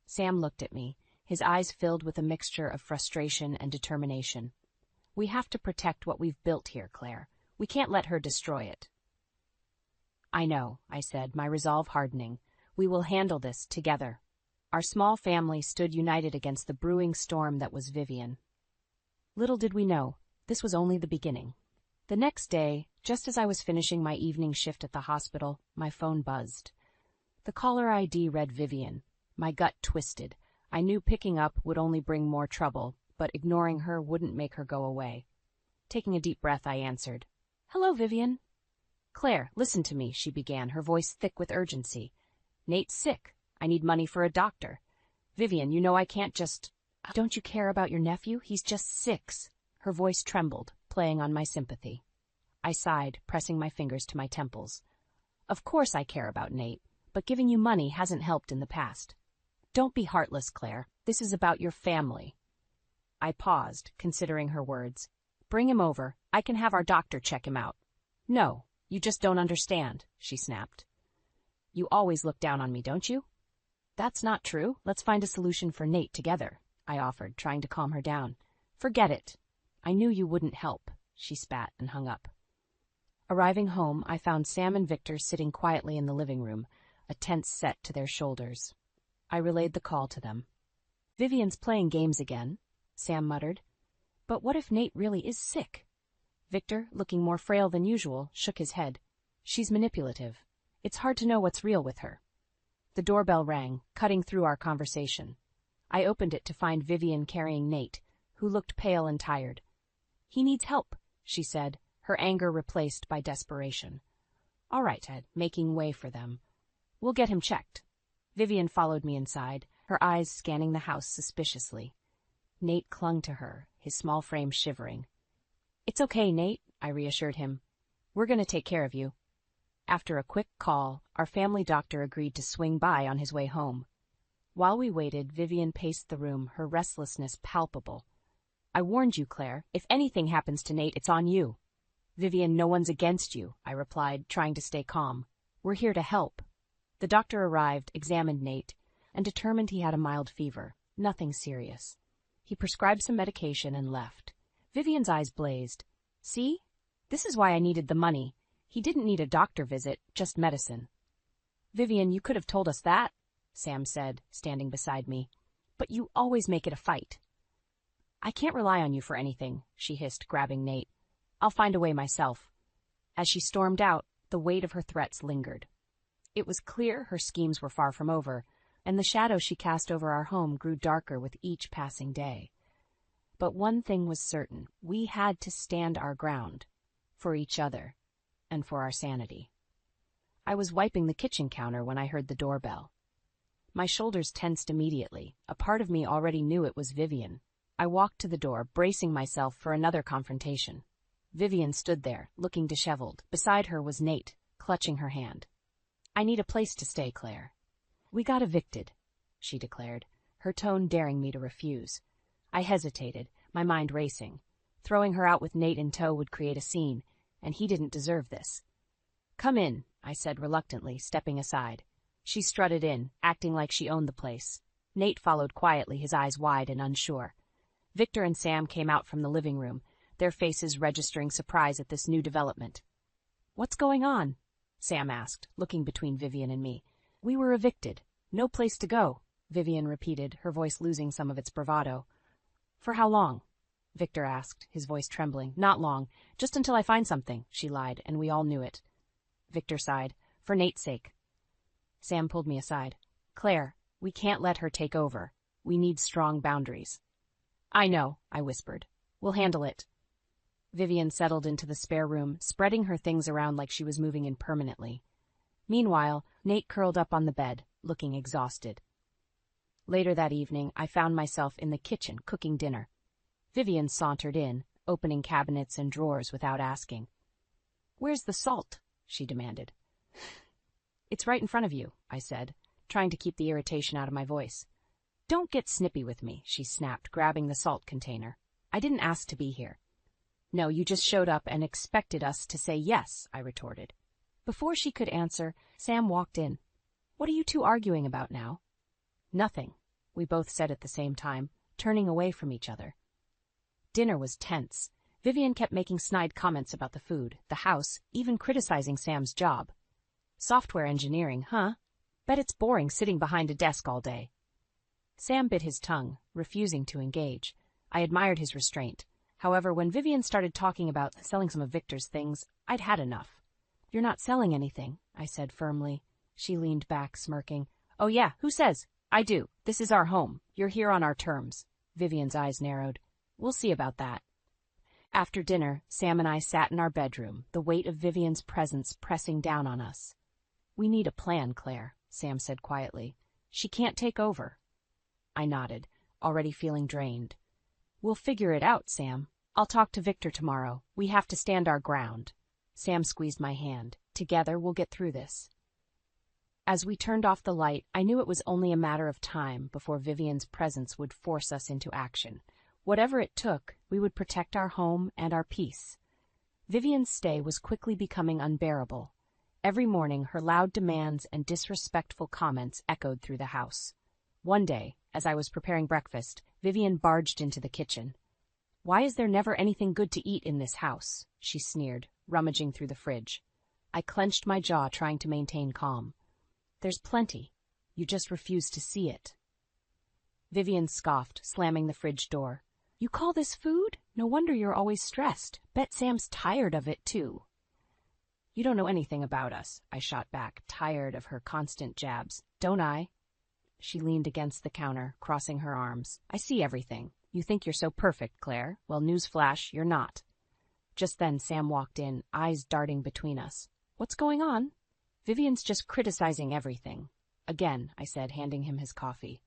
Speaker 2: Sam looked at me, his eyes filled with a mixture of frustration and determination. "We have to protect what we've built here, Claire. We can't let her destroy it." "I know," I said, my resolve hardening. "We will handle this together." Our small family stood united against the brewing storm that was Vivian. Little did we know, this was only the beginning. The next day, just as I was finishing my evening shift at the hospital, my phone buzzed. The caller ID read Vivian. My gut twisted. I knew picking up would only bring more trouble, but ignoring her wouldn't make her go away. Taking a deep breath, I answered, "Hello, Vivian." "Claire, listen to me," she began, her voice thick with urgency. "Nate's sick. I need money for a doctor. Vivian, you know I can't just—" "Don't you care about your nephew? He's just 6. Her voice trembled, playing on my sympathy. I sighed, pressing my fingers to my temples. "Of course I care about Nate, but giving you money hasn't helped in the past. Don't be heartless, Claire. This is about your family." I paused, considering her words. "Bring him over. I can have our doctor check him out." "No, you just don't understand," she snapped. "You always look down on me, don't you?" "That's not true. Let's find a solution for Nate together," I offered, trying to calm her down. "Forget it. I knew you wouldn't help," she spat and hung up. Arriving home, I found Sam and Victor sitting quietly in the living room, a tense set to their shoulders. I relayed the call to them. "Vivian's playing games again," Sam muttered. "But what if Nate really is sick?" Victor, looking more frail than usual, shook his head. "She's manipulative. It's hard to know what's real with her." The doorbell rang, cutting through our conversation. I opened it to find Vivian carrying Nate, who looked pale and tired. "He needs help," she said, her anger replaced by desperation. "All right, Ed," making way for them. "We'll get him checked." Vivian followed me inside, her eyes scanning the house suspiciously. Nate clung to her, his small frame shivering. "It's okay, Nate," I reassured him. "We're going to take care of you." After a quick call, our family doctor agreed to swing by on his way home. While we waited, Vivian paced the room, her restlessness palpable. "I warned you, Claire. If anything happens to Nate, it's on you." "Vivian, no one's against you," I replied, trying to stay calm. "We're here to help." The doctor arrived, examined Nate, and determined he had a mild fever, nothing serious. He prescribed some medication and left. Vivian's eyes blazed. "See? This is why I needed the money. He didn't need a doctor visit, just medicine." "Vivian, you could have told us that," Sam said, standing beside me. "But you always make it a fight." "I can't rely on you for anything," she hissed, grabbing Nate. "I'll find a way myself." As she stormed out, the weight of her threats lingered. It was clear her schemes were far from over, and the shadow she cast over our home grew darker with each passing day. But one thing was certain: we had to stand our ground, for each other, and for our sanity. I was wiping the kitchen counter when I heard the doorbell. My shoulders tensed immediately. A part of me already knew it was Vivian. I walked to the door, bracing myself for another confrontation. Vivian stood there, looking disheveled. Beside her was Nate, clutching her hand. "I need a place to stay, Claire." "We got evicted," she declared, her tone daring me to refuse. I hesitated, my mind racing. Throwing her out with Nate in tow would create a scene, and he didn't deserve this. "Come in," I said reluctantly, stepping aside. She strutted in, acting like she owned the place. Nate followed quietly, his eyes wide and unsure. Victor and Sam came out from the living room, their faces registering surprise at this new development. "What's going on?" Sam asked, looking between Vivian and me. "We were evicted. No place to go," Vivian repeated, her voice losing some of its bravado. "For how long?" Victor asked, his voice trembling. "Not long. Just until I find something," she lied, and we all knew it. Victor sighed. "For Nate's sake." Sam pulled me aside. "Claire, we can't let her take over. We need strong boundaries." "I know," I whispered. "We'll handle it." Vivian settled into the spare room, spreading her things around like she was moving in permanently. Meanwhile, Nate curled up on the bed, looking exhausted. Later that evening, I found myself in the kitchen cooking dinner. Vivian sauntered in, opening cabinets and drawers without asking. "Where's the salt?" she demanded. "It's right in front of you," I said, trying to keep the irritation out of my voice. "Don't get snippy with me," she snapped, grabbing the salt container. "I didn't ask to be here." "No, you just showed up and expected us to say yes," I retorted. Before she could answer, Sam walked in. "What are you two arguing about now?" "Nothing," we both said at the same time, turning away from each other. Dinner was tense. Vivian kept making snide comments about the food, the house, even criticizing Sam's job. "Software engineering, huh? Bet it's boring sitting behind a desk all day." Sam bit his tongue, refusing to engage. I admired his restraint. However, when Vivian started talking about selling some of Victor's things, I'd had enough. "You're not selling anything," I said firmly. She leaned back, smirking. "Oh yeah, who says? I do. This is our home. You're here on our terms." Vivian's eyes narrowed. We'll see about that. After dinner, Sam and I sat in our bedroom, the weight of Vivian's presence pressing down on us. We need a plan, Claire, Sam said quietly. She can't take over. I nodded, already feeling drained. We'll figure it out, Sam. I'll talk to Victor tomorrow. We have to stand our ground. Sam squeezed my hand. Together, we'll get through this. As we turned off the light, I knew it was only a matter of time before Vivian's presence would force us into action. Whatever it took, we would protect our home and our peace. Vivian's stay was quickly becoming unbearable. Every morning, her loud demands and disrespectful comments echoed through the house. One day, as I was preparing breakfast, Vivian barged into the kitchen. "Why is there never anything good to eat in this house?" she sneered, rummaging through the fridge. I clenched my jaw, trying to maintain calm. "There's plenty. You just refuse to see it." Vivian scoffed, slamming the fridge door. "You call this food? No wonder you're always stressed. Bet Sam's tired of it, too." "You don't know anything about us," I shot back, tired of her constant jabs. "Don't I?" She leaned against the counter, crossing her arms. "I see everything. You think you're so perfect, Claire. Well, newsflash, you're not." Just then, Sam walked in, eyes darting between us. "What's going on?" "Vivian's just criticizing everything." "Again," I said, handing him his coffee.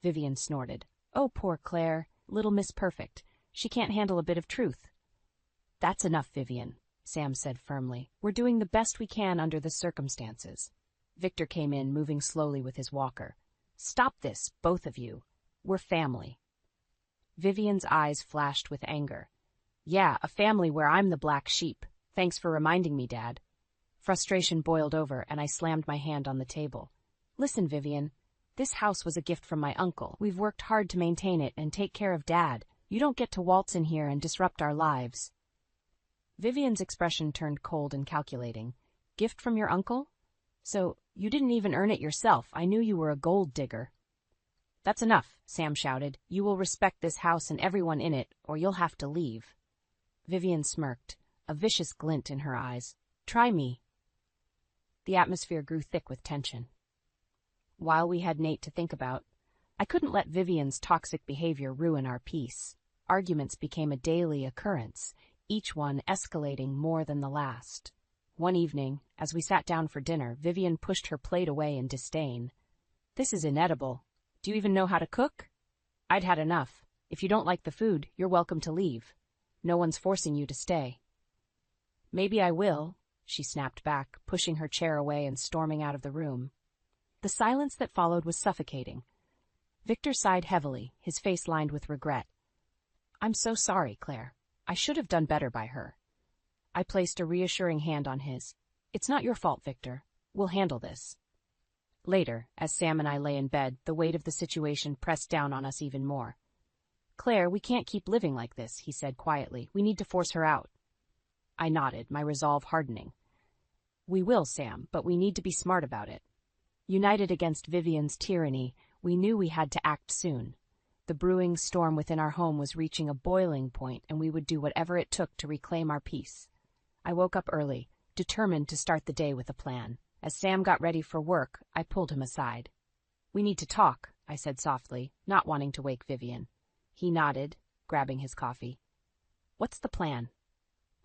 Speaker 2: Vivian snorted. "Oh, poor Claire. Little Miss Perfect. She can't handle a bit of truth." "That's enough, Vivian," Sam said firmly. "We're doing the best we can under the circumstances." Victor came in, moving slowly with his walker. "Stop this, both of you. We're family." Vivian's eyes flashed with anger. "Yeah, a family where I'm the black sheep. Thanks for reminding me, Dad." Frustration boiled over, and I slammed my hand on the table. "Listen, Vivian. This house was a gift from my uncle. We've worked hard to maintain it and take care of Dad. You don't get to waltz in here and disrupt our lives." Vivian's expression turned cold and calculating. "Gift from your uncle? So, you didn't even earn it yourself. I knew you were a gold digger." "That's enough," Sam shouted. "You will respect this house and everyone in it, or you'll have to leave." Vivian smirked, a vicious glint in her eyes. "Try me." The atmosphere grew thick with tension. While we had Nate to think about, I couldn't let Vivian's toxic behavior ruin our peace. Arguments became a daily occurrence, each one escalating more than the last. One evening, as we sat down for dinner, Vivian pushed her plate away in disdain. "This is inedible. Do you even know how to cook?" "I'd had enough. If you don't like the food, you're welcome to leave. No one's forcing you to stay." "Maybe I will," she snapped back, pushing her chair away and storming out of the room. The silence that followed was suffocating. Victor sighed heavily, his face lined with regret. "I'm so sorry, Claire. I should have done better by her." I placed a reassuring hand on his. "It's not your fault, Victor. We'll handle this." Later, as Sam and I lay in bed, the weight of the situation pressed down on us even more. "Claire, we can't keep living like this," he said quietly. "We need to force her out." I nodded, my resolve hardening. "We will, Sam, but we need to be smart about it." United against Vivian's tyranny, we knew we had to act soon. The brewing storm within our home was reaching a boiling point, and we would do whatever it took to reclaim our peace. I woke up early, determined to start the day with a plan. As Sam got ready for work, I pulled him aside. "We need to talk," I said softly, not wanting to wake Vivian. He nodded, grabbing his coffee. "What's the plan?"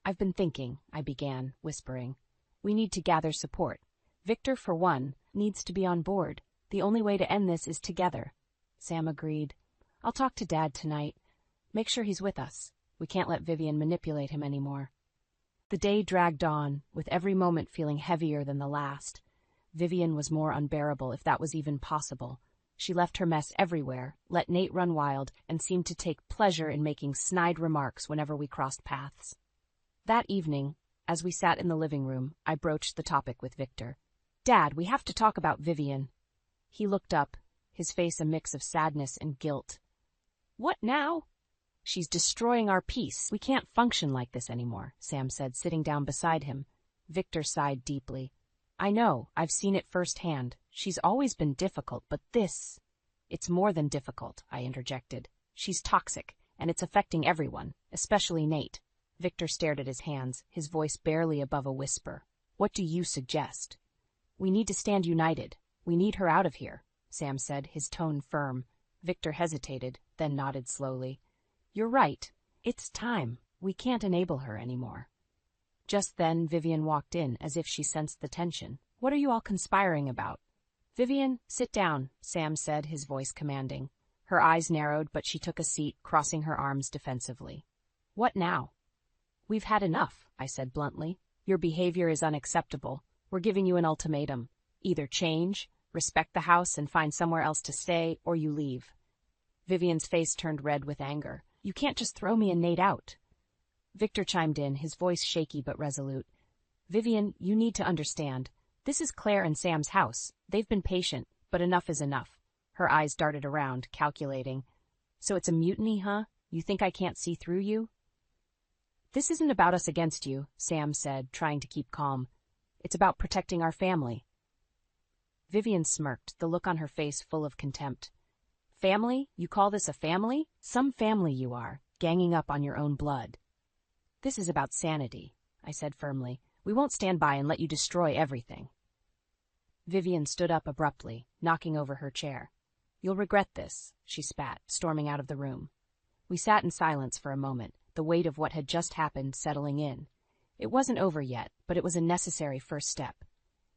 Speaker 2: "I've been thinking," I began, whispering. "We need to gather support. Victor, for one, needs to be on board. The only way to end this is together." Sam agreed. "I'll talk to Dad tonight. Make sure he's with us. We can't let Vivian manipulate him anymore." The day dragged on, with every moment feeling heavier than the last. Vivian was more unbearable, if that was even possible. She left her mess everywhere, let Nate run wild, and seemed to take pleasure in making snide remarks whenever we crossed paths. That evening, as we sat in the living room, I broached the topic with Victor. "Dad, we have to talk about Vivian." He looked up, his face a mix of sadness and guilt. "What now?" "She's destroying our peace. We can't function like this anymore," Sam said, sitting down beside him. Victor sighed deeply. "I know, I've seen it firsthand. She's always been difficult, but this—" "It's more than difficult," I interjected. "She's toxic, and it's affecting everyone, especially Nate." Victor stared at his hands, his voice barely above a whisper. "What do you suggest?" "We need to stand united. We need her out of here," Sam said, his tone firm. Victor hesitated, then nodded slowly. You're right. It's time. We can't enable her anymore. Just then, Vivian walked in, as if she sensed the tension. What are you all conspiring about? Vivian, sit down, Sam said, his voice commanding. Her eyes narrowed, but she took a seat, crossing her arms defensively. What now? We've had enough, I said bluntly. Your behavior is unacceptable. We're giving you an ultimatum. Either change, respect the house and find somewhere else to stay, or you leave. Vivian's face turned red with anger. You can't just throw me and Nate out. Victor chimed in, his voice shaky but resolute. Vivian, you need to understand. This is Claire and Sam's house. They've been patient, but enough is enough. Her eyes darted around, calculating. So it's a mutiny, huh? You think I can't see through you? This isn't about us against you, Sam said, trying to keep calm. It's about protecting our family. Vivian smirked, the look on her face full of contempt. Family? You call this a family? Some family you are, ganging up on your own blood. This is about sanity, I said firmly. We won't stand by and let you destroy everything. Vivian stood up abruptly, knocking over her chair. You'll regret this, she spat, storming out of the room. We sat in silence for a moment, the weight of what had just happened settling in. It wasn't over yet, but it was a necessary first step.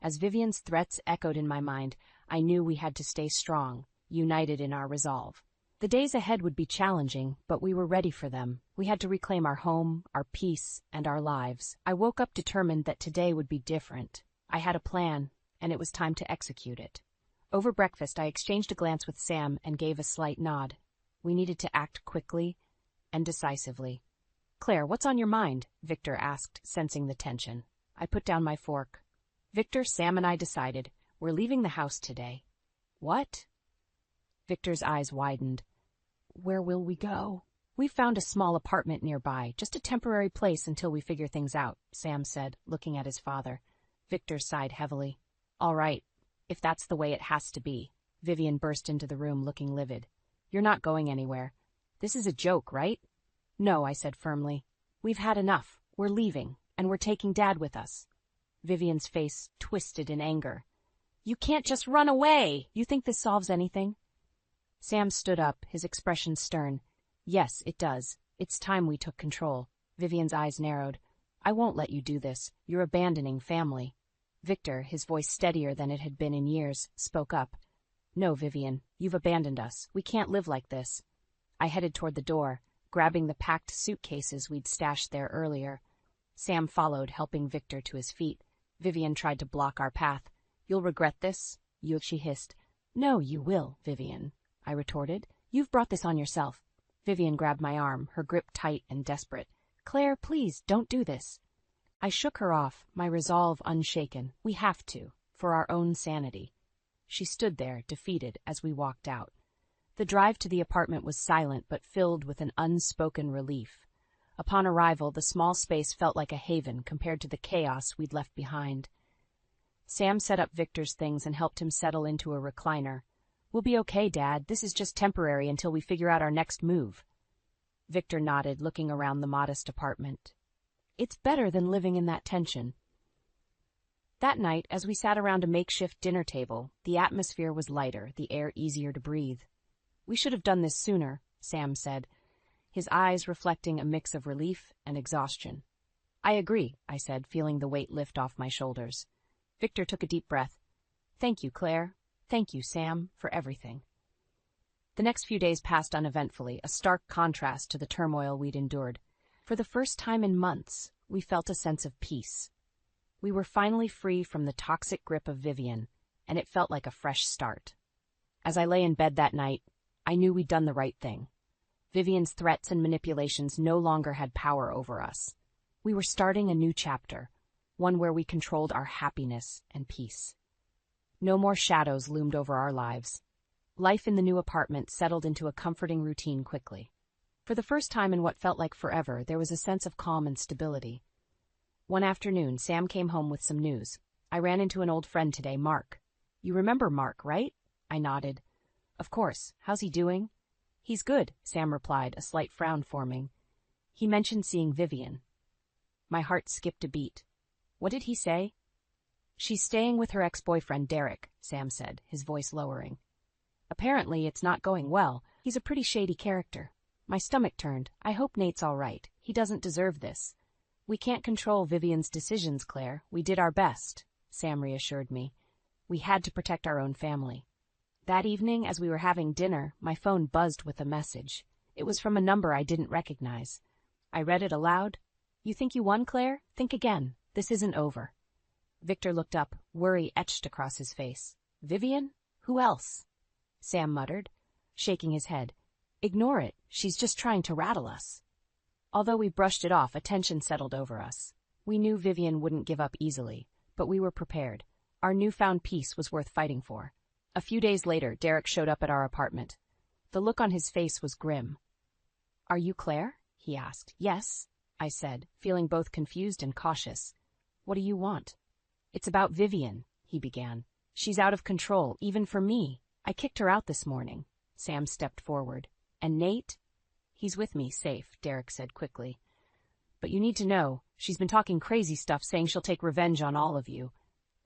Speaker 2: As Vivian's threats echoed in my mind, I knew we had to stay strong, united in our resolve. The days ahead would be challenging, but we were ready for them. We had to reclaim our home, our peace, and our lives. I woke up determined that today would be different. I had a plan, and it was time to execute it. Over breakfast, I exchanged a glance with Sam and gave a slight nod. We needed to act quickly and decisively. Claire, what's on your mind? Victor asked, sensing the tension. I put down my fork. Victor, Sam, and I decided we're leaving the house today. What? Victor's eyes widened. Where will we go? We found a small apartment nearby, just a temporary place until we figure things out, Sam said, looking at his father. Victor sighed heavily. All right, if that's the way it has to be. Vivian burst into the room, looking livid. You're not going anywhere. This is a joke, right? No, I said firmly. We've had enough. We're leaving, and we're taking Dad with us. Vivian's face twisted in anger. You can't just run away! You think this solves anything? Sam stood up, his expression stern. Yes, it does. It's time we took control. Vivian's eyes narrowed. I won't let you do this. You're abandoning family. Victor, his voice steadier than it had been in years, spoke up. No, Vivian, you've abandoned us. We can't live like this. I headed toward the door, grabbing the packed suitcases we'd stashed there earlier. Sam followed, helping Victor to his feet. Vivian tried to block our path. You'll regret this, she hissed. No, you will, Vivian, I retorted. You've brought this on yourself. Vivian grabbed my arm, her grip tight and desperate. Claire, please, don't do this. I shook her off, my resolve unshaken. We have to, for our own sanity. She stood there, defeated, as we walked out. The drive to the apartment was silent but filled with an unspoken relief. Upon arrival, the small space felt like a haven compared to the chaos we'd left behind. Sam set up Victor's things and helped him settle into a recliner. We'll be okay, Dad. This is just temporary until we figure out our next move. Victor nodded, looking around the modest apartment. It's better than living in that tension. That night, as we sat around a makeshift dinner table, the atmosphere was lighter, the air easier to breathe. We should have done this sooner, Sam said, his eyes reflecting a mix of relief and exhaustion. I agree, I said, feeling the weight lift off my shoulders. Victor took a deep breath. Thank you, Claire. Thank you, Sam, for everything. The next few days passed uneventfully, a stark contrast to the turmoil we'd endured. For the first time in months, we felt a sense of peace. We were finally free from the toxic grip of Vivian, and it felt like a fresh start. As I lay in bed that night, I knew we'd done the right thing. Vivian's threats and manipulations no longer had power over us. We were starting a new chapter, one where we controlled our happiness and peace. No more shadows loomed over our lives. Life in the new apartment settled into a comforting routine quickly. For the first time in what felt like forever, there was a sense of calm and stability. One afternoon, Sam came home with some news. I ran into an old friend today, Mark. You remember Mark, right? I nodded. Of course. How's he doing? He's good, Sam replied, a slight frown forming. He mentioned seeing Vivian. My heart skipped a beat. What did he say? She's staying with her ex-boyfriend, Derek, Sam said, his voice lowering. Apparently, it's not going well. He's a pretty shady character. My stomach turned. I hope Nate's all right. He doesn't deserve this. We can't control Vivian's decisions, Claire. We did our best, Sam reassured me. We had to protect our own family. That evening, as we were having dinner, my phone buzzed with a message. It was from a number I didn't recognize. I read it aloud. You think you won, Claire? Think again. This isn't over. Victor looked up, worry etched across his face. Vivian? Who else? Sam muttered, shaking his head. Ignore it. She's just trying to rattle us. Although we brushed it off, a tension settled over us. We knew Vivian wouldn't give up easily, but we were prepared. Our newfound peace was worth fighting for. A few days later, Derek showed up at our apartment. The look on his face was grim. Are you Claire? He asked. Yes, I said, feeling both confused and cautious. What do you want? It's about Vivian, he began. She's out of control, even for me. I kicked her out this morning. Sam stepped forward. And Nate? He's with me, safe, Derek said quickly. But you need to know, she's been talking crazy stuff, saying she'll take revenge on all of you.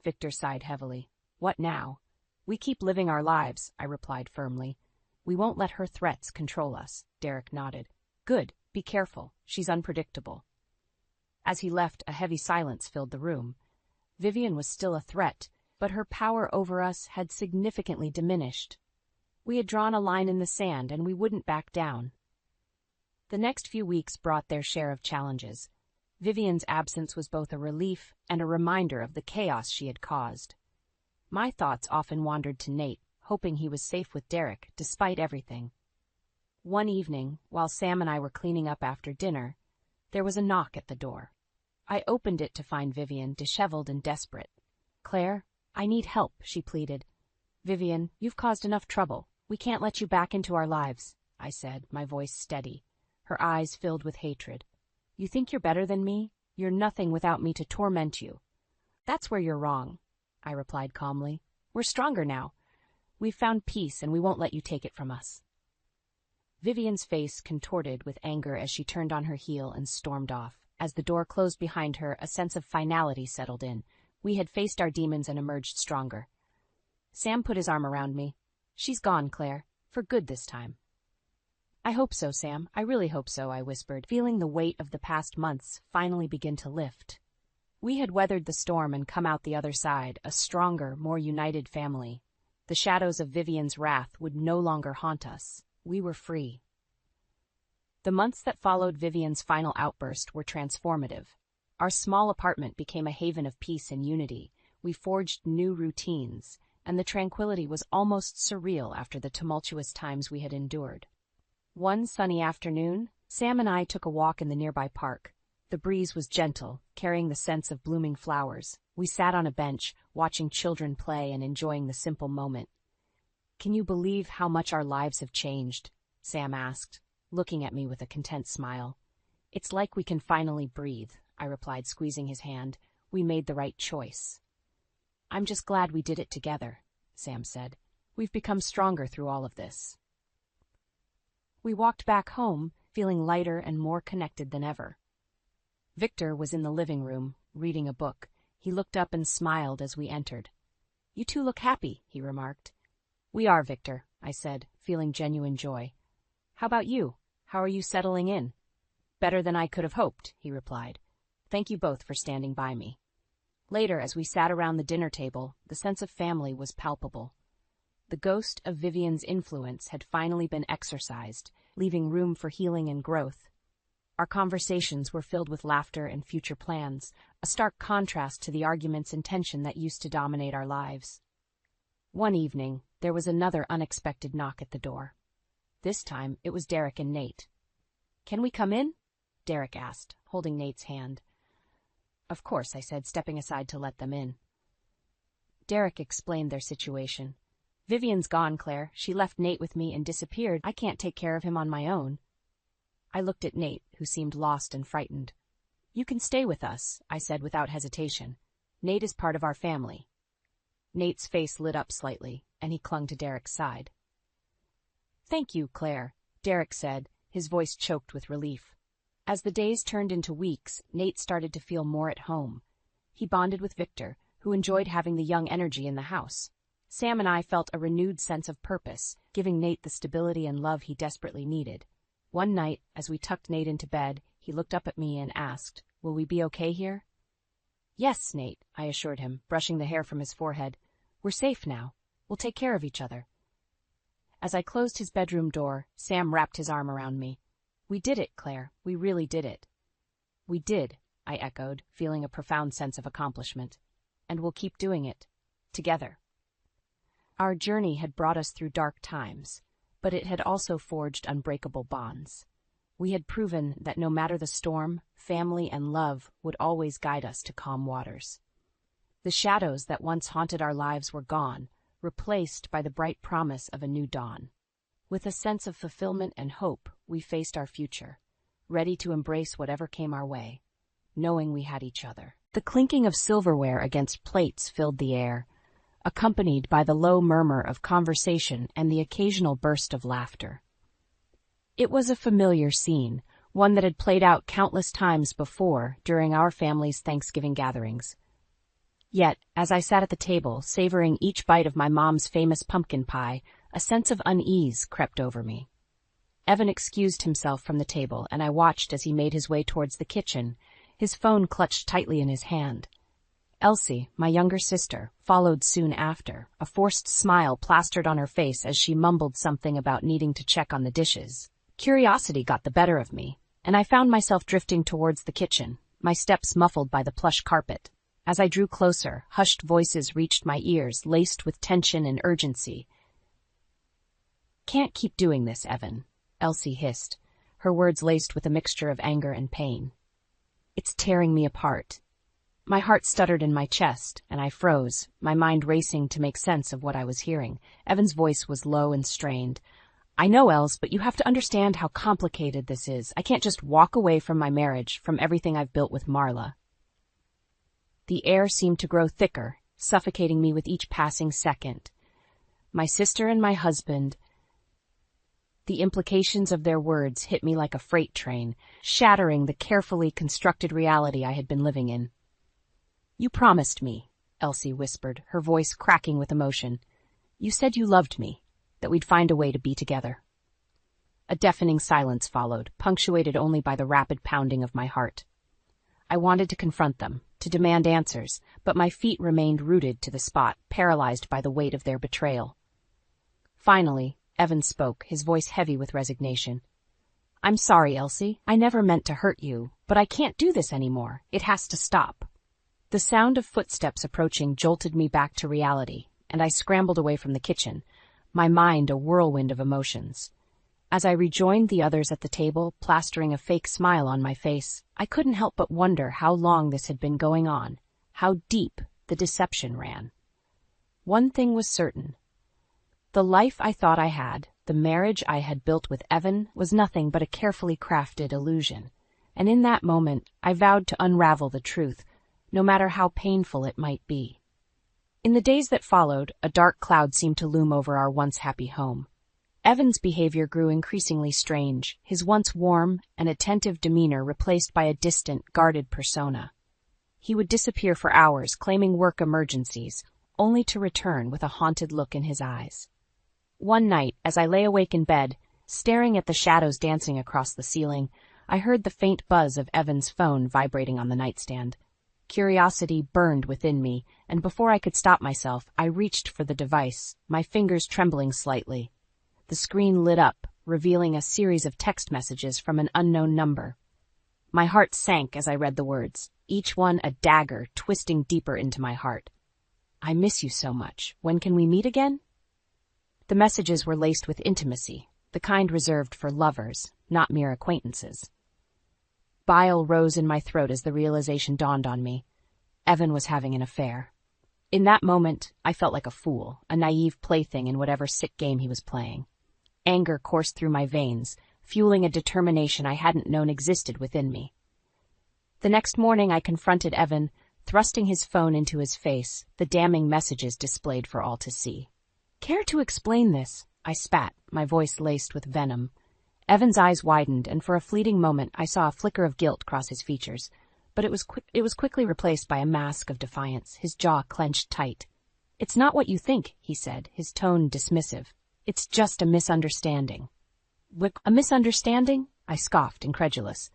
Speaker 2: Victor sighed heavily. What now? We keep living our lives, I replied firmly. We won't let her threats control us, Derek nodded. Good, be careful, she's unpredictable. As he left, a heavy silence filled the room. Vivian was still a threat, but her power over us had significantly diminished. We had drawn a line in the sand, and we wouldn't back down. The next few weeks brought their share of challenges. Vivian's absence was both a relief and a reminder of the chaos she had caused. My thoughts often wandered to Nate, hoping he was safe with Derek, despite everything. One evening, while Sam and I were cleaning up after dinner, there was a knock at the door. I opened it to find Vivian, disheveled and desperate. Claire, I need help, she pleaded. Vivian, you've caused enough trouble. We can't let you back into our lives, I said, my voice steady. Her eyes filled with hatred. You think you're better than me? You're nothing without me to torment you. That's where you're wrong, I replied calmly. We're stronger now. We've found peace, and we won't let you take it from us. Vivian's face contorted with anger as she turned on her heel and stormed off. As the door closed behind her, a sense of finality settled in. We had faced our demons and emerged stronger. Sam put his arm around me. She's gone, Claire. For good this time. I hope so, Sam. I really hope so, I whispered, feeling the weight of the past months finally begin to lift. We had weathered the storm and come out the other side, a stronger, more united family. The shadows of Vivian's wrath would no longer haunt us. We were free. The months that followed Vivian's final outburst were transformative. Our small apartment became a haven of peace and unity. We forged new routines, and the tranquility was almost surreal after the tumultuous times we had endured. One sunny afternoon, Sam and I took a walk in the nearby park. The breeze was gentle, carrying the scents of blooming flowers. We sat on a bench, watching children play and enjoying the simple moment. Can you believe how much our lives have changed? Sam asked, looking at me with a content smile. It's like we can finally breathe, I replied, squeezing his hand. We made the right choice. I'm just glad we did it together, Sam said. We've become stronger through all of this. We walked back home, feeling lighter and more connected than ever. Victor was in the living room, reading a book. He looked up and smiled as we entered. You two look happy, he remarked. We are, Victor, I said, feeling genuine joy. How about you? How are you settling in? Better than I could have hoped, he replied. Thank you both for standing by me. Later, as we sat around the dinner table, the sense of family was palpable. The ghost of Vivian's influence had finally been exorcised, leaving room for healing and growth. Our conversations were filled with laughter and future plans, a stark contrast to the arguments and tension that used to dominate our lives. One evening, there was another unexpected knock at the door. This time, it was Derek and Nate. Can we come in? Derek asked, holding Nate's hand. Of course, I said, stepping aside to let them in. Derek explained their situation. Vivian's gone, Claire. She left Nate with me and disappeared. I can't take care of him on my own. I looked at Nate, who seemed lost and frightened. You can stay with us, I said without hesitation. Nate is part of our family. Nate's face lit up slightly, and he clung to Derek's side. Thank you, Claire, Derek said, his voice choked with relief. As the days turned into weeks, Nate started to feel more at home. He bonded with Victor, who enjoyed having the young energy in the house. Sam and I felt a renewed sense of purpose, giving Nate the stability and love he desperately needed. One night, as we tucked Nate into bed, he looked up at me and asked, "Will we be okay here?" "Yes, Nate," I assured him, brushing the hair from his forehead. "We're safe now. We'll take care of each other." As I closed his bedroom door, Sam wrapped his arm around me. "We did it, Claire. We really did it." "We did," I echoed, feeling a profound sense of accomplishment. "And we'll keep doing it. Together." Our journey had brought us through dark times, but it had also forged unbreakable bonds. We had proven that no matter the storm, family and love would always guide us to calm waters. The shadows that once haunted our lives were gone, replaced by the bright promise of a new dawn. With a sense of fulfillment and hope, we faced our future, ready to embrace whatever came our way, knowing we had each other. The clinking of silverware against plates filled the air, accompanied by the low murmur of conversation and the occasional burst of laughter. It was a familiar scene, one that had played out countless times before during our family's Thanksgiving gatherings. Yet, as I sat at the table, savoring each bite of my mom's famous pumpkin pie, a sense of unease crept over me. Evan excused himself from the table, and I watched as he made his way towards the kitchen, his phone clutched tightly in his hand. Elsie, my younger sister, followed soon after, a forced smile plastered on her face as she mumbled something about needing to check on the dishes. Curiosity got the better of me, and I found myself drifting towards the kitchen, my steps muffled by the plush carpet. As I drew closer, hushed voices reached my ears, laced with tension and urgency. "Can't keep doing this, Evan," Elsie hissed, her words laced with a mixture of anger and pain. "It's tearing me apart." My heart stuttered in my chest, and I froze, my mind racing to make sense of what I was hearing. Evan's voice was low and strained. "I know, Els, but you have to understand how complicated this is. I can't just walk away from my marriage, from everything I've built with Marla." The air seemed to grow thicker, suffocating me with each passing second. My sister and my husband. The implications of their words hit me like a freight train, shattering the carefully constructed reality I had been living in. "You promised me," Elsie whispered, her voice cracking with emotion. "You said you loved me, that we'd find a way to be together." A deafening silence followed, punctuated only by the rapid pounding of my heart. I wanted to confront them, to demand answers, but my feet remained rooted to the spot, paralyzed by the weight of their betrayal. Finally, Evan spoke, his voice heavy with resignation. "I'm sorry, Elsie. I never meant to hurt you, but I can't do this anymore. It has to stop." The sound of footsteps approaching jolted me back to reality, and I scrambled away from the kitchen, my mind a whirlwind of emotions. As I rejoined the others at the table, plastering a fake smile on my face, I couldn't help but wonder how long this had been going on, how deep the deception ran. One thing was certain. The life I thought I had, the marriage I had built with Evan, was nothing but a carefully crafted illusion, and in that moment I vowed to unravel the truth, no matter how painful it might be. In the days that followed, a dark cloud seemed to loom over our once happy home. Evan's behavior grew increasingly strange, his once warm and attentive demeanor replaced by a distant, guarded persona. He would disappear for hours, claiming work emergencies, only to return with a haunted look in his eyes. One night, as I lay awake in bed, staring at the shadows dancing across the ceiling, I heard the faint buzz of Evan's phone vibrating on the nightstand. Curiosity burned within me, and before I could stop myself, I reached for the device, my fingers trembling slightly. The screen lit up, revealing a series of text messages from an unknown number. My heart sank as I read the words, each one a dagger twisting deeper into my heart. "I miss you so much. When can we meet again?" The messages were laced with intimacy, the kind reserved for lovers, not mere acquaintances. Bile rose in my throat as the realization dawned on me. Evan was having an affair. In that moment, I felt like a fool, a naive plaything in whatever sick game he was playing. Anger coursed through my veins, fueling a determination I hadn't known existed within me. The next morning I confronted Evan, thrusting his phone into his face, the damning messages displayed for all to see. "Care to explain this?" I spat, my voice laced with venom. Evan's eyes widened, and for a fleeting moment I saw a flicker of guilt cross his features, but it was quickly replaced by a mask of defiance, his jaw clenched tight. "It's not what you think," he said, his tone dismissive. "It's just a misunderstanding." A misunderstanding? I scoffed, incredulous.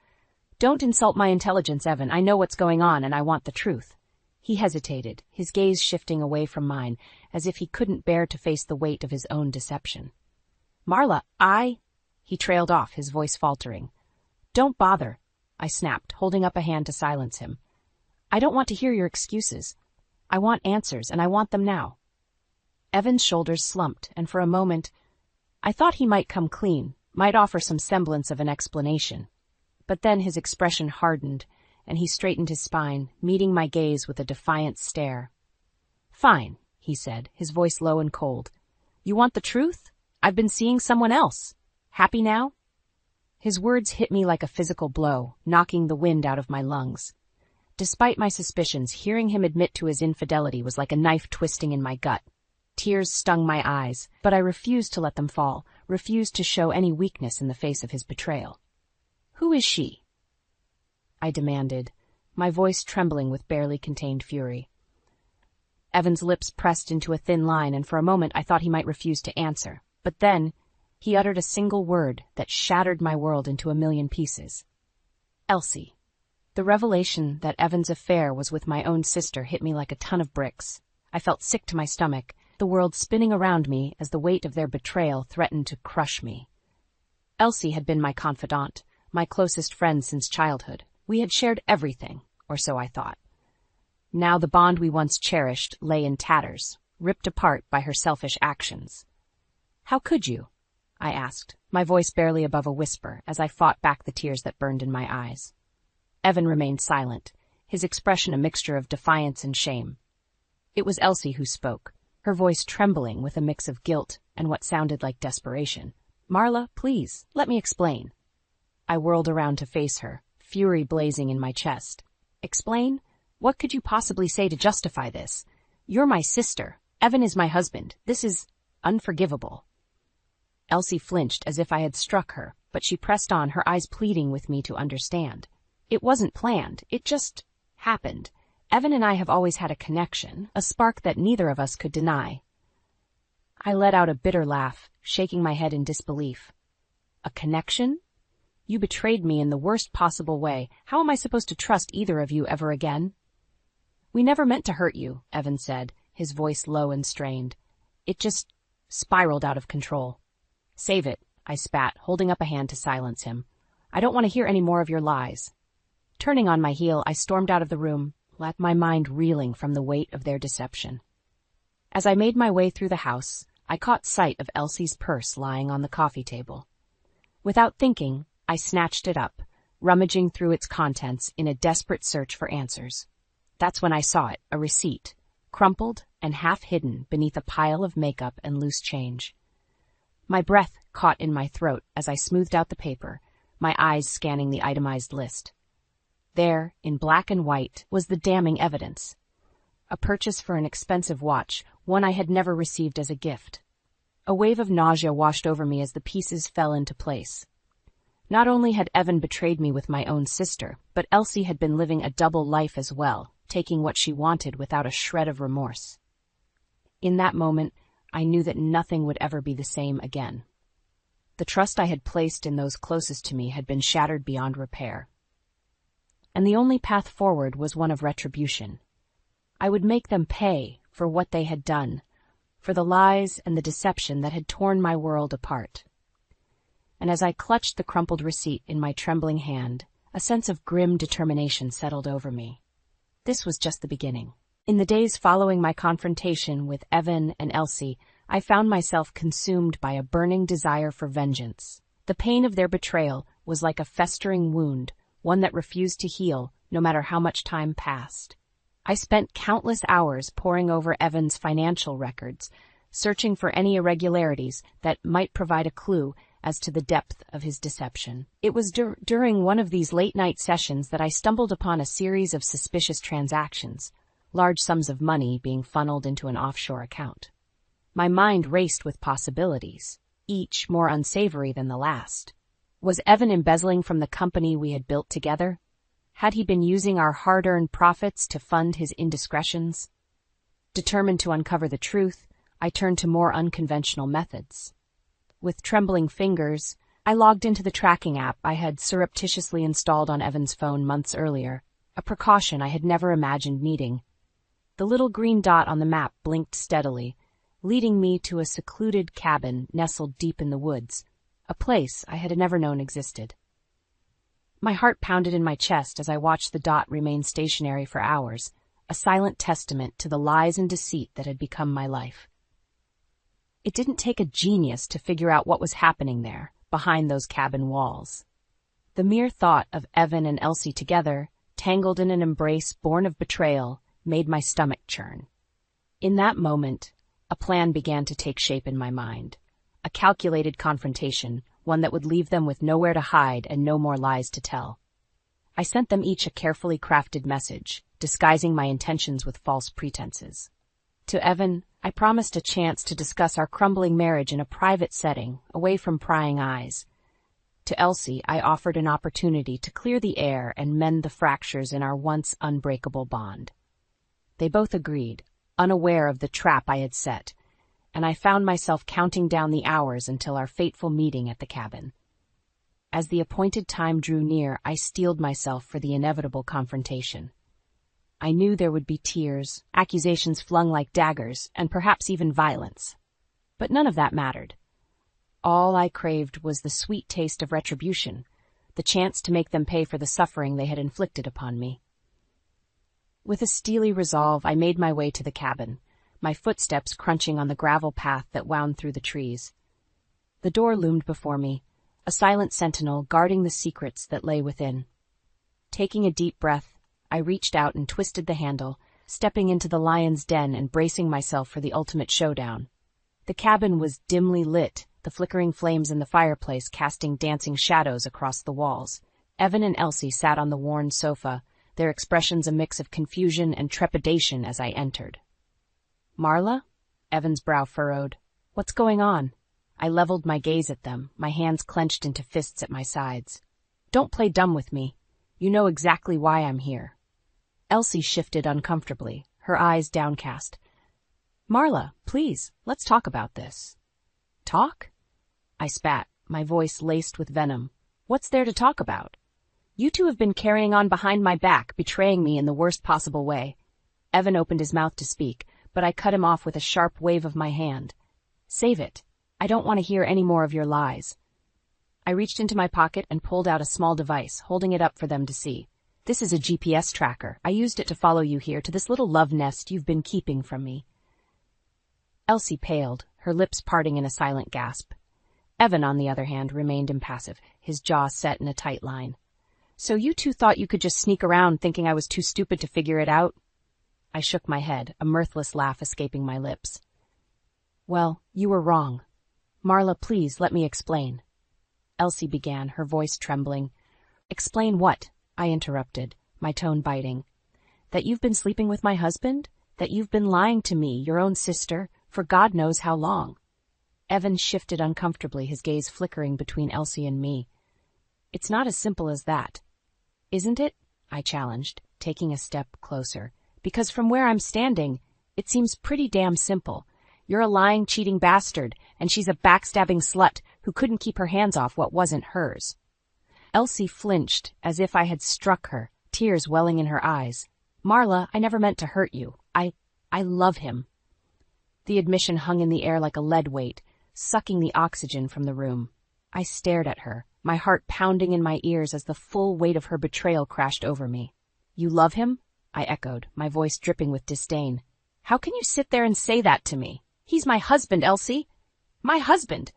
Speaker 2: Don't insult my intelligence, Evan. I know what's going on and I want the truth. He hesitated, his gaze shifting away from mine, as if he couldn't bear to face the weight of his own deception. Marla, He trailed off, his voice faltering. Don't bother, I snapped, holding up a hand to silence him. I don't want to hear your excuses. I want answers, and I want them now. Evan's shoulders slumped, and for a moment, I thought he might come clean, might offer some semblance of an explanation. But then his expression hardened, and he straightened his spine, meeting my gaze with a defiant stare. Fine, he said, his voice low and cold. You want the truth? I've been seeing someone else. Happy now? His words hit me like a physical blow, knocking the wind out of my lungs. Despite my suspicions, hearing him admit to his infidelity was like a knife twisting in my gut. Tears stung my eyes, but I refused to let them fall, refused to show any weakness in the face of his betrayal. Who is she? I demanded, my voice trembling with barely contained fury. Evan's lips pressed into a thin line, and for a moment I thought he might refuse to answer. But then, he uttered a single word that shattered my world into a million pieces. Elsie. The revelation that Evan's affair was with my own sister hit me like a ton of bricks. I felt sick to my stomach, the world spinning around me as the weight of their betrayal threatened to crush me. Elsie had been my confidant, my closest friend since childhood. We had shared everything, or so I thought. Now the bond we once cherished lay in tatters, ripped apart by her selfish actions. How could you? I asked, my voice barely above a whisper as I fought back the tears that burned in my eyes. Evan remained silent, his expression a mixture of defiance and shame. It was Elsie who spoke, her voice trembling with a mix of guilt and what sounded like desperation. Marla, please, let me explain. I whirled around to face her, fury blazing in my chest. Explain? What could you possibly say to justify this? You're my sister. Evan is my husband. This is unforgivable. Elsie flinched as if I had struck her, but she pressed on, her eyes pleading with me to understand. It wasn't planned. It just happened. Evan and I have always had a connection, a spark that neither of us could deny. I let out a bitter laugh, shaking my head in disbelief. A connection? You betrayed me in the worst possible way. How am I supposed to trust either of you ever again? We never meant to hurt you, Evan said, his voice low and strained. It just spiraled out of control. Save it, I spat, holding up a hand to silence him. I don't want to hear any more of your lies. Turning on my heel, I stormed out of the room, let my mind reeling from the weight of their deception. As I made my way through the house, I caught sight of Elsie's purse lying on the coffee table. Without thinking, I snatched it up, rummaging through its contents in a desperate search for answers. That's when I saw it, a receipt, crumpled and half hidden beneath a pile of makeup and loose change. My breath caught in my throat as I smoothed out the paper, my eyes scanning the itemized list. There, in black and white, was the damning evidence. A purchase for an expensive watch, one I had never received as a gift. A wave of nausea washed over me as the pieces fell into place. Not only had Evan betrayed me with my own sister, but Elsie had been living a double life as well, taking what she wanted without a shred of remorse. In that moment, I knew that nothing would ever be the same again. The trust I had placed in those closest to me had been shattered beyond repair. And the only path forward was one of retribution. I would make them pay for what they had done, for the lies and the deception that had torn my world apart. And as I clutched the crumpled receipt in my trembling hand, a sense of grim determination settled over me. This was just the beginning. In the days following my confrontation with Evan and Elsie, I found myself consumed by a burning desire for vengeance. The pain of their betrayal was like a festering wound, one that refused to heal, no matter how much time passed. I spent countless hours poring over Evan's financial records, searching for any irregularities that might provide a clue as to the depth of his deception. It was during one of these late-night sessions that I stumbled upon a series of suspicious transactions, large sums of money being funneled into an offshore account. My mind raced with possibilities, each more unsavory than the last. Was Evan embezzling from the company we had built together? Had he been using our hard-earned profits to fund his indiscretions? Determined to uncover the truth, I turned to more unconventional methods. With trembling fingers, I logged into the tracking app I had surreptitiously installed on Evan's phone months earlier, a precaution I had never imagined needing. The little green dot on the map blinked steadily, leading me to a secluded cabin nestled deep in the woods, a place I had never known existed. My heart pounded in my chest as I watched the dot remain stationary for hours, a silent testament to the lies and deceit that had become my life. It didn't take a genius to figure out what was happening there, behind those cabin walls. The mere thought of Evan and Elsie together, tangled in an embrace born of betrayal, made my stomach churn. In that moment, a plan began to take shape in my mind, a calculated confrontation, one that would leave them with nowhere to hide and no more lies to tell. I sent them each a carefully crafted message, disguising my intentions with false pretenses. To Evan, I promised a chance to discuss our crumbling marriage in a private setting, away from prying eyes. To Elsie, I offered an opportunity to clear the air and mend the fractures in our once unbreakable bond. They both agreed, unaware of the trap I had set, and I found myself counting down the hours until our fateful meeting at the cabin. As the appointed time drew near, I steeled myself for the inevitable confrontation. I knew there would be tears, accusations flung like daggers, and perhaps even violence. But none of that mattered. All I craved was the sweet taste of retribution, the chance to make them pay for the suffering they had inflicted upon me. With a steely resolve, I made my way to the cabin, my footsteps crunching on the gravel path that wound through the trees. The door loomed before me, a silent sentinel guarding the secrets that lay within. Taking a deep breath, I reached out and twisted the handle, stepping into the lion's den and bracing myself for the ultimate showdown. The cabin was dimly lit, the flickering flames in the fireplace casting dancing shadows across the walls. Evan and Elsie sat on the worn sofa, their expressions a mix of confusion and trepidation as I entered. "Marla?" Evan's brow furrowed. "What's going on?" I leveled my gaze at them, my hands clenched into fists at my sides. "Don't play dumb with me. You know exactly why I'm here." Elsie shifted uncomfortably, her eyes downcast. "Marla, please, let's talk about this." "Talk?" I spat, my voice laced with venom. "What's there to talk about? You two have been carrying on behind my back, betraying me in the worst possible way." Evan opened his mouth to speak, but I cut him off with a sharp wave of my hand. "Save it. I don't want to hear any more of your lies." I reached into my pocket and pulled out a small device, holding it up for them to see. "This is a GPS tracker. I used it to follow you here to this little love nest you've been keeping from me." Elsie paled, her lips parting in a silent gasp. Evan, on the other hand, remained impassive, his jaw set in a tight line. "So you two thought you could just sneak around thinking I was too stupid to figure it out?" I shook my head, a mirthless laugh escaping my lips. "Well, you were wrong. Marla, please, let me explain." Elsie began, her voice trembling. "Explain what?" I interrupted, my tone biting. "That you've been sleeping with my husband? That you've been lying to me, your own sister, for God knows how long?" Evan shifted uncomfortably, his gaze flickering between Elsie and me. "It's not as simple as that." "Isn't it?" I challenged, taking a step closer. "Because from where I'm standing, it seems pretty damn simple. You're a lying, cheating bastard, and she's a backstabbing slut who couldn't keep her hands off what wasn't hers." Elsie flinched, as if I had struck her, tears welling in her eyes. "Marla, I never meant to hurt you. I love him." The admission hung in the air like a lead weight, sucking the oxygen from the room. I stared at her, my heart pounding in my ears as the full weight of her betrayal crashed over me. "You love him?" I echoed, my voice dripping with disdain. "How can you sit there and say that to me? He's my husband, Elsie. My husband."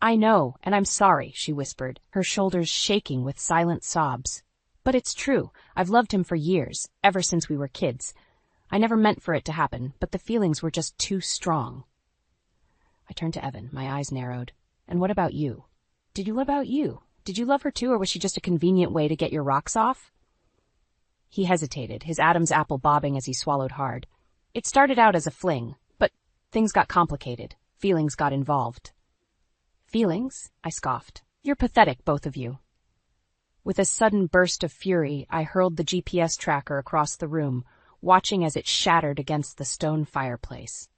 Speaker 2: "I know, and I'm sorry," she whispered, her shoulders shaking with silent sobs. "But it's true. I've loved him for years, ever since we were kids. I never meant for it to happen, but the feelings were just too strong." I turned to Evan, my eyes narrowed. "And what about you? Did you love her too, or was she just a convenient way to get your rocks off?" He hesitated, his Adam's apple bobbing as he swallowed hard. "It started out as a fling, but things got complicated. Feelings got involved." "Feelings?" I scoffed. "You're pathetic, both of you." With a sudden burst of fury, I hurled the GPS tracker across the room, watching as it shattered against the stone fireplace.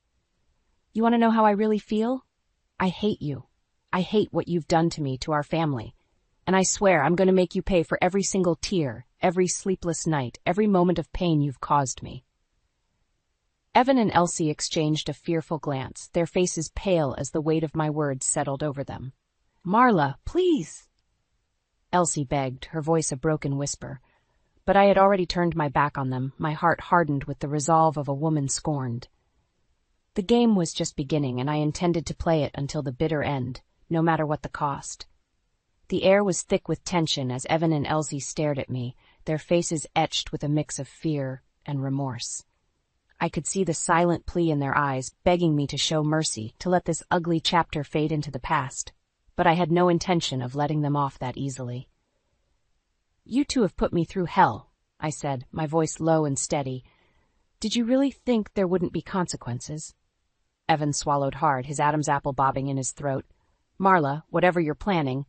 Speaker 2: "You want to know how I really feel? I hate you. I hate what you've done to me, to our family. And I swear I'm going to make you pay for every single tear, every sleepless night, every moment of pain you've caused me." Evan and Elsie exchanged a fearful glance, their faces pale as the weight of my words settled over them. "Marla, please!" Elsie begged, her voice a broken whisper. But I had already turned my back on them, my heart hardened with the resolve of a woman scorned. The game was just beginning, and I intended to play it until the bitter end, no matter what the cost. The air was thick with tension as Evan and Elsie stared at me, their faces etched with a mix of fear and remorse. I could see the silent plea in their eyes, begging me to show mercy, to let this ugly chapter fade into the past. But I had no intention of letting them off that easily. "You two have put me through hell," I said, my voice low and steady. "Did you really think there wouldn't be consequences?" Evan swallowed hard, his Adam's apple bobbing in his throat. "Marla, whatever you're planning—"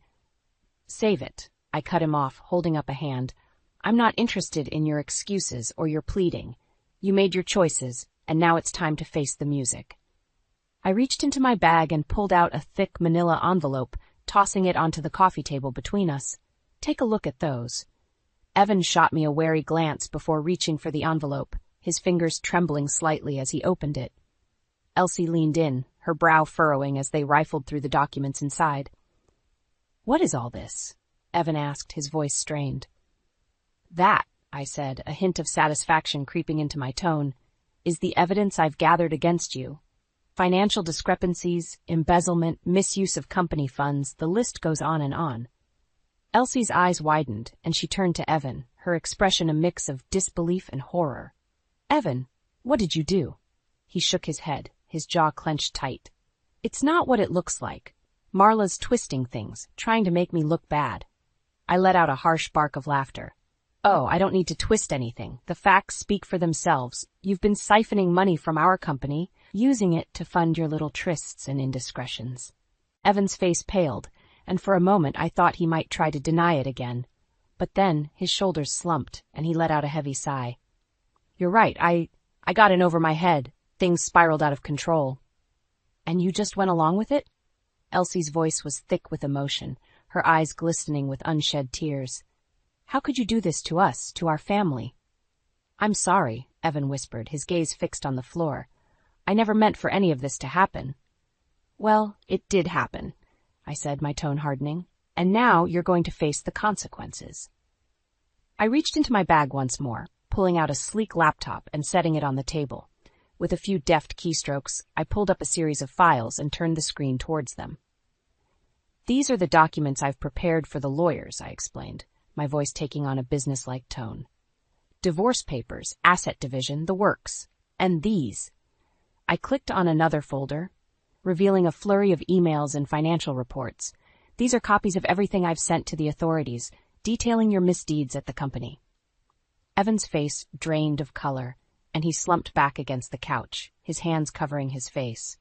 Speaker 2: "Save it," I cut him off, holding up a hand. "I'm not interested in your excuses or your pleading. You made your choices, and now it's time to face the music." I reached into my bag and pulled out a thick manila envelope, tossing it onto the coffee table between us. "Take a look at those." Evan shot me a wary glance before reaching for the envelope, his fingers trembling slightly as he opened it. Elsie leaned in, her brow furrowing as they rifled through the documents inside. "What is all this?" Evan asked, his voice strained. "That," I said, a hint of satisfaction creeping into my tone, "is the evidence I've gathered against you. Financial discrepancies, embezzlement, misuse of company funds, the list goes on and on." Elsie's eyes widened, and she turned to Evan, her expression a mix of disbelief and horror. "Evan, what did you do?" He shook his head, his jaw clenched tight. "It's not what it looks like. Marla's twisting things, trying to make me look bad." I let out a harsh bark of laughter. "Oh, I don't need to twist anything. The facts speak for themselves. You've been siphoning money from our company, using it to fund your little trysts and indiscretions." Evan's face paled, and for a moment I thought he might try to deny it again. But then his shoulders slumped, and he let out a heavy sigh. "You're right, I got in over my head. Things spiraled out of control." "And you just went along with it?" Elsie's voice was thick with emotion, her eyes glistening with unshed tears. "How could you do this to us, to our family?" "I'm sorry," Evan whispered, his gaze fixed on the floor. "I never meant for any of this to happen." "Well, it did happen," I said, my tone hardening. "And now you're going to face the consequences." I reached into my bag once more, pulling out a sleek laptop and setting it on the table. With a few deft keystrokes, I pulled up a series of files and turned the screen towards them. "These are the documents I've prepared for the lawyers," I explained, my voice taking on a businesslike tone. "Divorce papers, asset division, the works. And these." I clicked on another folder, revealing a flurry of emails and financial reports. "These are copies of everything I've sent to the authorities, detailing your misdeeds at the company." Evan's face drained of color, and he slumped back against the couch, his hands covering his face.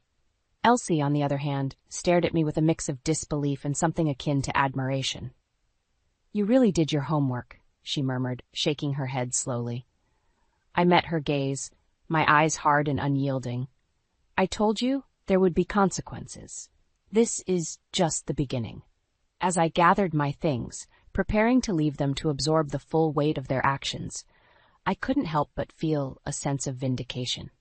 Speaker 2: Elsie, on the other hand, stared at me with a mix of disbelief and something akin to admiration. "You really did your homework," she murmured, shaking her head slowly. I met her gaze, my eyes hard and unyielding. "I told you there would be consequences. This is just the beginning." As I gathered my things, preparing to leave them to absorb the full weight of their actions, I couldn't help but feel a sense of vindication.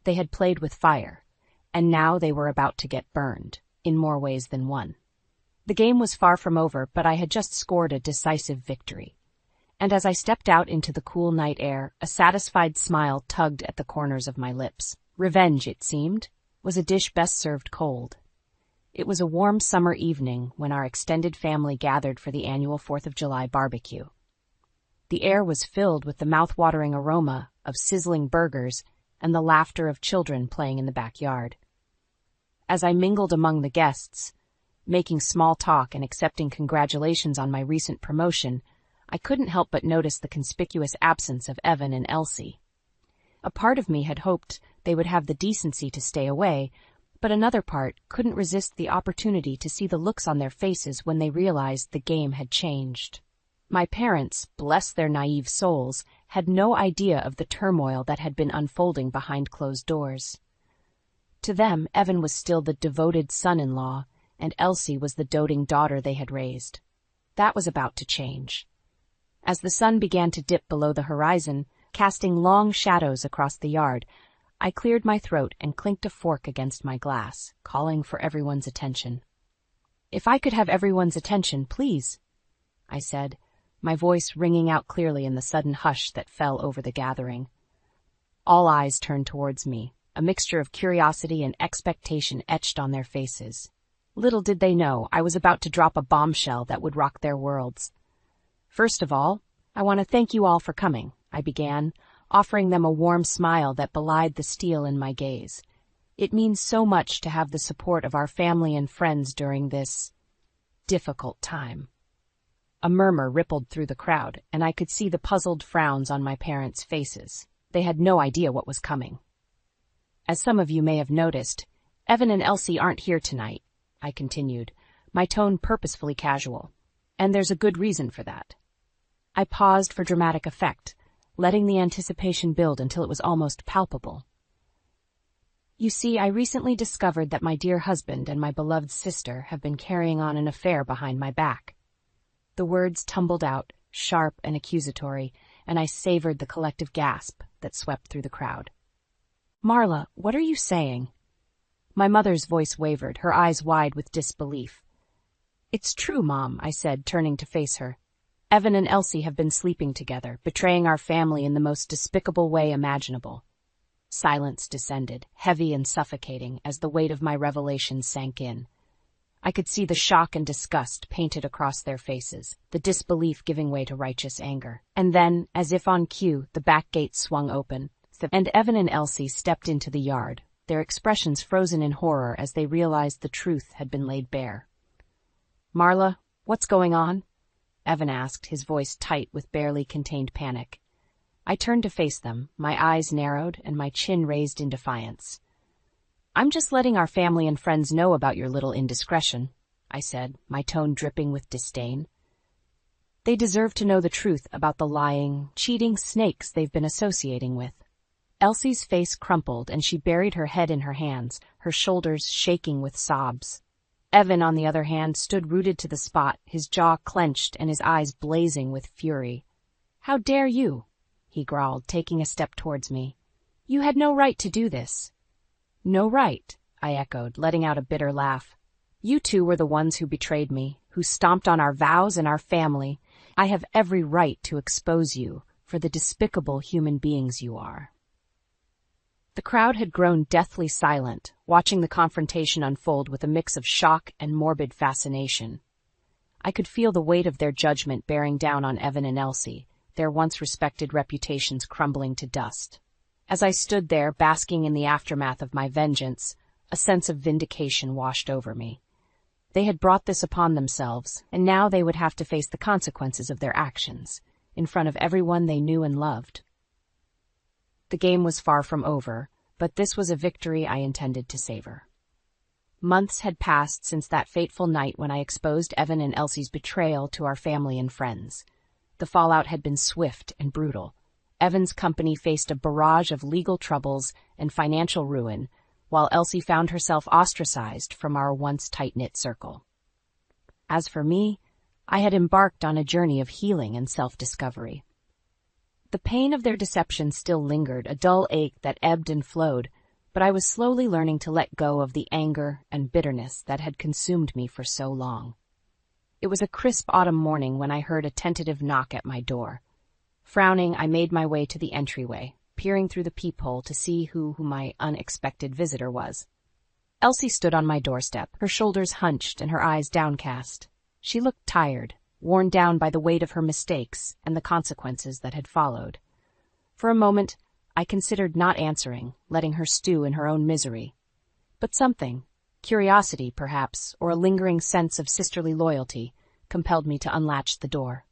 Speaker 2: They had played with fire, and now they were about to get burned, in more ways than one. The game was far from over, but I had just scored a decisive victory. And as I stepped out into the cool night air, a satisfied smile tugged at the corners of my lips. Revenge, it seemed, was a dish best served cold. It was a warm summer evening when our extended family gathered for the annual 4th of July barbecue. The air was filled with the mouth-watering aroma of sizzling burgers and the laughter of children playing in the backyard. As I mingled among the guests, making small talk and accepting congratulations on my recent promotion, I couldn't help but notice the conspicuous absence of Evan and Elsie. A part of me had hoped they would have the decency to stay away, but another part couldn't resist the opportunity to see the looks on their faces when they realized the game had changed. My parents, bless their naive souls, had no idea of the turmoil that had been unfolding behind closed doors. To them, Evan was still the devoted son-in-law, and Elsie was the doting daughter they had raised. That was about to change. As the sun began to dip below the horizon, casting long shadows across the yard, I cleared my throat and clinked a fork against my glass, calling for everyone's attention. "If I could have everyone's attention, please," I said, my voice ringing out clearly in the sudden hush that fell over the gathering. All eyes turned towards me, a mixture of curiosity and expectation etched on their faces. Little did they know I was about to drop a bombshell that would rock their worlds. "First of all, I want to thank you all for coming," I began, offering them a warm smile that belied the steel in my gaze. "It means so much to have the support of our family and friends during this difficult time." A murmur rippled through the crowd, and I could see the puzzled frowns on my parents' faces. They had no idea what was coming. "As some of you may have noticed, Evan and Elsie aren't here tonight," I continued, my tone purposefully casual. "And there's a good reason for that." I paused for dramatic effect, letting the anticipation build until it was almost palpable. "You see, I recently discovered that my dear husband and my beloved sister have been carrying on an affair behind my back." The words tumbled out, sharp and accusatory, and I savored the collective gasp that swept through the crowd. "Marla, what are you saying?" My mother's voice wavered, her eyes wide with disbelief. "It's true, Mom," I said, turning to face her. "Evan and Elsie have been sleeping together, betraying our family in the most despicable way imaginable." Silence descended, heavy and suffocating, as the weight of my revelation sank in. I could see the shock and disgust painted across their faces, the disbelief giving way to righteous anger. And then, as if on cue, the back gate swung open, and Evan and Elsie stepped into the yard, their expressions frozen in horror as they realized the truth had been laid bare. "Marla, what's going on?" Evan asked, his voice tight with barely contained panic. I turned to face them, my eyes narrowed and my chin raised in defiance. "I'm just letting our family and friends know about your little indiscretion," I said, my tone dripping with disdain. "They deserve to know the truth about the lying, cheating snakes they've been associating with." Elsie's face crumpled and she buried her head in her hands, her shoulders shaking with sobs. Evan, on the other hand, stood rooted to the spot, his jaw clenched and his eyes blazing with fury. "How dare you?" he growled, taking a step towards me. "You had no right to do this." "No right," I echoed, letting out a bitter laugh. "You two were the ones who betrayed me, who stomped on our vows and our family. I have every right to expose you for the despicable human beings you are." The crowd had grown deathly silent, watching the confrontation unfold with a mix of shock and morbid fascination. I could feel the weight of their judgment bearing down on Evan and Elsie, their once respected reputations crumbling to dust. As I stood there, basking in the aftermath of my vengeance, a sense of vindication washed over me. They had brought this upon themselves, and now they would have to face the consequences of their actions, in front of everyone they knew and loved. The game was far from over, but this was a victory I intended to savor. Months had passed since that fateful night when I exposed Evan and Elsie's betrayal to our family and friends. The fallout had been swift and brutal. Evan's company faced a barrage of legal troubles and financial ruin, while Elsie found herself ostracized from our once tight-knit circle. As for me, I had embarked on a journey of healing and self-discovery. The pain of their deception still lingered, a dull ache that ebbed and flowed, but I was slowly learning to let go of the anger and bitterness that had consumed me for so long. It was a crisp autumn morning when I heard a tentative knock at my door. Frowning, I made my way to the entryway, peering through the peephole to see who my unexpected visitor was. Elsie stood on my doorstep, her shoulders hunched and her eyes downcast. She looked tired, worn down by the weight of her mistakes and the consequences that had followed. For a moment, I considered not answering, letting her stew in her own misery. But something, curiosity perhaps, or a lingering sense of sisterly loyalty, compelled me to unlatch the door.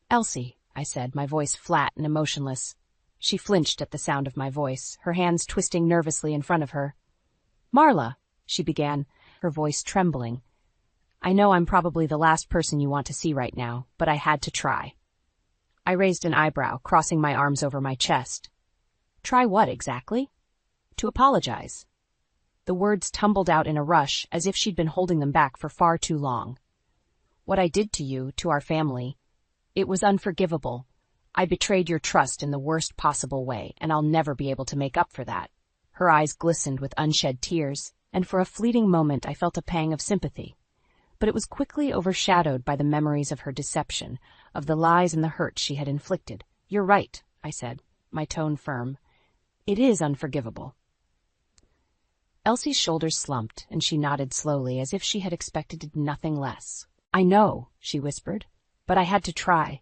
Speaker 2: "Elsie," I said, my voice flat and emotionless. She flinched at the sound of my voice, her hands twisting nervously in front of her. "Marla," she began, her voice trembling. "I know I'm probably the last person you want to see right now, but I had to try." I raised an eyebrow, crossing my arms over my chest. "Try what exactly?" "To apologize." The words tumbled out in a rush, as if she'd been holding them back for far too long. What I did to you, to our family, it was unforgivable. I betrayed your trust in the worst possible way, and I'll never be able to make up for that. Her eyes glistened with unshed tears, and for a fleeting moment I felt a pang of sympathy. But it was quickly overshadowed by the memories of her deception, of the lies and the hurt she had inflicted. You're right, I said, my tone firm. It is unforgivable. Elsie's shoulders slumped, and she nodded slowly, as if she had expected nothing less. I know, she whispered, but I had to try.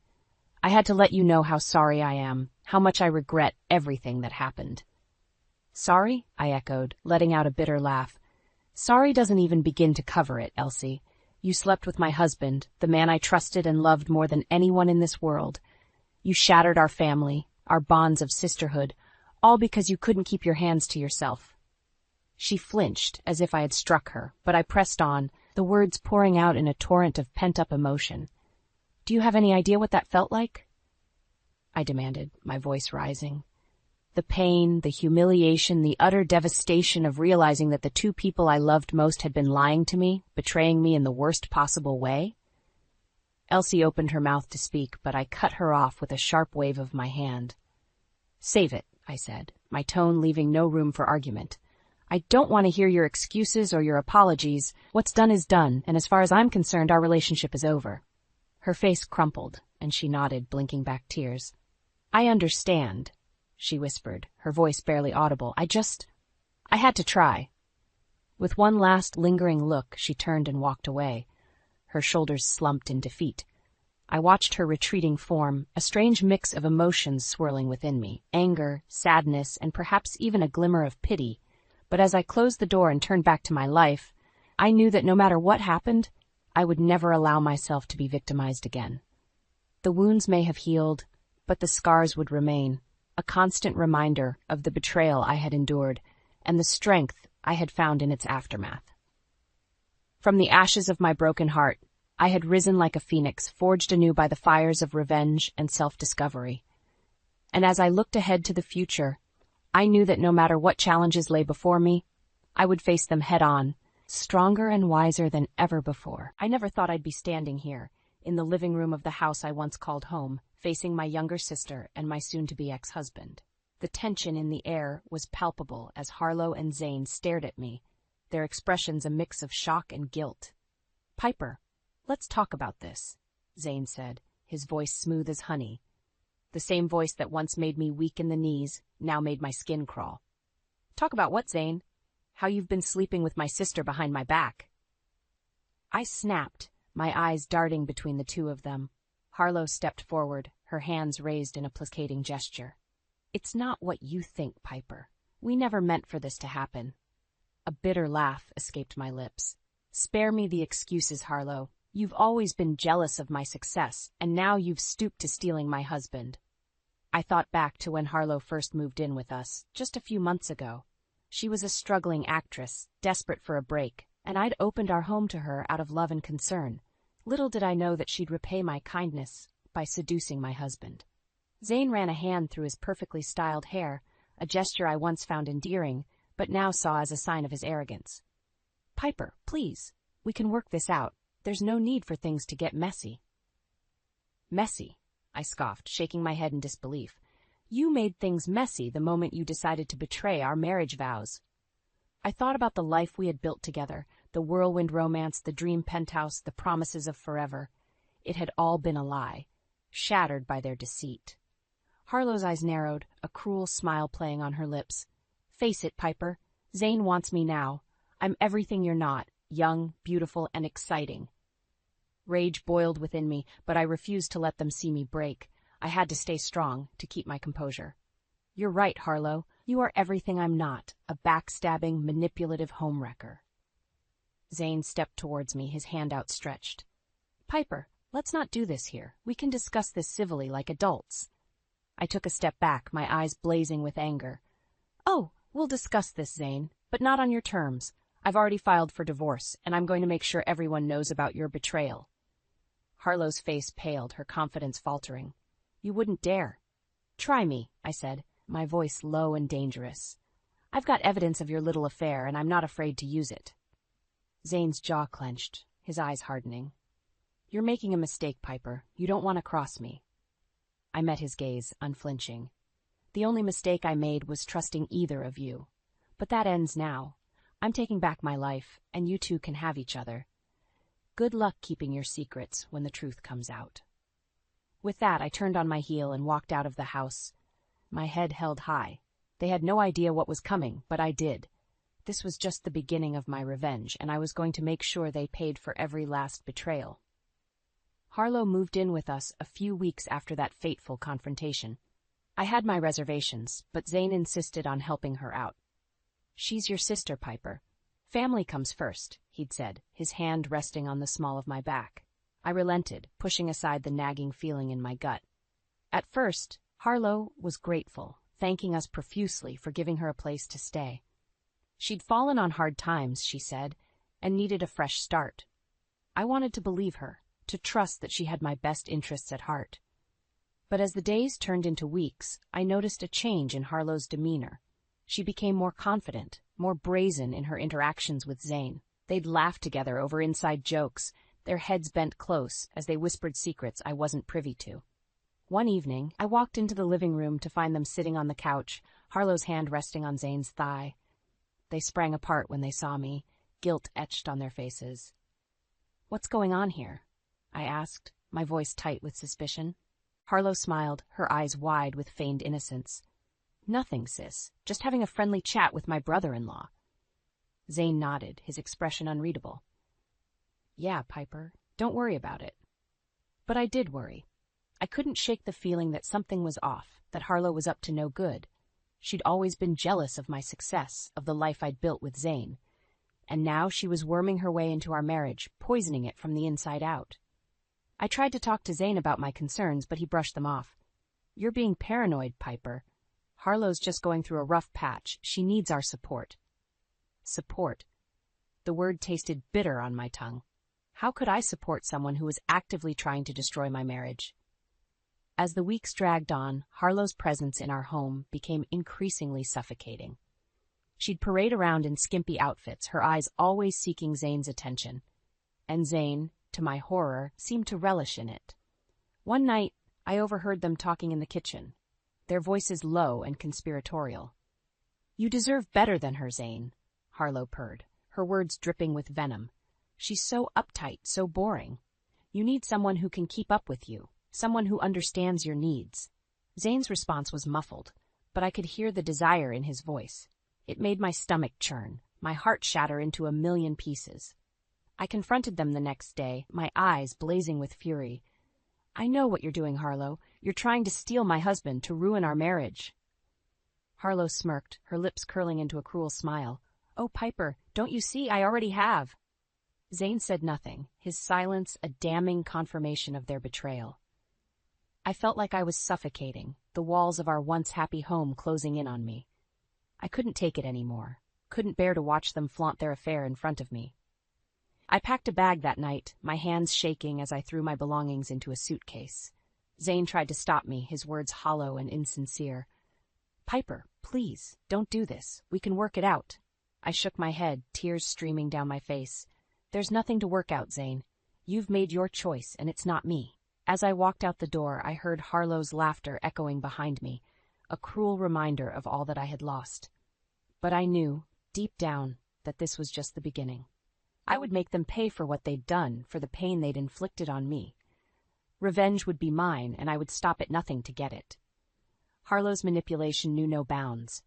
Speaker 2: I had to let you know how sorry I am, how much I regret everything that happened. Sorry? I echoed, letting out a bitter laugh. Sorry doesn't even begin to cover it, Elsie. You slept with my husband, the man I trusted and loved more than anyone in this world. You shattered our family, our bonds of sisterhood, all because you couldn't keep your hands to yourself. She flinched, as if I had struck her, but I pressed on, the words pouring out in a torrent of pent-up emotion. Do you have any idea what that felt like? I demanded, my voice rising. The pain, the humiliation, the utter devastation of realizing that the two people I loved most had been lying to me, betraying me in the worst possible way? Elsie opened her mouth to speak, but I cut her off with a sharp wave of my hand. Save it, I said, my tone leaving no room for argument. I don't want to hear your excuses or your apologies. What's done is done, and as far as I'm concerned, our relationship is over. Her face crumpled, and she nodded, blinking back tears. I understand, she whispered, her voice barely audible. I had to try. With one last lingering look, she turned and walked away. Her shoulders slumped in defeat. I watched her retreating form, a strange mix of emotions swirling within me, anger, sadness, and perhaps even a glimmer of pity. But as I closed the door and turned back to my life, I knew that no matter what happened, I would never allow myself to be victimized again. The wounds may have healed, but the scars would remain, a constant reminder of the betrayal I had endured and the strength I had found in its aftermath. From the ashes of my broken heart, I had risen like a phoenix, forged anew by the fires of revenge and self-discovery. And as I looked ahead to the future, I knew that no matter what challenges lay before me, I would face them head-on, stronger and wiser than ever before. I never thought I'd be standing here, in the living room of the house I once called home, facing my younger sister and my soon-to-be ex-husband. The tension in the air was palpable as Harlow and Zane stared at me, their expressions a mix of shock and guilt. Piper, let's talk about this, Zane said, his voice smooth as honey. The same voice that once made me weak in the knees, now made my skin crawl. Talk about what, Zane? How you've been sleeping with my sister behind my back. I snapped, my eyes darting between the two of them. Harlow stepped forward, her hands raised in a placating gesture. It's not what you think, Piper. We never meant for this to happen. A bitter laugh escaped my lips. Spare me the excuses, Harlow. You've always been jealous of my success, and now you've stooped to stealing my husband. I thought back to when Harlow first moved in with us, just a few months ago. She was a struggling actress, desperate for a break, and I'd opened our home to her out of love and concern. Little did I know that she'd repay my kindness by seducing my husband. Zane ran a hand through his perfectly styled hair, a gesture I once found endearing, but now saw as a sign of his arrogance. Piper, please, we can work this out. There's no need for things to get messy. Messy, I scoffed, shaking my head in disbelief. You made things messy the moment you decided to betray our marriage vows. I thought about the life we had built together, the whirlwind romance, the dream penthouse, the promises of forever. It had all been a lie, shattered by their deceit. Harlow's eyes narrowed, a cruel smile playing on her lips. Face it, Piper. Zane wants me now. I'm everything you're not, young, beautiful, and exciting. Rage boiled within me, but I refused to let them see me break. I had to stay strong, to keep my composure. You're right, Harlow. You are everything I'm not, a backstabbing, manipulative homewrecker. Zane stepped towards me, his hand outstretched. Piper, let's not do this here. We can discuss this civilly like adults. I took a step back, my eyes blazing with anger. Oh, we'll discuss this, Zane, but not on your terms. I've already filed for divorce, and I'm going to make sure everyone knows about your betrayal. Harlow's face paled, her confidence faltering. You wouldn't dare. Try me, I said, my voice low and dangerous. I've got evidence of your little affair, and I'm not afraid to use it. Zane's jaw clenched, his eyes hardening. You're making a mistake, Piper. You don't want to cross me. I met his gaze, unflinching. The only mistake I made was trusting either of you. But that ends now. I'm taking back my life, and you two can have each other. Good luck keeping your secrets when the truth comes out. With that, I turned on my heel and walked out of the house, my head held high. They had no idea what was coming, but I did. This was just the beginning of my revenge, and I was going to make sure they paid for every last betrayal. Harlow moved in with us a few weeks after that fateful confrontation. I had my reservations, but Zane insisted on helping her out. She's your sister, Piper. Family comes first, he'd said, his hand resting on the small of my back. I relented, pushing aside the nagging feeling in my gut. At first, Harlow was grateful, thanking us profusely for giving her a place to stay. She'd fallen on hard times, she said, and needed a fresh start. I wanted to believe her, to trust that she had my best interests at heart. But as the days turned into weeks, I noticed a change in Harlow's demeanor. She became more confident, more brazen in her interactions with Zane. They'd laugh together over inside jokes, their heads bent close as they whispered secrets I wasn't privy to. One evening, I walked into the living room to find them sitting on the couch, Harlow's hand resting on Zane's thigh. They sprang apart when they saw me, guilt etched on their faces. "What's going on here?" I asked, my voice tight with suspicion. Harlow smiled, her eyes wide with feigned innocence. "Nothing, sis. Just having a friendly chat with my brother-in-law." Zane nodded, his expression unreadable. "Yeah, Piper, don't worry about it." But I did worry. I couldn't shake the feeling that something was off, that Harlow was up to no good. She'd always been jealous of my success, of the life I'd built with Zane. And now she was worming her way into our marriage, poisoning it from the inside out. I tried to talk to Zane about my concerns, but he brushed them off. "You're being paranoid, Piper. Harlow's just going through a rough patch. She needs our support." Support. The word tasted bitter on my tongue. How could I support someone who was actively trying to destroy my marriage? As the weeks dragged on, Harlow's presence in our home became increasingly suffocating. She'd parade around in skimpy outfits, her eyes always seeking Zane's attention. And Zane, to my horror, seemed to relish in it. One night, I overheard them talking in the kitchen, their voices low and conspiratorial. "You deserve better than her, Zane," Harlow purred, her words dripping with venom. "She's so uptight, so boring. You need someone who can keep up with you, someone who understands your needs." Zane's response was muffled, but I could hear the desire in his voice. It made my stomach churn, my heart shatter into a million pieces. I confronted them the next day, my eyes blazing with fury. "I know what you're doing, Harlow. You're trying to steal my husband, to ruin our marriage." Harlow smirked, her lips curling into a cruel smile. "Oh, Piper, don't you see? I already have." Zane said nothing, his silence a damning confirmation of their betrayal. I felt like I was suffocating, the walls of our once happy home closing in on me. I couldn't take it anymore, couldn't bear to watch them flaunt their affair in front of me. I packed a bag that night, my hands shaking as I threw my belongings into a suitcase. Zane tried to stop me, his words hollow and insincere. "Piper, please, don't do this. We can work it out." I shook my head, tears streaming down my face. "There's nothing to work out, Zane. You've made your choice, and it's not me." As I walked out the door, I heard Harlow's laughter echoing behind me, a cruel reminder of all that I had lost. But I knew, deep down, that this was just the beginning. I would make them pay for what they'd done, for the pain they'd inflicted on me. Revenge would be mine, and I would stop at nothing to get it. Harlow's manipulation knew no bounds.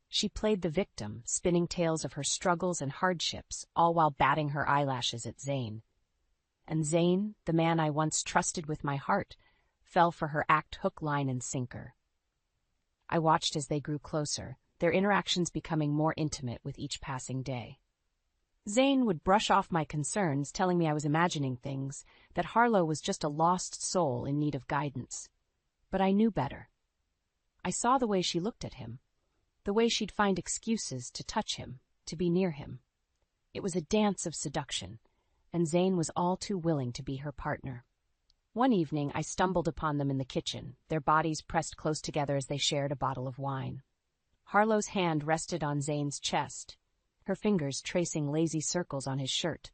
Speaker 2: She played the victim, spinning tales of her struggles and hardships, all while batting her eyelashes at Zane. And Zane, the man I once trusted with my heart, fell for her act hook, line, and sinker. I watched as they grew closer, their interactions becoming more intimate with each passing day. Zane would brush off my concerns, telling me I was imagining things, that Harlow was just a lost soul in need of guidance. But I knew better. I saw the way she looked at him, the way she'd find excuses to touch him, to be near him. It was a dance of seduction, and Zane was all too willing to be her partner. One evening, I stumbled upon them in the kitchen, their bodies pressed close together as they shared a bottle of wine. Harlow's hand rested on Zane's chest, her fingers tracing lazy circles on his shirt.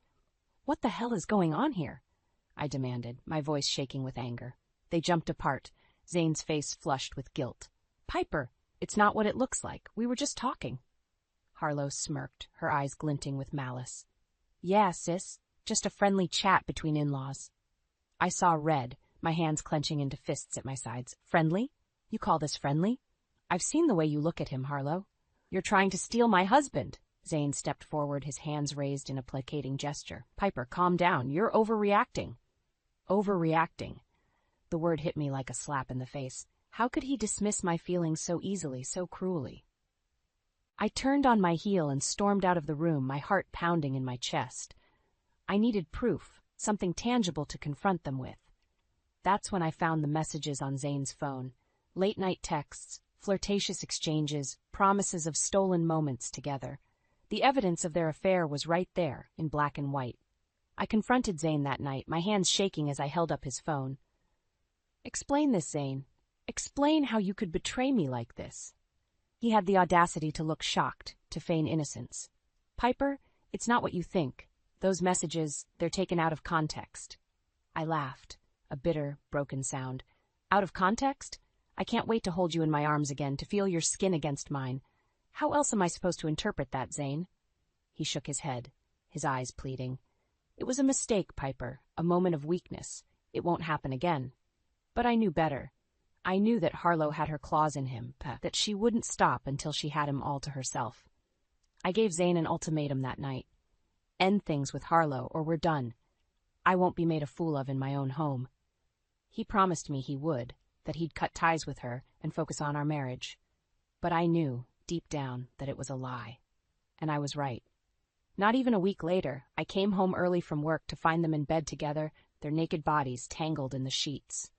Speaker 2: "What the hell is going on here?" I demanded, my voice shaking with anger. They jumped apart, Zane's face flushed with guilt. "Piper, it's not what it looks like. We were just talking." Harlow smirked, her eyes glinting with malice. "Yeah, sis, just a friendly chat between in-laws." I saw red, my hands clenching into fists at my sides. "Friendly? You call this friendly? I've seen the way you look at him, Harlow. You're trying to steal my husband." Zane stepped forward, his hands raised in a placating gesture. "Piper, calm down. You're overreacting." Overreacting. The word hit me like a slap in the face. How could he dismiss my feelings so easily, so cruelly? I turned on my heel and stormed out of the room, my heart pounding in my chest. I needed proof, something tangible to confront them with. That's when I found the messages on Zane's phone. Late-night texts, flirtatious exchanges, promises of stolen moments together. The evidence of their affair was right there, in black and white. I confronted Zane that night, my hands shaking as I held up his phone. "Explain this, Zane. Explain how you could betray me like this." He had the audacity to look shocked, to feign innocence. "Piper, it's not what you think. Those messages, they're taken out of context." I laughed, a bitter, broken sound. "Out of context? I can't wait to hold you in my arms again, to feel your skin against mine. How else am I supposed to interpret that, Zane?" He shook his head, his eyes pleading. "It was a mistake, Piper, a moment of weakness. It won't happen again." But I knew better. I knew that Harlow had her claws in him, that she wouldn't stop until she had him all to herself. I gave Zane an ultimatum that night. End things with Harlow, or we're done. I won't be made a fool of in my own home. He promised me he would, that he'd cut ties with her and focus on our marriage. But I knew, deep down, that it was a lie. And I was right. Not even a week later, I came home early from work to find them in bed together, their naked bodies tangled in the sheets.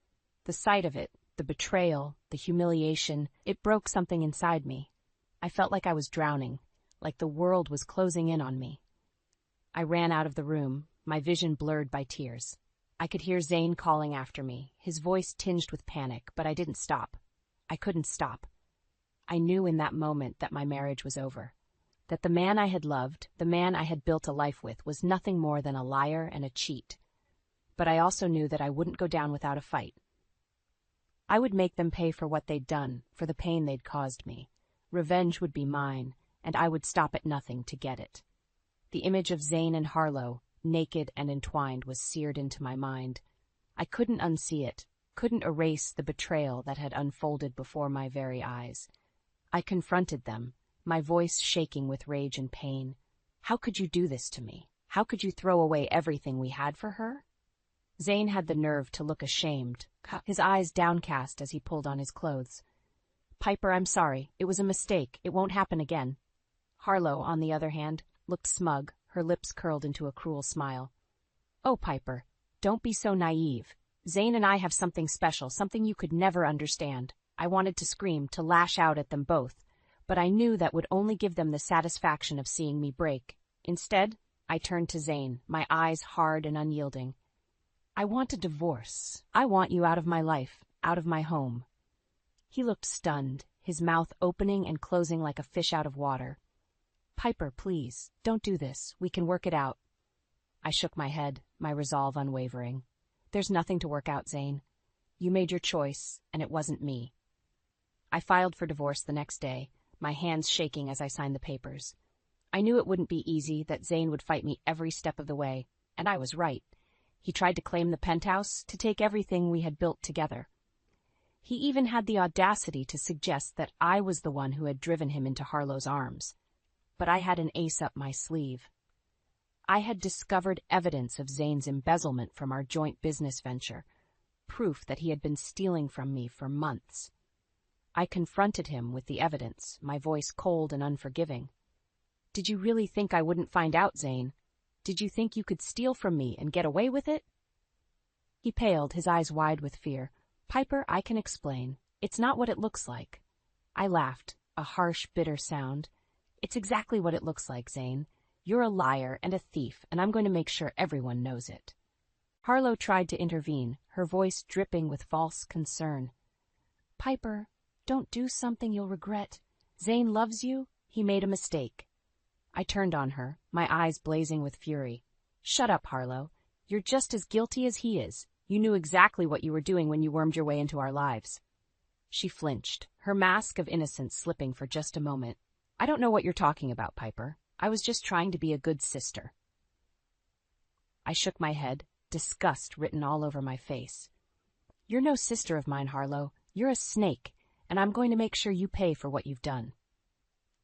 Speaker 2: The sight of it, the betrayal, the humiliation, it broke something inside me. I felt like I was drowning, like the world was closing in on me. I ran out of the room, my vision blurred by tears. I could hear Zane calling after me, his voice tinged with panic, but I didn't stop. I couldn't stop. I knew in that moment that my marriage was over, that the man I had loved, the man I had built a life with, was nothing more than a liar and a cheat. But I also knew that I wouldn't go down without a fight. I would make them pay for what they'd done, for the pain they'd caused me. Revenge would be mine, and I would stop at nothing to get it. The image of Zane and Harlow, naked and entwined, was seared into my mind. I couldn't unsee it, couldn't erase the betrayal that had unfolded before my very eyes. I confronted them, my voice shaking with rage and pain. "How could you do this to me? How could you throw away everything we had for her?" Zane had the nerve to look ashamed, his eyes downcast as he pulled on his clothes. "Piper, I'm sorry. It was a mistake. It won't happen again." Harlow, on the other hand, looked smug, her lips curled into a cruel smile. "Oh, Piper, don't be so naive. Zane and I have something special, something you could never understand." I wanted to scream, to lash out at them both, but I knew that would only give them the satisfaction of seeing me break. Instead, I turned to Zane, my eyes hard and unyielding. "I want a divorce. I want you out of my life, out of my home." He looked stunned, his mouth opening and closing like a fish out of water. "Piper, please, don't do this. We can work it out." I shook my head, my resolve unwavering. "There's nothing to work out, Zane. You made your choice, and it wasn't me." I filed for divorce the next day, my hands shaking as I signed the papers. I knew it wouldn't be easy, that Zane would fight me every step of the way, and I was right. He tried to claim the penthouse, to take everything we had built together. He even had the audacity to suggest that I was the one who had driven him into Harlow's arms. But I had an ace up my sleeve. I had discovered evidence of Zane's embezzlement from our joint business venture, proof that he had been stealing from me for months. I confronted him with the evidence, my voice cold and unforgiving. "Did you really think I wouldn't find out, Zane? Did you think you could steal from me and get away with it?" He paled, his eyes wide with fear. "Piper, I can explain. It's not what it looks like." I laughed, a harsh, bitter sound. "It's exactly what it looks like, Zane. You're a liar and a thief, and I'm going to make sure everyone knows it." Harlow tried to intervene, her voice dripping with false concern. "Piper, don't do something you'll regret. Zane loves you? He made a mistake. I turned on her, my eyes blazing with fury. Shut up, Harlow. You're just as guilty as he is. You knew exactly what you were doing when you wormed your way into our lives. She flinched, her mask of innocence slipping for just a moment. I don't know what you're talking about, Piper. I was just trying to be a good sister. I shook my head, disgust written all over my face. You're no sister of mine, Harlow. You're a snake, and I'm going to make sure you pay for what you've done.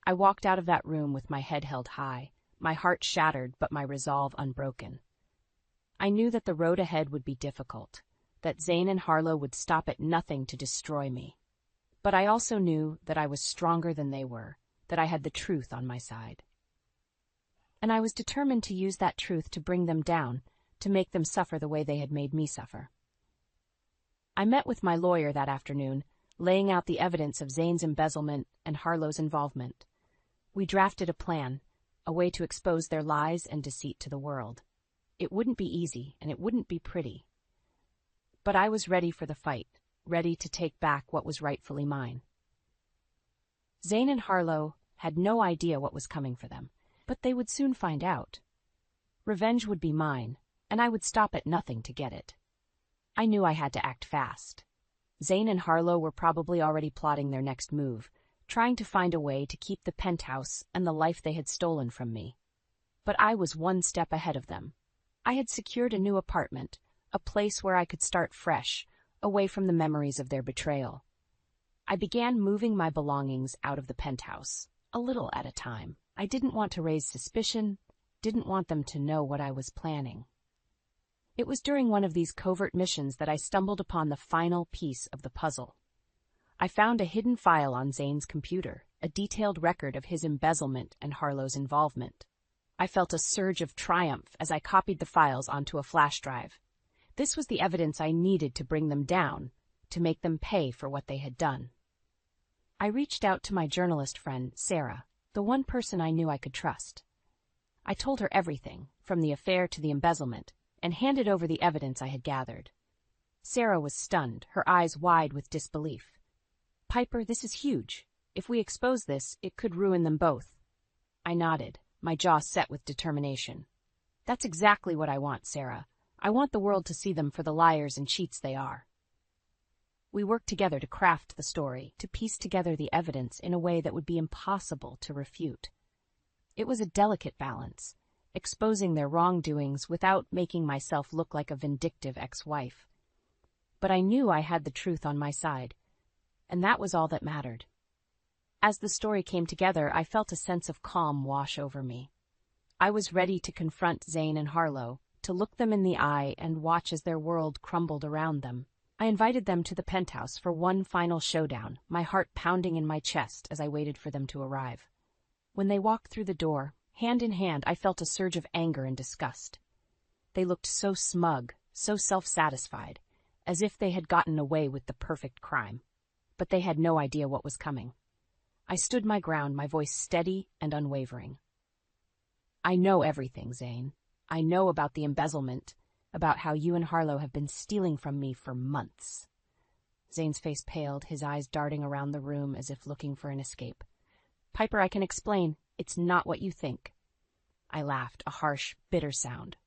Speaker 2: I walked out of that room with my head held high, my heart shattered but my resolve unbroken. I knew that the road ahead would be difficult, that Zane and Harlow would stop at nothing to destroy me. But I also knew that I was stronger than they were, that I had the truth on my side. And I was determined to use that truth to bring them down, to make them suffer the way they had made me suffer. I met with my lawyer that afternoon, laying out the evidence of Zane's embezzlement and Harlow's involvement. We drafted a plan, a way to expose their lies and deceit to the world. It wouldn't be easy, and it wouldn't be pretty. But I was ready for the fight, ready to take back what was rightfully mine. Zane and Harlow had no idea what was coming for them, but they would soon find out. Revenge would be mine, and I would stop at nothing to get it. I knew I had to act fast. Zane and Harlow were probably already plotting their next move, trying to find a way to keep the penthouse and the life they had stolen from me. But I was one step ahead of them. I had secured a new apartment, a place where I could start fresh, away from the memories of their betrayal. I began moving my belongings out of the penthouse, a little at a time. I didn't want to raise suspicion, didn't want them to know what I was planning. It was during one of these covert missions that I stumbled upon the final piece of the puzzle. I found a hidden file on Zane's computer, a detailed record of his embezzlement and Harlow's involvement. I felt a surge of triumph as I copied the files onto a flash drive. This was the evidence I needed to bring them down, to make them pay for what they had done. I reached out to my journalist friend, Sarah, the one person I knew I could trust. I told her everything, from the affair to the embezzlement, and handed over the evidence I had gathered. Sarah was stunned, her eyes wide with disbelief. Piper, this is huge. If we expose this, it could ruin them both. I nodded, my jaw set with determination. That's exactly what I want, Sarah. I want the world to see them for the liars and cheats they are. We worked together to craft the story, to piece together the evidence in a way that would be impossible to refute. It was a delicate balance, exposing their wrongdoings without making myself look like a vindictive ex-wife. But I knew I had the truth on my side, and that was all that mattered. As the story came together, I felt a sense of calm wash over me. I was ready to confront Zane and Harlow, to look them in the eye and watch as their world crumbled around them. I invited them to the penthouse for one final showdown, my heart pounding in my chest as I waited for them to arrive. When they walked through the door, hand in hand, I felt a surge of anger and disgust. They looked so smug, so self-satisfied, as if they had gotten away with the perfect crime. But they had no idea what was coming. I stood my ground, my voice steady and unwavering. I know everything, Zane. I know about the embezzlement, about how you and Harlow have been stealing from me for months. Zane's face paled, his eyes darting around the room as if looking for an escape. Piper, I can explain. It's not what you think. I laughed, a harsh, bitter sound.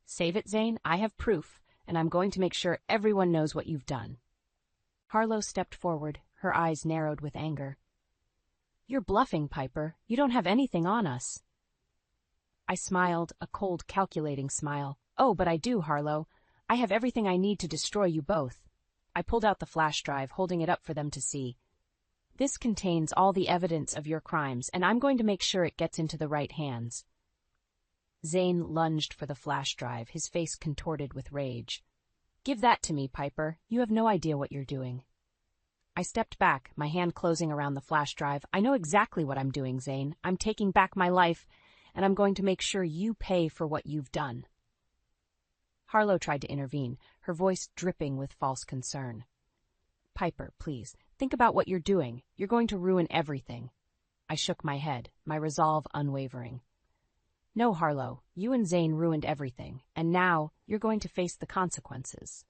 Speaker 2: Save it, Zane. I have proof, and I'm going to make sure everyone knows what you've done. Harlow stepped forward, her eyes narrowed with anger. You're bluffing, Piper. You don't have anything on us. I smiled, a cold, calculating smile. Oh, but I do, Harlow. I have everything I need to destroy you both. I pulled out the flash drive, holding it up for them to see. This contains all the evidence of your crimes, and I'm going to make sure it gets into the right hands. Zane lunged for the flash drive, his face contorted with rage. Give that to me, Piper. You have no idea what you're doing. I stepped back, my hand closing around the flash drive. I know exactly what I'm doing, Zane. I'm taking back my life, and I'm going to make sure you pay for what you've done. Harlow tried to intervene, her voice dripping with false concern. Piper, please, think about what you're doing. You're going to ruin everything. I shook my head, my resolve unwavering. No, Harlow, you and Zane ruined everything, and now you're going to face the consequences.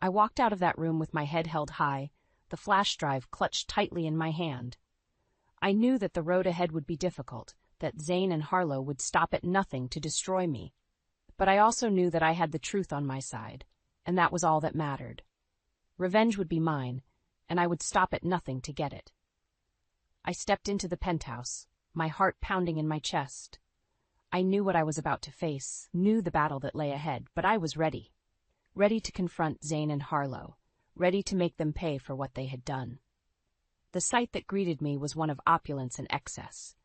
Speaker 2: I walked out of that room with my head held high, the flash drive clutched tightly in my hand. I knew that the road ahead would be difficult, that Zane and Harlow would stop at nothing to destroy me. But I also knew that I had the truth on my side, and that was all that mattered. Revenge would be mine, and I would stop at nothing to get it. I stepped into the penthouse, my heart pounding in my chest. I knew what I was about to face, knew the battle that lay ahead, but I was ready. Ready to confront Zane and Harlow, ready to make them pay for what they had done. The sight that greeted me was one of opulence and excess.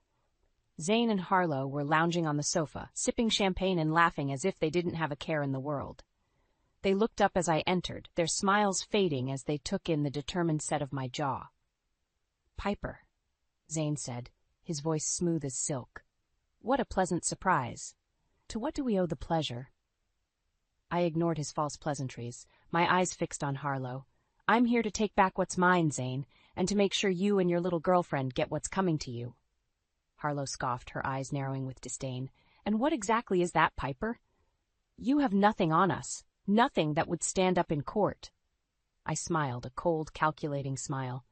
Speaker 2: Zane and Harlow were lounging on the sofa, sipping champagne and laughing as if they didn't have a care in the world. They looked up as I entered, their smiles fading as they took in the determined set of my jaw. "Piper," Zane said, his voice smooth as silk. "What a pleasant surprise. To what do we owe the pleasure?" I ignored his false pleasantries, my eyes fixed on Harlow. "I'm here to take back what's mine, Zane, and to make sure you and your little girlfriend get what's coming to you." Harlow scoffed, her eyes narrowing with disdain. "And what exactly is that, Piper? You have nothing on us, nothing that would stand up in court." I smiled, a cold, calculating smile.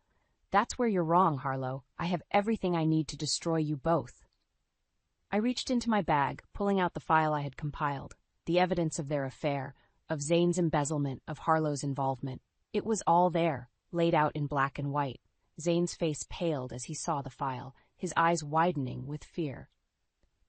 Speaker 2: "That's where you're wrong, Harlow. I have everything I need to destroy you both." I reached into my bag, pulling out the file I had compiled, the evidence of their affair, of Zane's embezzlement, of Harlow's involvement. It was all there, laid out in black and white. Zane's face paled as he saw the file, his eyes widening with fear.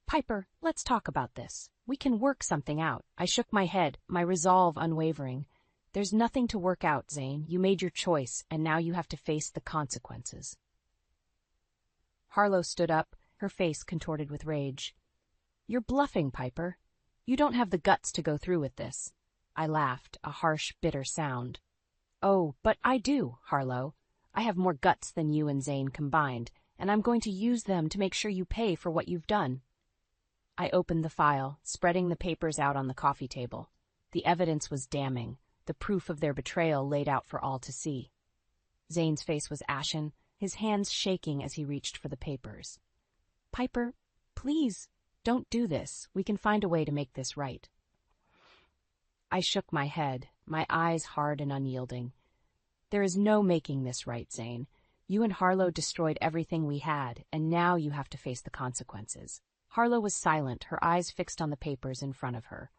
Speaker 2: "Piper, let's talk about this. We can work something out." I shook my head, my resolve unwavering. "There's nothing to work out, Zane. You made your choice, and now you have to face the consequences." Harlow stood up, her face contorted with rage. "You're bluffing, Piper. You don't have the guts to go through with this." I laughed, a harsh, bitter sound. "Oh, but I do, Harlow. I have more guts than you and Zane combined, and I'm going to use them to make sure you pay for what you've done." I opened the file, spreading the papers out on the coffee table. The evidence was damning, the proof of their betrayal laid out for all to see. Zane's face was ashen, his hands shaking as he reached for the papers. "Piper, please, don't do this. We can find a way to make this right." I shook my head, my eyes hard and unyielding. "There is no making this right, Zane. You and Harlow destroyed everything we had, and now you have to face the consequences." Harlow was silent, her eyes fixed on the papers in front of her.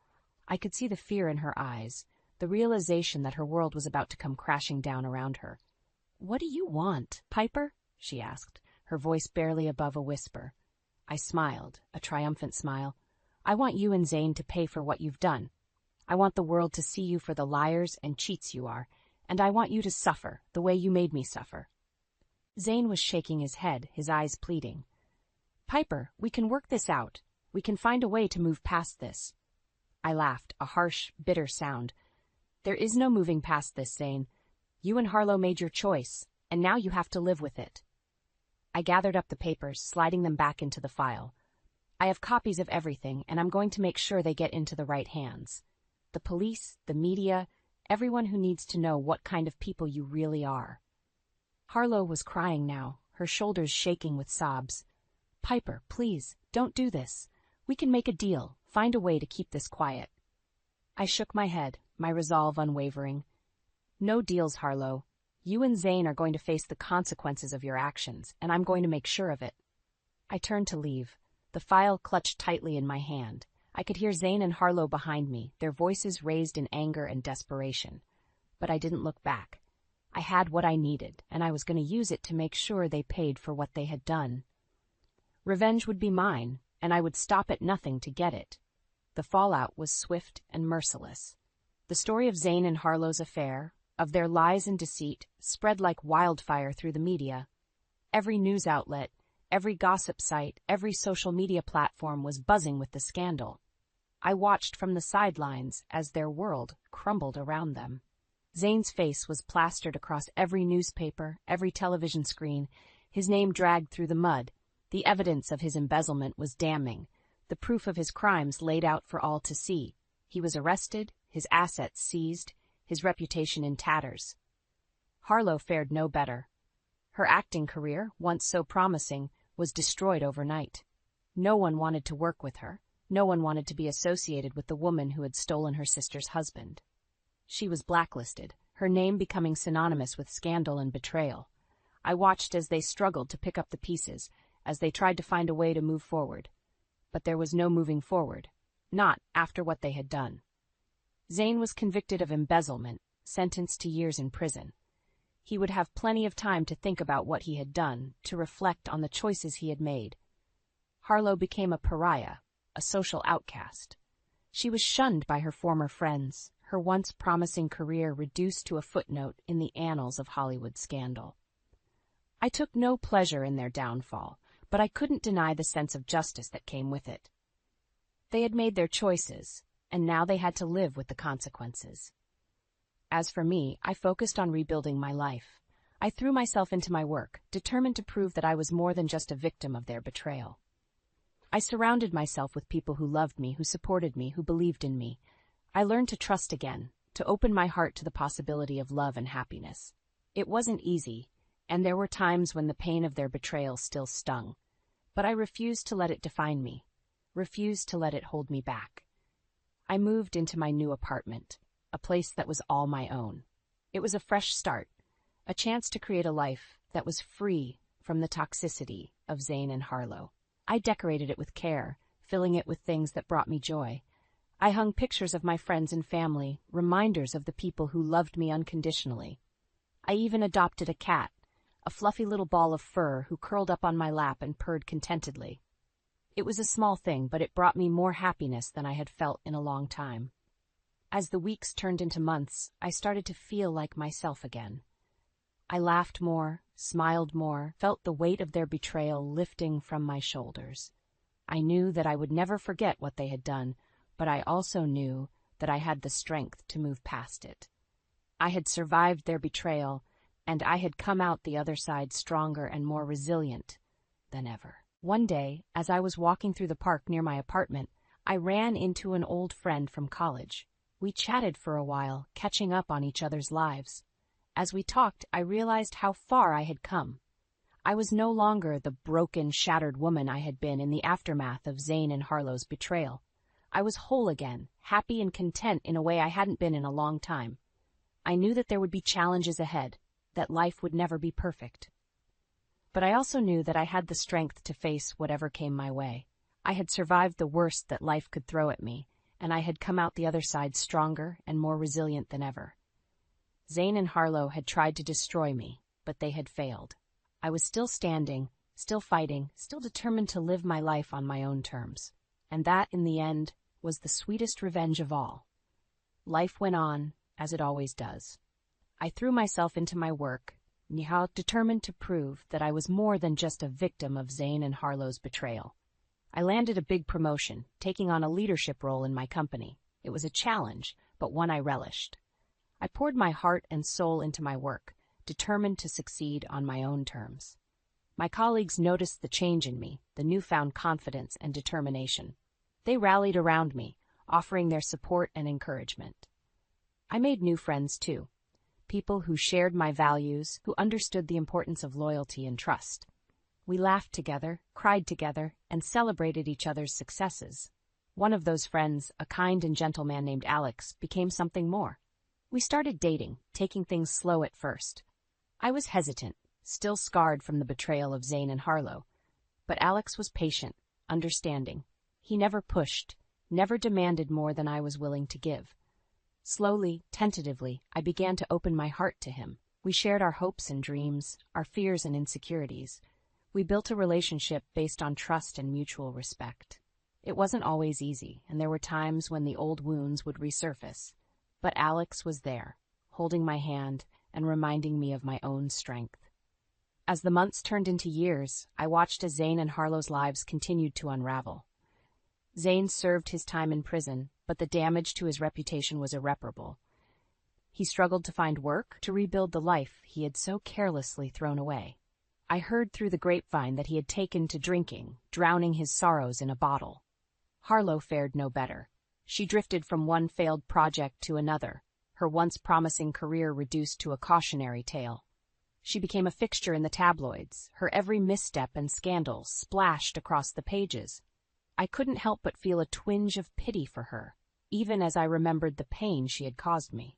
Speaker 2: I could see the fear in her eyes, the realization that her world was about to come crashing down around her. "What do you want, Piper?" she asked, her voice barely above a whisper. I smiled, a triumphant smile. "I want you and Zane to pay for what you've done. I want the world to see you for the liars and cheats you are, and I want you to suffer the way you made me suffer." Zane was shaking his head, his eyes pleading. "Piper, we can work this out. We can find a way to move past this." I laughed, a harsh, bitter sound. "There is no moving past this, Zane. You and Harlow made your choice, and now you have to live with it." I gathered up the papers, sliding them back into the file. "I have copies of everything, and I'm going to make sure they get into the right hands. The police, the media, everyone who needs to know what kind of people you really are." Harlow was crying now, her shoulders shaking with sobs. "Piper, please, don't do this. We can make a deal, find a way to keep this quiet." I shook my head, my resolve unwavering. "No deals, Harlow. You and Zane are going to face the consequences of your actions, and I'm going to make sure of it." I turned to leave, the file clutched tightly in my hand. I could hear Zane and Harlow behind me, their voices raised in anger and desperation. But I didn't look back. I had what I needed, and I was going to use it to make sure they paid for what they had done. Revenge would be mine, and I would stop at nothing to get it. The fallout was swift and merciless. The story of Zane and Harlow's affair, of their lies and deceit, spread like wildfire through the media. Every news outlet, every gossip site, every social media platform was buzzing with the scandal. I watched from the sidelines as their world crumbled around them. Zane's face was plastered across every newspaper, every television screen, his name dragged through the mud. The evidence of his embezzlement was damning, the proof of his crimes laid out for all to see. He was arrested, his assets seized, his reputation in tatters. Harlow fared no better. Her acting career, once so promising, was destroyed overnight. No one wanted to work with her. No one wanted to be associated with the woman who had stolen her sister's husband. She was blacklisted, her name becoming synonymous with scandal and betrayal. I watched as they struggled to pick up the pieces, as they tried to find a way to move forward. But there was no moving forward, not after what they had done. Zayn was convicted of embezzlement, sentenced to years in prison. He would have plenty of time to think about what he had done, to reflect on the choices he had made. Harlow became a pariah, a social outcast. She was shunned by her former friends, her once promising career reduced to a footnote in the annals of Hollywood scandal. I took no pleasure in their downfall, but I couldn't deny the sense of justice that came with it. They had made their choices, and now they had to live with the consequences. As for me, I focused on rebuilding my life. I threw myself into my work, determined to prove that I was more than just a victim of their betrayal. I surrounded myself with people who loved me, who supported me, who believed in me. I learned to trust again, to open my heart to the possibility of love and happiness. It wasn't easy, and there were times when the pain of their betrayal still stung. But I refused to let it define me, refused to let it hold me back. I moved into my new apartment, a place that was all my own. It was a fresh start, a chance to create a life that was free from the toxicity of Zayn and Harlow. I decorated it with care, filling it with things that brought me joy. I hung pictures of my friends and family, reminders of the people who loved me unconditionally. I even adopted a cat, a fluffy little ball of fur who curled up on my lap and purred contentedly. It was a small thing, but it brought me more happiness than I had felt in a long time. As the weeks turned into months, I started to feel like myself again. I laughed more, smiled more, felt the weight of their betrayal lifting from my shoulders. I knew that I would never forget what they had done, but I also knew that I had the strength to move past it. I had survived their betrayal, and I had come out the other side stronger and more resilient than ever. One day, as I was walking through the park near my apartment, I ran into an old friend from college. We chatted for a while, catching up on each other's lives. As we talked, I realized how far I had come. I was no longer the broken, shattered woman I had been in the aftermath of Zayn and Harlow's betrayal. I was whole again, happy and content in a way I hadn't been in a long time. I knew that there would be challenges ahead, that life would never be perfect. But I also knew that I had the strength to face whatever came my way. I had survived the worst that life could throw at me, and I had come out the other side stronger and more resilient than ever. Zayn and Harlow had tried to destroy me, but they had failed. I was still standing, still fighting, still determined to live my life on my own terms. And that, in the end, was the sweetest revenge of all. Life went on, as it always does. I threw myself into my work, determined to prove that I was more than just a victim of Zayn and Harlow's betrayal. I landed a big promotion, taking on a leadership role in my company. It was a challenge, but one I relished. I poured my heart and soul into my work, determined to succeed on my own terms. My colleagues noticed the change in me, the newfound confidence and determination. They rallied around me, offering their support and encouragement. I made new friends, too. People who shared my values, who understood the importance of loyalty and trust. We laughed together, cried together, and celebrated each other's successes. One of those friends, a kind and gentle man named Alex, became something more. We started dating, taking things slow at first. I was hesitant, still scarred from the betrayal of Zayn and Harlow. But Alex was patient, understanding. He never pushed, never demanded more than I was willing to give. Slowly, tentatively, I began to open my heart to him. We shared our hopes and dreams, our fears and insecurities. We built a relationship based on trust and mutual respect. It wasn't always easy, and there were times when the old wounds would resurface. But Alex was there, holding my hand and reminding me of my own strength. As the months turned into years, I watched as Zayn and Harlow's lives continued to unravel. Zayn served his time in prison, but the damage to his reputation was irreparable. He struggled to find work, to rebuild the life he had so carelessly thrown away. I heard through the grapevine that he had taken to drinking, drowning his sorrows in a bottle. Harlow fared no better. She drifted from one failed project to another, her once promising career reduced to a cautionary tale. She became a fixture in the tabloids, her every misstep and scandal splashed across the pages. I couldn't help but feel a twinge of pity for her, even as I remembered the pain she had caused me.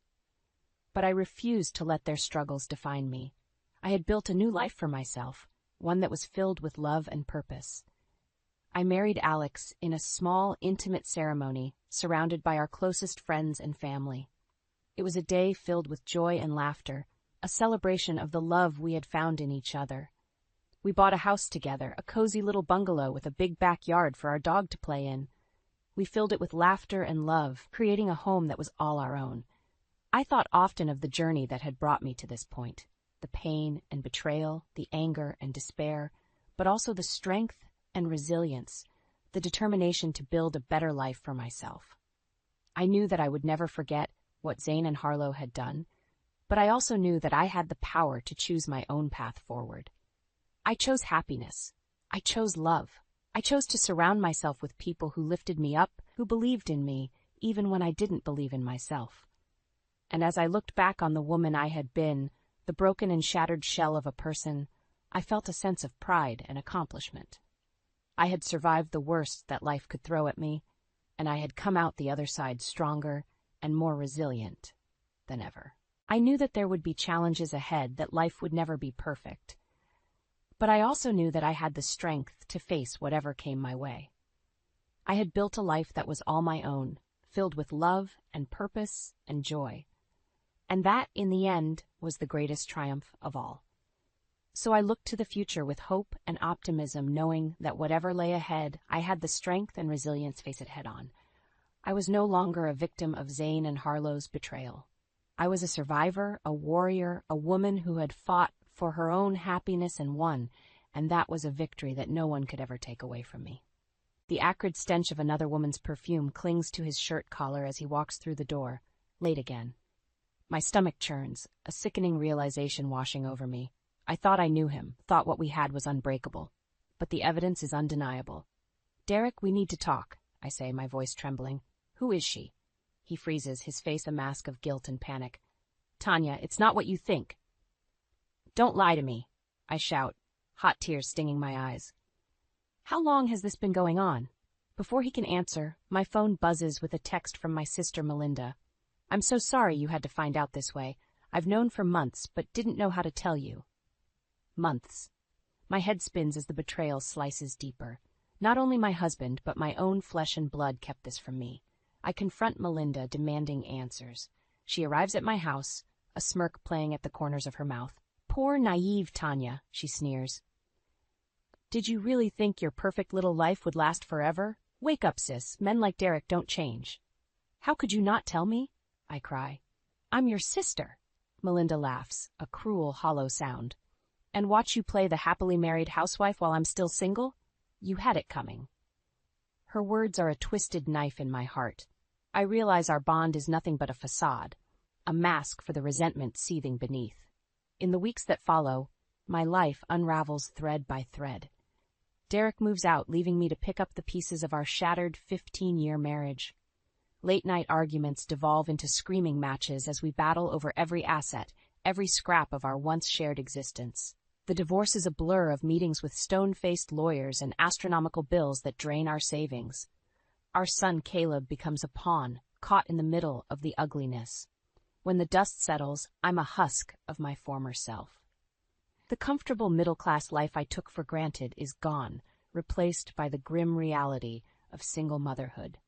Speaker 2: But I refused to let their struggles define me. I had built a new life for myself, one that was filled with love and purpose. I married Alex in a small, intimate ceremony, surrounded by our closest friends and family. It was a day filled with joy and laughter, a celebration of the love we had found in each other. We bought a house together, a cozy little bungalow with a big backyard for our dog to play in. We filled it with laughter and love, creating a home that was all our own. I thought often of the journey that had brought me to this point, the pain and betrayal, the anger and despair, but also the strength and resilience, the determination to build a better life for myself. I knew that I would never forget what Zane and Harlow had done, but I also knew that I had the power to choose my own path forward. I chose happiness. I chose love. I chose to surround myself with people who lifted me up, who believed in me, even when I didn't believe in myself. And as I looked back on the woman I had been, the broken and shattered shell of a person, I felt a sense of pride and accomplishment. I had survived the worst that life could throw at me, and I had come out the other side stronger and more resilient than ever. I knew that there would be challenges ahead, that life would never be perfect. But I also knew that I had the strength to face whatever came my way. I had built a life that was all my own, filled with love and purpose and joy. And that, in the end, was the greatest triumph of all. So I looked to the future with hope and optimism, knowing that whatever lay ahead, I had the strength and resilience to face it head-on. I was no longer a victim of Zane and Harlow's betrayal. I was a survivor, a warrior, a woman who had fought for her own happiness and won, and that was a victory that no one could ever take away from me. The acrid stench of another woman's perfume clings to his shirt collar as he walks through the door, late again. My stomach churns, a sickening realization washing over me. I thought I knew him, thought what we had was unbreakable. But the evidence is undeniable. "Derek, we need to talk," I say, my voice trembling. "Who is she?" He freezes, his face a mask of guilt and panic. "Tanya, it's not what you think." "Don't lie to me," I shout, hot tears stinging my eyes. "How long has this been going on?" Before he can answer, my phone buzzes with a text from my sister Melinda. "I'm so sorry you had to find out this way. I've known for months, but didn't know how to tell you." Months. My head spins as the betrayal slices deeper. Not only my husband, but my own flesh and blood kept this from me. I confront Melinda, demanding answers. She arrives at my house, a smirk playing at the corners of her mouth. "Poor, naive Tanya," she sneers. "Did you really think your perfect little life would last forever? Wake up, sis. Men like Derek don't change." "How could you not tell me?" I cry. "I'm your sister." Melinda laughs, a cruel, hollow sound. "And watch you play the happily married housewife while I'm still single? You had it coming." Her words are a twisted knife in my heart. I realize our bond is nothing but a facade, a mask for the resentment seething beneath. In the weeks that follow, my life unravels thread by thread. Derek moves out, leaving me to pick up the pieces of our shattered 15-year marriage. Late-night arguments devolve into screaming matches as we battle over every asset, every scrap of our once-shared existence. The divorce is a blur of meetings with stone-faced lawyers and astronomical bills that drain our savings. Our son Caleb becomes a pawn, caught in the middle of the ugliness. When the dust settles, I'm a husk of my former self. The comfortable middle-class life I took for granted is gone, replaced by the grim reality of single motherhood.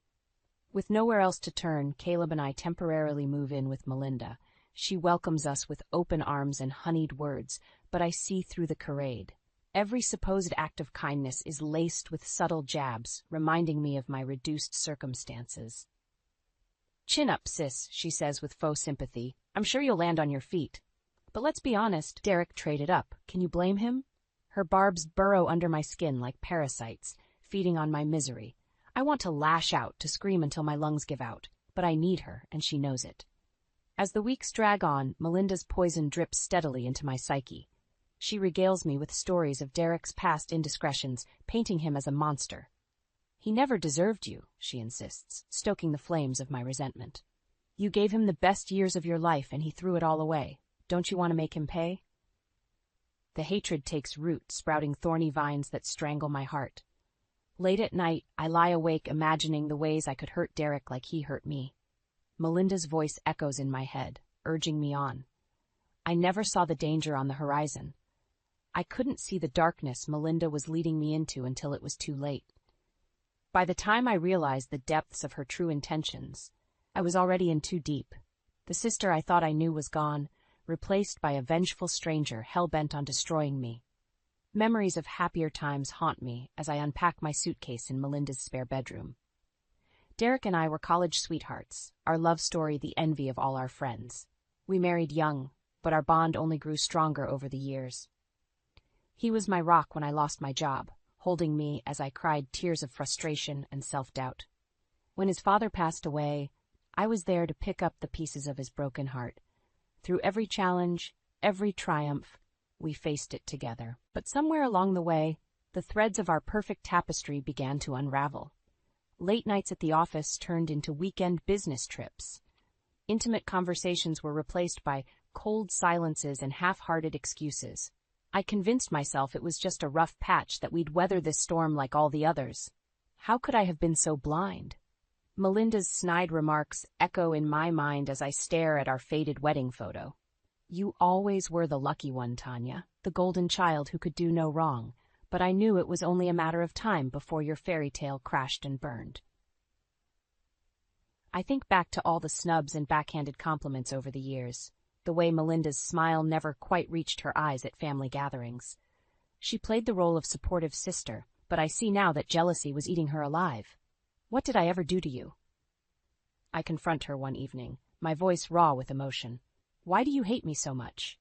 Speaker 2: With nowhere else to turn, Caleb and I temporarily move in with Melinda. She welcomes us with open arms and honeyed words, but I see through the charade. Every supposed act of kindness is laced with subtle jabs, reminding me of my reduced circumstances. "Chin up, sis," she says with faux sympathy. "I'm sure you'll land on your feet." But let's be honest, Derek traded up. Can you blame him? Her barbs burrow under my skin like parasites, feeding on my misery. I want to lash out, to scream until my lungs give out, but I need her, and she knows it. As the weeks drag on, Melinda's poison drips steadily into my psyche. She regales me with stories of Derek's past indiscretions, painting him as a monster. "He never deserved you," she insists, stoking the flames of my resentment. "You gave him the best years of your life, and he threw it all away. Don't you want to make him pay?" The hatred takes root, sprouting thorny vines that strangle my heart. Late at night, I lie awake imagining the ways I could hurt Derek like he hurt me. Melinda's voice echoes in my head, urging me on. I never saw the danger on the horizon. I couldn't see the darkness Melinda was leading me into until it was too late. By the time I realized the depths of her true intentions, I was already in too deep. The sister I thought I knew was gone, replaced by a vengeful stranger hell-bent on destroying me. Memories of happier times haunt me as I unpack my suitcase in Melinda's spare bedroom. Derek and I were college sweethearts, our love story the envy of all our friends. We married young, but our bond only grew stronger over the years. He was my rock when I lost my job, holding me as I cried tears of frustration and self-doubt. When his father passed away, I was there to pick up the pieces of his broken heart. Through every challenge, every triumph, we faced it together. But somewhere along the way, the threads of our perfect tapestry began to unravel. Late nights at the office turned into weekend business trips. Intimate conversations were replaced by cold silences and half-hearted excuses. I convinced myself it was just a rough patch, that we'd weather this storm like all the others. How could I have been so blind? Melinda's snide remarks echo in my mind as I stare at our faded wedding photo. You always were the lucky one, Tanya, the golden child who could do no wrong, but I knew it was only a matter of time before your fairy tale crashed and burned. I think back to all the snubs and backhanded compliments over the years, the way Melinda's smile never quite reached her eyes at family gatherings. She played the role of supportive sister, but I see now that jealousy was eating her alive. What did I ever do to you? I confront her one evening, my voice raw with emotion. Why do you hate me so much?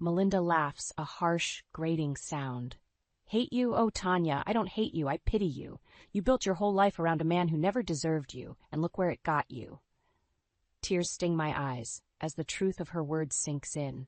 Speaker 2: Melinda laughs, a harsh, grating sound. Hate you? Oh, Tanya, I don't hate you, I pity you. You built your whole life around a man who never deserved you, and look where it got you. Tears sting my eyes as the truth of her words sinks in.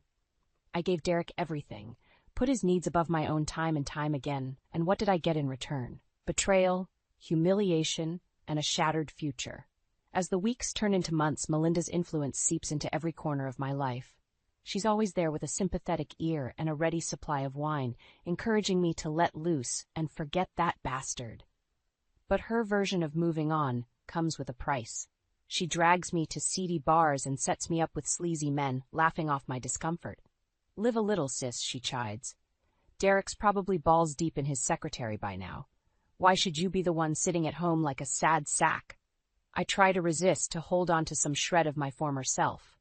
Speaker 2: I gave Derek everything, put his needs above my own time and time again, and what did I get in return? Betrayal, humiliation, and a shattered future. As the weeks turn into months, Melinda's influence seeps into every corner of my life. She's always there with a sympathetic ear and a ready supply of wine, encouraging me to let loose and forget that bastard. But her version of moving on comes with a price. She drags me to seedy bars and sets me up with sleazy men, laughing off my discomfort. Live a little, sis, she chides. Derek's probably balls deep in his secretary by now. Why should you be the one sitting at home like a sad sack? I try to resist, to hold on to some shred of my former self.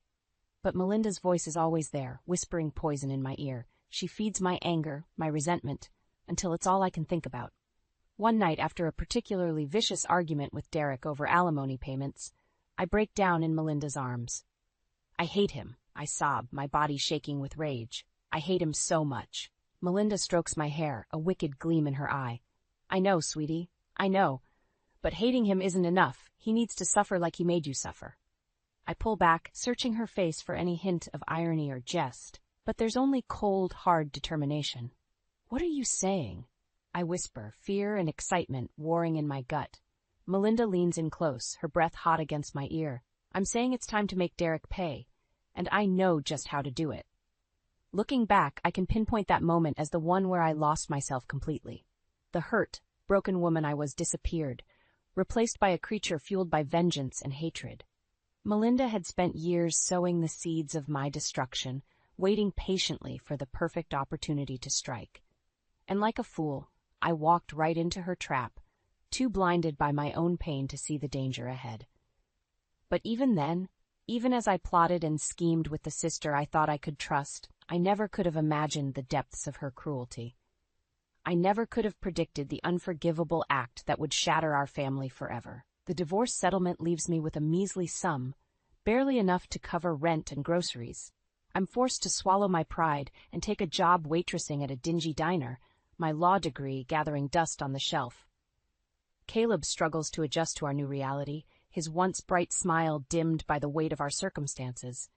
Speaker 2: But Melinda's voice is always there, whispering poison in my ear. She feeds my anger, my resentment, until it's all I can think about. One night, after a particularly vicious argument with Derek over alimony payments, I break down in Melinda's arms. I hate him, I sob, my body shaking with rage. I hate him so much. Melinda strokes my hair, a wicked gleam in her eye. I know, sweetie, I know. But hating him isn't enough. He needs to suffer like he made you suffer. I pull back, searching her face for any hint of irony or jest, but there's only cold, hard determination. What are you saying? I whisper, fear and excitement warring in my gut. Melinda leans in close, her breath hot against my ear. I'm saying it's time to make Derek pay, and I know just how to do it. Looking back, I can pinpoint that moment as the one where I lost myself completely. The hurt, broken woman I was disappeared, replaced by a creature fueled by vengeance and hatred. Melinda had spent years sowing the seeds of my destruction, waiting patiently for the perfect opportunity to strike. And like a fool, I walked right into her trap, too blinded by my own pain to see the danger ahead. But even then, even as I plotted and schemed with the sister I thought I could trust, I never could have imagined the depths of her cruelty. I never could have predicted the unforgivable act that would shatter our family forever. The divorce settlement leaves me with a measly sum, barely enough to cover rent and groceries. I'm forced to swallow my pride and take a job waitressing at a dingy diner, my law degree gathering dust on the shelf. Caleb struggles to adjust to our new reality, his once bright smile dimmed by the weight of our circumstances.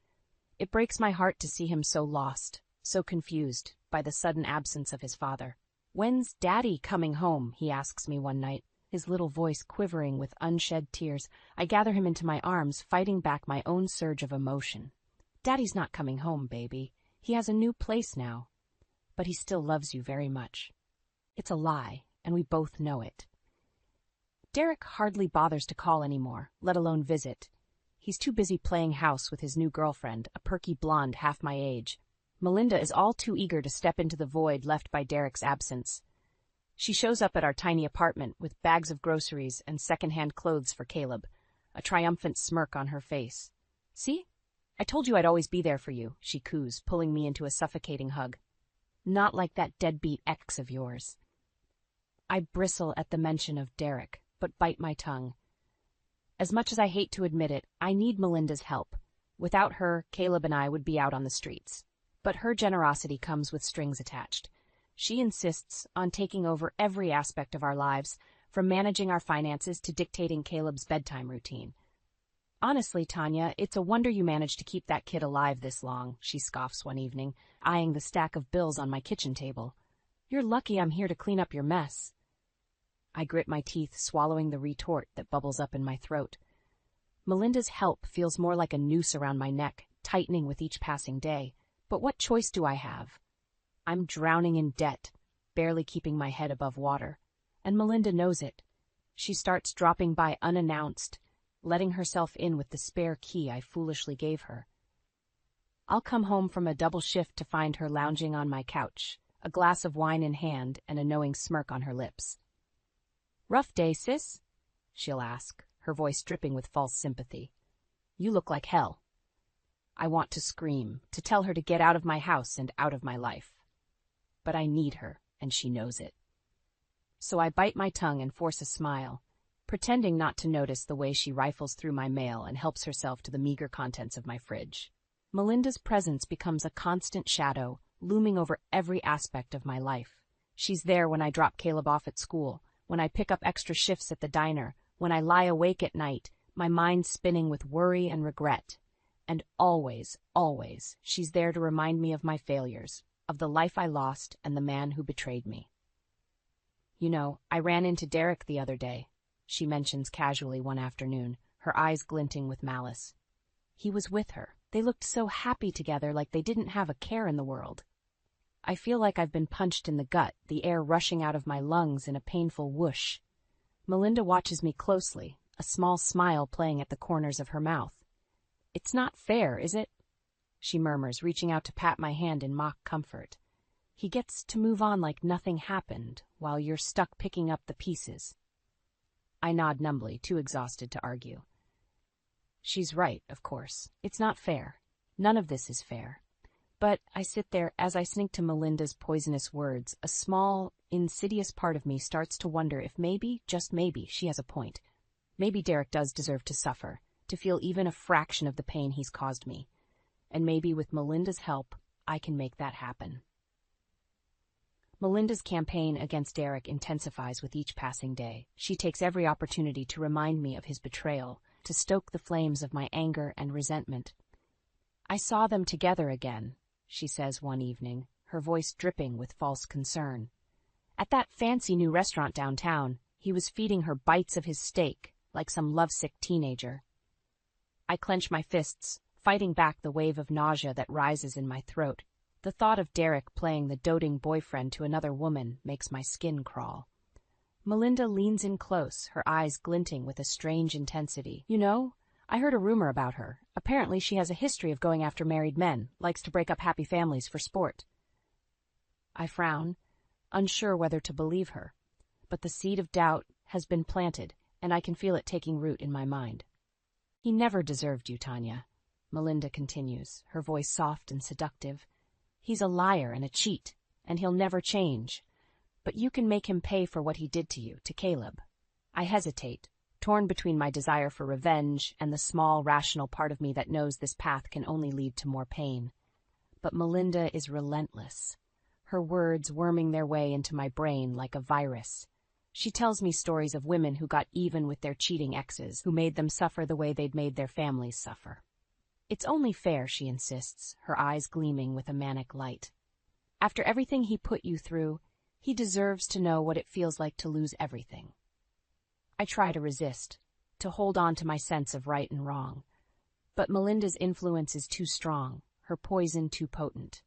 Speaker 2: It breaks my heart to see him so lost, so confused by the sudden absence of his father. "When's Daddy coming home?" he asks me one night, his little voice quivering with unshed tears. I gather him into my arms, fighting back my own surge of emotion. "Daddy's not coming home, baby. He has a new place now. But he still loves you very much." It's a lie, and we both know it. Derek hardly bothers to call anymore, let alone visit. He's too busy playing house with his new girlfriend, a perky blonde half my age. Melinda is all too eager to step into the void left by Derek's absence. She shows up at our tiny apartment with bags of groceries and second-hand clothes for Caleb, a triumphant smirk on her face. "See? I told you I'd always be there for you," she coos, pulling me into a suffocating hug. "Not like that deadbeat ex of yours." I bristle at the mention of Derek, but bite my tongue. As much as I hate to admit it, I need Melinda's help. Without her, Caleb and I would be out on the streets. But her generosity comes with strings attached. She insists on taking over every aspect of our lives, from managing our finances to dictating Caleb's bedtime routine. "Honestly, Tanya, it's a wonder you managed to keep that kid alive this long," she scoffs one evening, eyeing the stack of bills on my kitchen table. "You're lucky I'm here to clean up your mess." I grit my teeth, swallowing the retort that bubbles up in my throat. Melinda's help feels more like a noose around my neck, tightening with each passing day. But what choice do I have? I'm drowning in debt, barely keeping my head above water. And Melinda knows it. She starts dropping by unannounced, letting herself in with the spare key I foolishly gave her. I'll come home from a double shift to find her lounging on my couch, a glass of wine in hand and a knowing smirk on her lips. "Rough day, sis?" she'll ask, her voice dripping with false sympathy. "You look like hell." I want to scream, to tell her to get out of my house and out of my life. But I need her, and she knows it. So I bite my tongue and force a smile, pretending not to notice the way she rifles through my mail and helps herself to the meager contents of my fridge. Melinda's presence becomes a constant shadow, looming over every aspect of my life. She's there when I drop Caleb off at school, when I pick up extra shifts at the diner, when I lie awake at night, my mind spinning with worry and regret. And always, always, she's there to remind me of my failures, of the life I lost and the man who betrayed me. "You know, I ran into Derek the other day," she mentions casually one afternoon, her eyes glinting with malice. "He was with her. They looked so happy together, like they didn't have a care in the world." I feel like I've been punched in the gut, the air rushing out of my lungs in a painful whoosh. Melinda watches me closely, a small smile playing at the corners of her mouth. "It's not fair, is it?" she murmurs, reaching out to pat my hand in mock comfort. "He gets to move on like nothing happened, while you're stuck picking up the pieces." I nod numbly, too exhausted to argue. She's right, of course. It's not fair. None of this is fair. But I sit there as I sink to Melinda's poisonous words. A small, insidious part of me starts to wonder if maybe, just maybe, she has a point. Maybe Derek does deserve to suffer, to feel even a fraction of the pain he's caused me. And maybe with Melinda's help, I can make that happen. Melinda's campaign against Derek intensifies with each passing day. She takes every opportunity to remind me of his betrayal, to stoke the flames of my anger and resentment. "I saw them together again," she says one evening, her voice dripping with false concern. "At that fancy new restaurant downtown, he was feeding her bites of his steak, like some lovesick teenager." I clench my fists, fighting back the wave of nausea that rises in my throat. The thought of Derek playing the doting boyfriend to another woman makes my skin crawl. Melinda leans in close, her eyes glinting with a strange intensity. "You know, I heard a rumor about her. Apparently she has a history of going after married men, likes to break up happy families for sport." I frown, unsure whether to believe her. But the seed of doubt has been planted, and I can feel it taking root in my mind. "He never deserved you, Tanya," Melinda continues, her voice soft and seductive. "He's a liar and a cheat, and he'll never change. But you can make him pay for what he did to you, to Caleb." I hesitate, torn between my desire for revenge and the small, rational part of me that knows this path can only lead to more pain. But Melinda is relentless, her words worming their way into my brain like a virus. She tells me stories of women who got even with their cheating exes, who made them suffer the way they'd made their families suffer. "It's only fair," she insists, her eyes gleaming with a manic light. "After everything he put you through, he deserves to know what it feels like to lose everything." I try to resist, to hold on to my sense of right and wrong. But Melinda's influence is too strong, her poison too potent.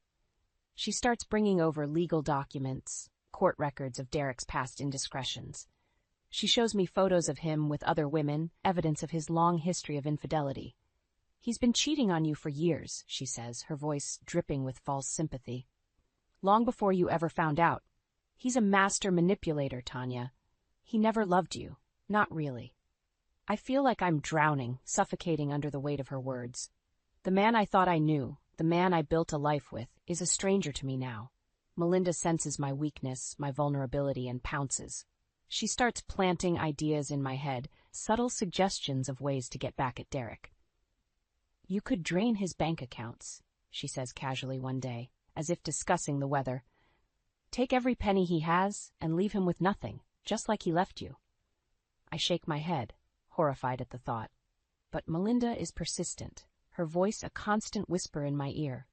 Speaker 2: She starts bringing over legal documents, court records of Derek's past indiscretions. She shows me photos of him with other women, evidence of his long history of infidelity. He's been cheating on you for years, she says, her voice dripping with false sympathy. Long before you ever found out. He's a master manipulator, Tanya. He never loved you. Not really. I feel like I'm drowning, suffocating under the weight of her words. The man I thought I knew, the man I built a life with, is a stranger to me now. Melinda senses my weakness, my vulnerability, and pounces. She starts planting ideas in my head, subtle suggestions of ways to get back at Derek. You could drain his bank accounts, she says casually one day, as if discussing the weather. Take every penny he has and leave him with nothing, just like he left you. I shake my head, horrified at the thought. But Melinda is persistent, her voice a constant whisper in my ear.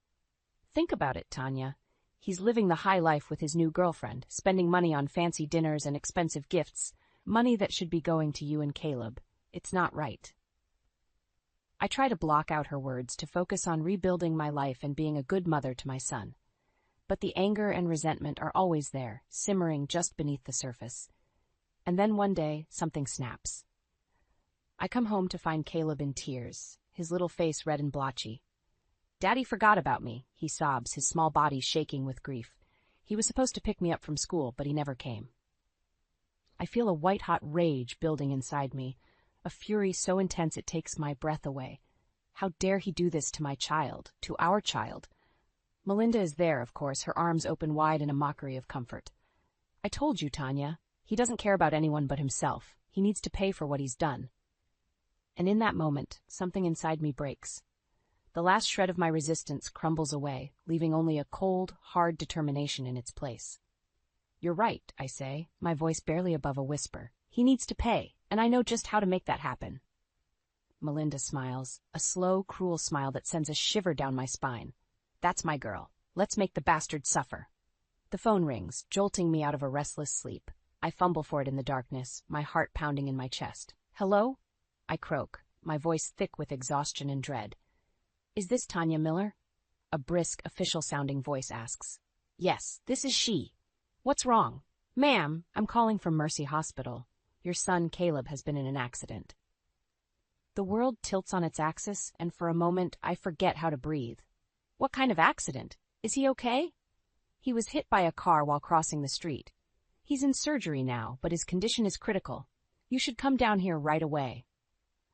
Speaker 2: Think about it, Tanya. He's living the high life with his new girlfriend, spending money on fancy dinners and expensive gifts, money that should be going to you and Caleb. It's not right. I try to block out her words to focus on rebuilding my life and being a good mother to my son. But the anger and resentment are always there, simmering just beneath the surface. And then one day, something snaps. I come home to find Caleb in tears, his little face red and blotchy. Daddy forgot about me, he sobs, his small body shaking with grief. He was supposed to pick me up from school, but he never came. I feel a white-hot rage building inside me, a fury so intense it takes my breath away. How dare he do this to my child, to our child? Melinda is there, of course, her arms open wide in a mockery of comfort. I told you, Tanya. He doesn't care about anyone but himself. He needs to pay for what he's done. And in that moment, something inside me breaks. The last shred of my resistance crumbles away, leaving only a cold, hard determination in its place. You're right, I say, my voice barely above a whisper. He needs to pay, and I know just how to make that happen. Melinda smiles, a slow, cruel smile that sends a shiver down my spine. That's my girl. Let's make the bastard suffer. The phone rings, jolting me out of a restless sleep. I fumble for it in the darkness, my heart pounding in my chest. Hello? I croak, my voice thick with exhaustion and dread. Is this Tanya Miller? A brisk, official-sounding voice asks. Yes, this is she. What's wrong? Ma'am, I'm calling from Mercy Hospital. Your son, Caleb, has been in an accident. The world tilts on its axis, and for a moment I forget how to breathe. What kind of accident? Is he okay? He was hit by a car while crossing the street. He's in surgery now, but his condition is critical. You should come down here right away.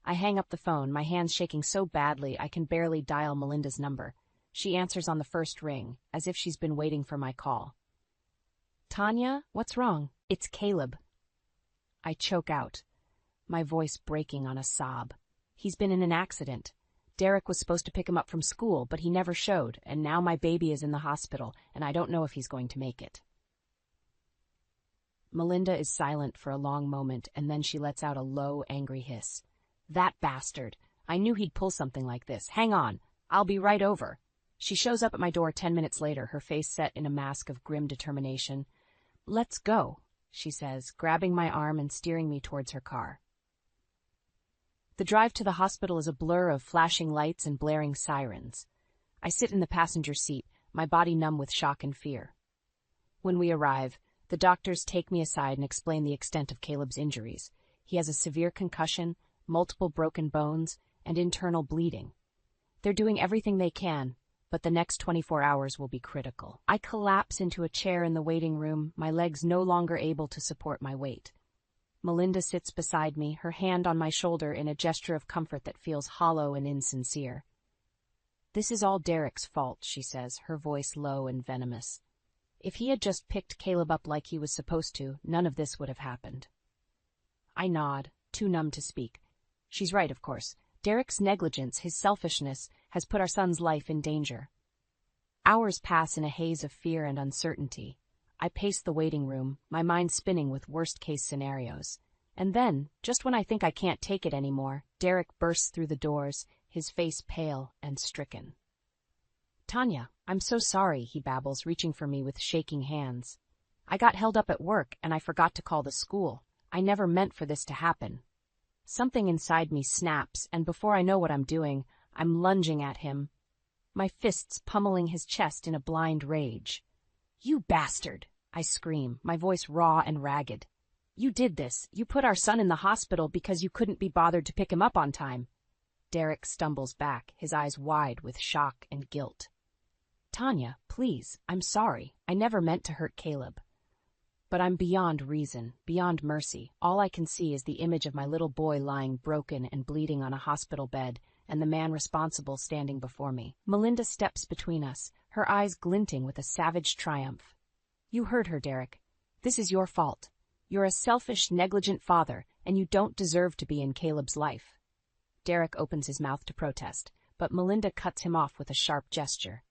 Speaker 2: I hang up the phone, my hands shaking so badly I can barely dial Melinda's number. She answers on the first ring, as if she's been waiting for my call. Tanya, what's wrong? It's Caleb. I choke out, my voice breaking on a sob. He's been in an accident. Derek was supposed to pick him up from school, but he never showed, and now my baby is in the hospital, and I don't know if he's going to make it. Melinda is silent for a long moment, and then she lets out a low, angry hiss. That bastard. I knew he'd pull something like this. Hang on. I'll be right over. She shows up at my door 10 minutes later, her face set in a mask of grim determination. Let's go, she says, grabbing my arm and steering me towards her car. The drive to the hospital is a blur of flashing lights and blaring sirens. I sit in the passenger seat, my body numb with shock and fear. When we arrive, the doctors take me aside and explain the extent of Caleb's injuries. He has a severe concussion, multiple broken bones, and internal bleeding. They're doing everything they can, but the next 24 hours will be critical. I collapse into a chair in the waiting room, my legs no longer able to support my weight. Melinda sits beside me, her hand on my shoulder in a gesture of comfort that feels hollow and insincere. This is all Derek's fault, she says, her voice low and venomous. If he had just picked Caleb up like he was supposed to, none of this would have happened. I nod, too numb to speak. She's right, of course. Derek's negligence, his selfishness, has put our son's life in danger. Hours pass in a haze of fear and uncertainty. I pace the waiting room, my mind spinning with worst-case scenarios. And then, just when I think I can't take it anymore, Derek bursts through the doors, his face pale and stricken. Tanya, I'm so sorry, he babbles, reaching for me with shaking hands. I got held up at work, and I forgot to call the school. I never meant for this to happen. Something inside me snaps, and before I know what I'm doing, I'm lunging at him, my fists pummeling his chest in a blind rage. You bastard! I scream, my voice raw and ragged. You did this. You put our son in the hospital because you couldn't be bothered to pick him up on time. Derek stumbles back, his eyes wide with shock and guilt. Tanya, please, I'm sorry. I never meant to hurt Caleb. But I'm beyond reason, beyond mercy. All I can see is the image of my little boy lying broken and bleeding on a hospital bed, and the man responsible standing before me. Melinda steps between us, her eyes glinting with a savage triumph. You heard her, Derek. This is your fault. You're a selfish, negligent father, and you don't deserve to be in Caleb's life. Derek opens his mouth to protest, but Melinda cuts him off with a sharp gesture.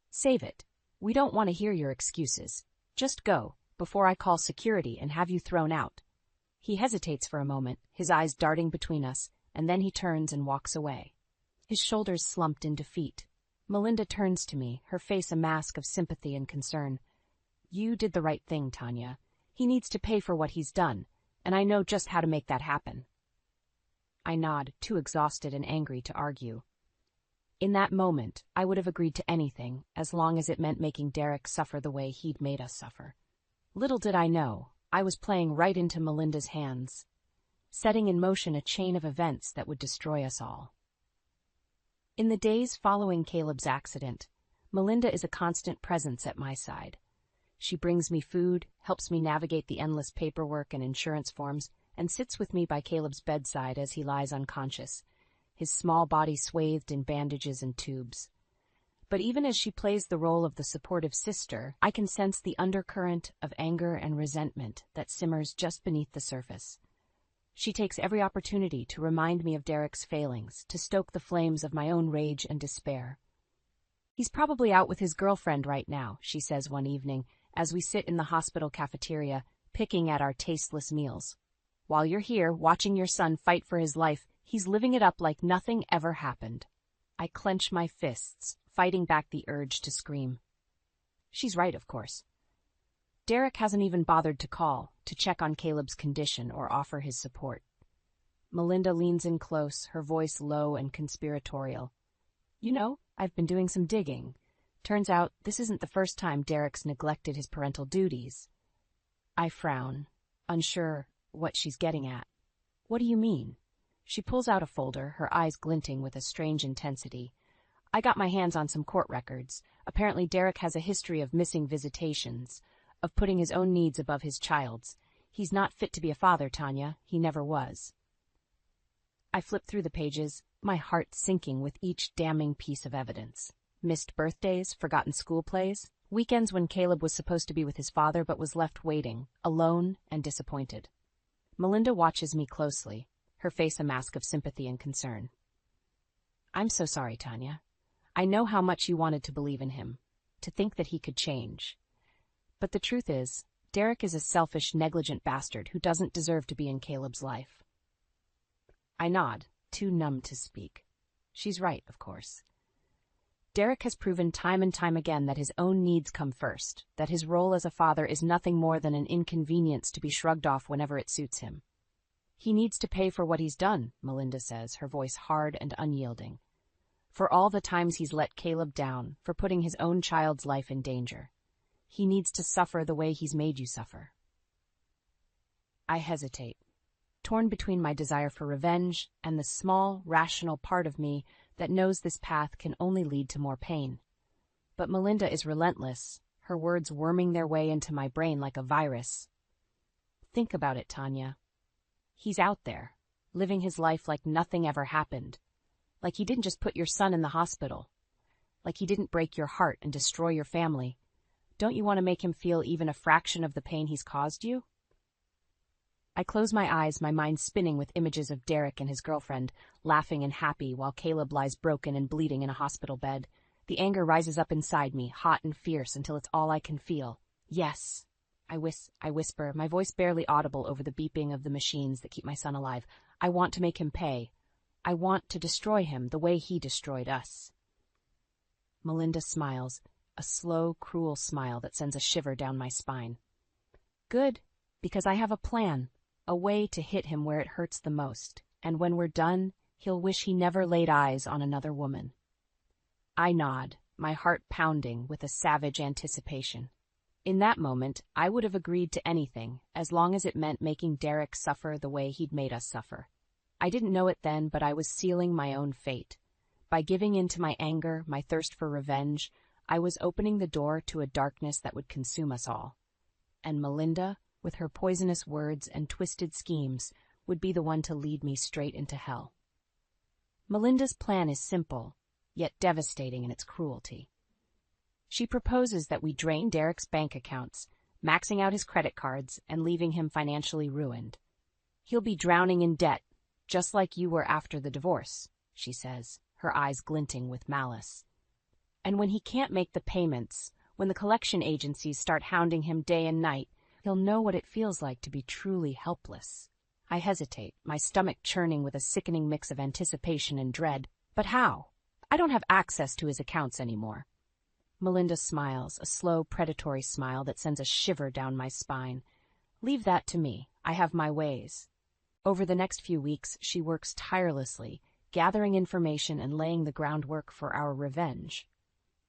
Speaker 2: Save it. We don't want to hear your excuses. Just go, before I call security and have you thrown out. He hesitates for a moment, his eyes darting between us, and then he turns and walks away. His shoulders slumped in defeat. Melinda turns to me, her face a mask of sympathy and concern. You did the right thing, Tanya. He needs to pay for what he's done, and I know just how to make that happen. I nod, too exhausted and angry to argue. In that moment, I would have agreed to anything, as long as it meant making Derek suffer the way he'd made us suffer. Little did I know, I was playing right into Melinda's hands, setting in motion a chain of events that would destroy us all. In the days following Caleb's accident, Melinda is a constant presence at my side. She brings me food, helps me navigate the endless paperwork and insurance forms, and sits with me by Caleb's bedside as he lies unconscious, his small body swathed in bandages and tubes. But even as she plays the role of the supportive sister, I can sense the undercurrent of anger and resentment that simmers just beneath the surface. She takes every opportunity to remind me of Derek's failings, to stoke the flames of my own rage and despair. He's probably out with his girlfriend right now, she says one evening, as we sit in the hospital cafeteria, picking at our tasteless meals. While you're here, watching your son fight for his life, he's living it up like nothing ever happened. I clench my fists, fighting back the urge to scream. She's right, of course. Derek hasn't even bothered to call, to check on Caleb's condition or offer his support. Melinda leans in close, her voice low and conspiratorial. You know, I've been doing some digging. Turns out this isn't the first time Derek's neglected his parental duties. I frown, unsure what she's getting at. What do you mean? She pulls out a folder, her eyes glinting with a strange intensity. I got my hands on some court records. Apparently Derek has a history of missing visitations, of putting his own needs above his child's. He's not fit to be a father, Tanya. He never was. I flip through the pages, my heart sinking with each damning piece of evidence. Missed birthdays, forgotten school plays, weekends when Caleb was supposed to be with his father but was left waiting, alone and disappointed. Melinda watches me closely, her face a mask of sympathy and concern. I'm so sorry, Tanya. I know how much you wanted to believe in him, to think that he could change. But the truth is, Derek is a selfish, negligent bastard who doesn't deserve to be in Caleb's life. I nod, too numb to speak. She's right, of course. Derek has proven time and time again that his own needs come first, that his role as a father is nothing more than an inconvenience to be shrugged off whenever it suits him. He needs to pay for what he's done, Melinda says, her voice hard and unyielding. For all the times he's let Caleb down, for putting his own child's life in danger. He needs to suffer the way he's made you suffer. I hesitate, torn between my desire for revenge and the small, rational part of me that knows this path can only lead to more pain. But Melinda is relentless, her words worming their way into my brain like a virus. Think about it, Tanya. He's out there, living his life like nothing ever happened. Like he didn't just put your son in the hospital. Like he didn't break your heart and destroy your family. Don't you want to make him feel even a fraction of the pain he's caused you? I close my eyes, my mind spinning with images of Derek and his girlfriend, laughing and happy while Caleb lies broken and bleeding in a hospital bed. The anger rises up inside me, hot and fierce, until it's all I can feel. Yes, I whisper, my voice barely audible over the beeping of the machines that keep my son alive. I want to make him pay. I want to destroy him the way he destroyed us. Melinda smiles, a slow, cruel smile that sends a shiver down my spine. Good, because I have a plan. A way to hit him where it hurts the most, and when we're done, he'll wish he never laid eyes on another woman. I nod, my heart pounding with a savage anticipation. In that moment, I would have agreed to anything, as long as it meant making Derek suffer the way he'd made us suffer. I didn't know it then, but I was sealing my own fate. By giving in to my anger, my thirst for revenge, I was opening the door to a darkness that would consume us all. And Melinda, with her poisonous words and twisted schemes, would be the one to lead me straight into hell. Melinda's plan is simple, yet devastating in its cruelty. She proposes that we drain Derek's bank accounts, maxing out his credit cards and leaving him financially ruined. He'll be drowning in debt, just like you were after the divorce, she says, her eyes glinting with malice. And when he can't make the payments, when the collection agencies start hounding him day and night, he'll know what it feels like to be truly helpless. I hesitate, my stomach churning with a sickening mix of anticipation and dread. But how? I don't have access to his accounts anymore. Melinda smiles, a slow, predatory smile that sends a shiver down my spine. Leave that to me. I have my ways. Over the next few weeks, she works tirelessly, gathering information and laying the groundwork for our revenge.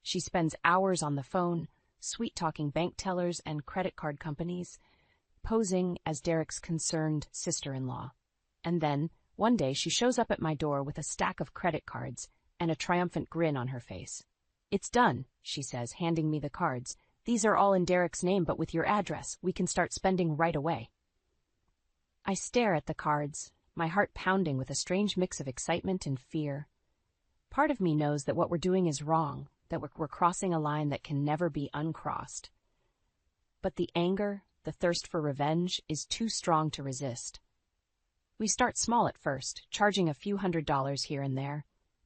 Speaker 2: She spends hours on the phone, sweet-talking bank tellers and credit card companies, posing as Derek's concerned sister-in-law. And then, one day, she shows up at my door with a stack of credit cards and a triumphant grin on her face. "It's done," she says, handing me the cards. "These are all in Derek's name, but with your address, we can start spending right away." I stare at the cards, my heart pounding with a strange mix of excitement and fear. Part of me knows that what we're doing is wrong, that we're crossing a line that can never be uncrossed. But the anger, the thirst for revenge, is too strong to resist. We start small at first, charging a few $100s here and there.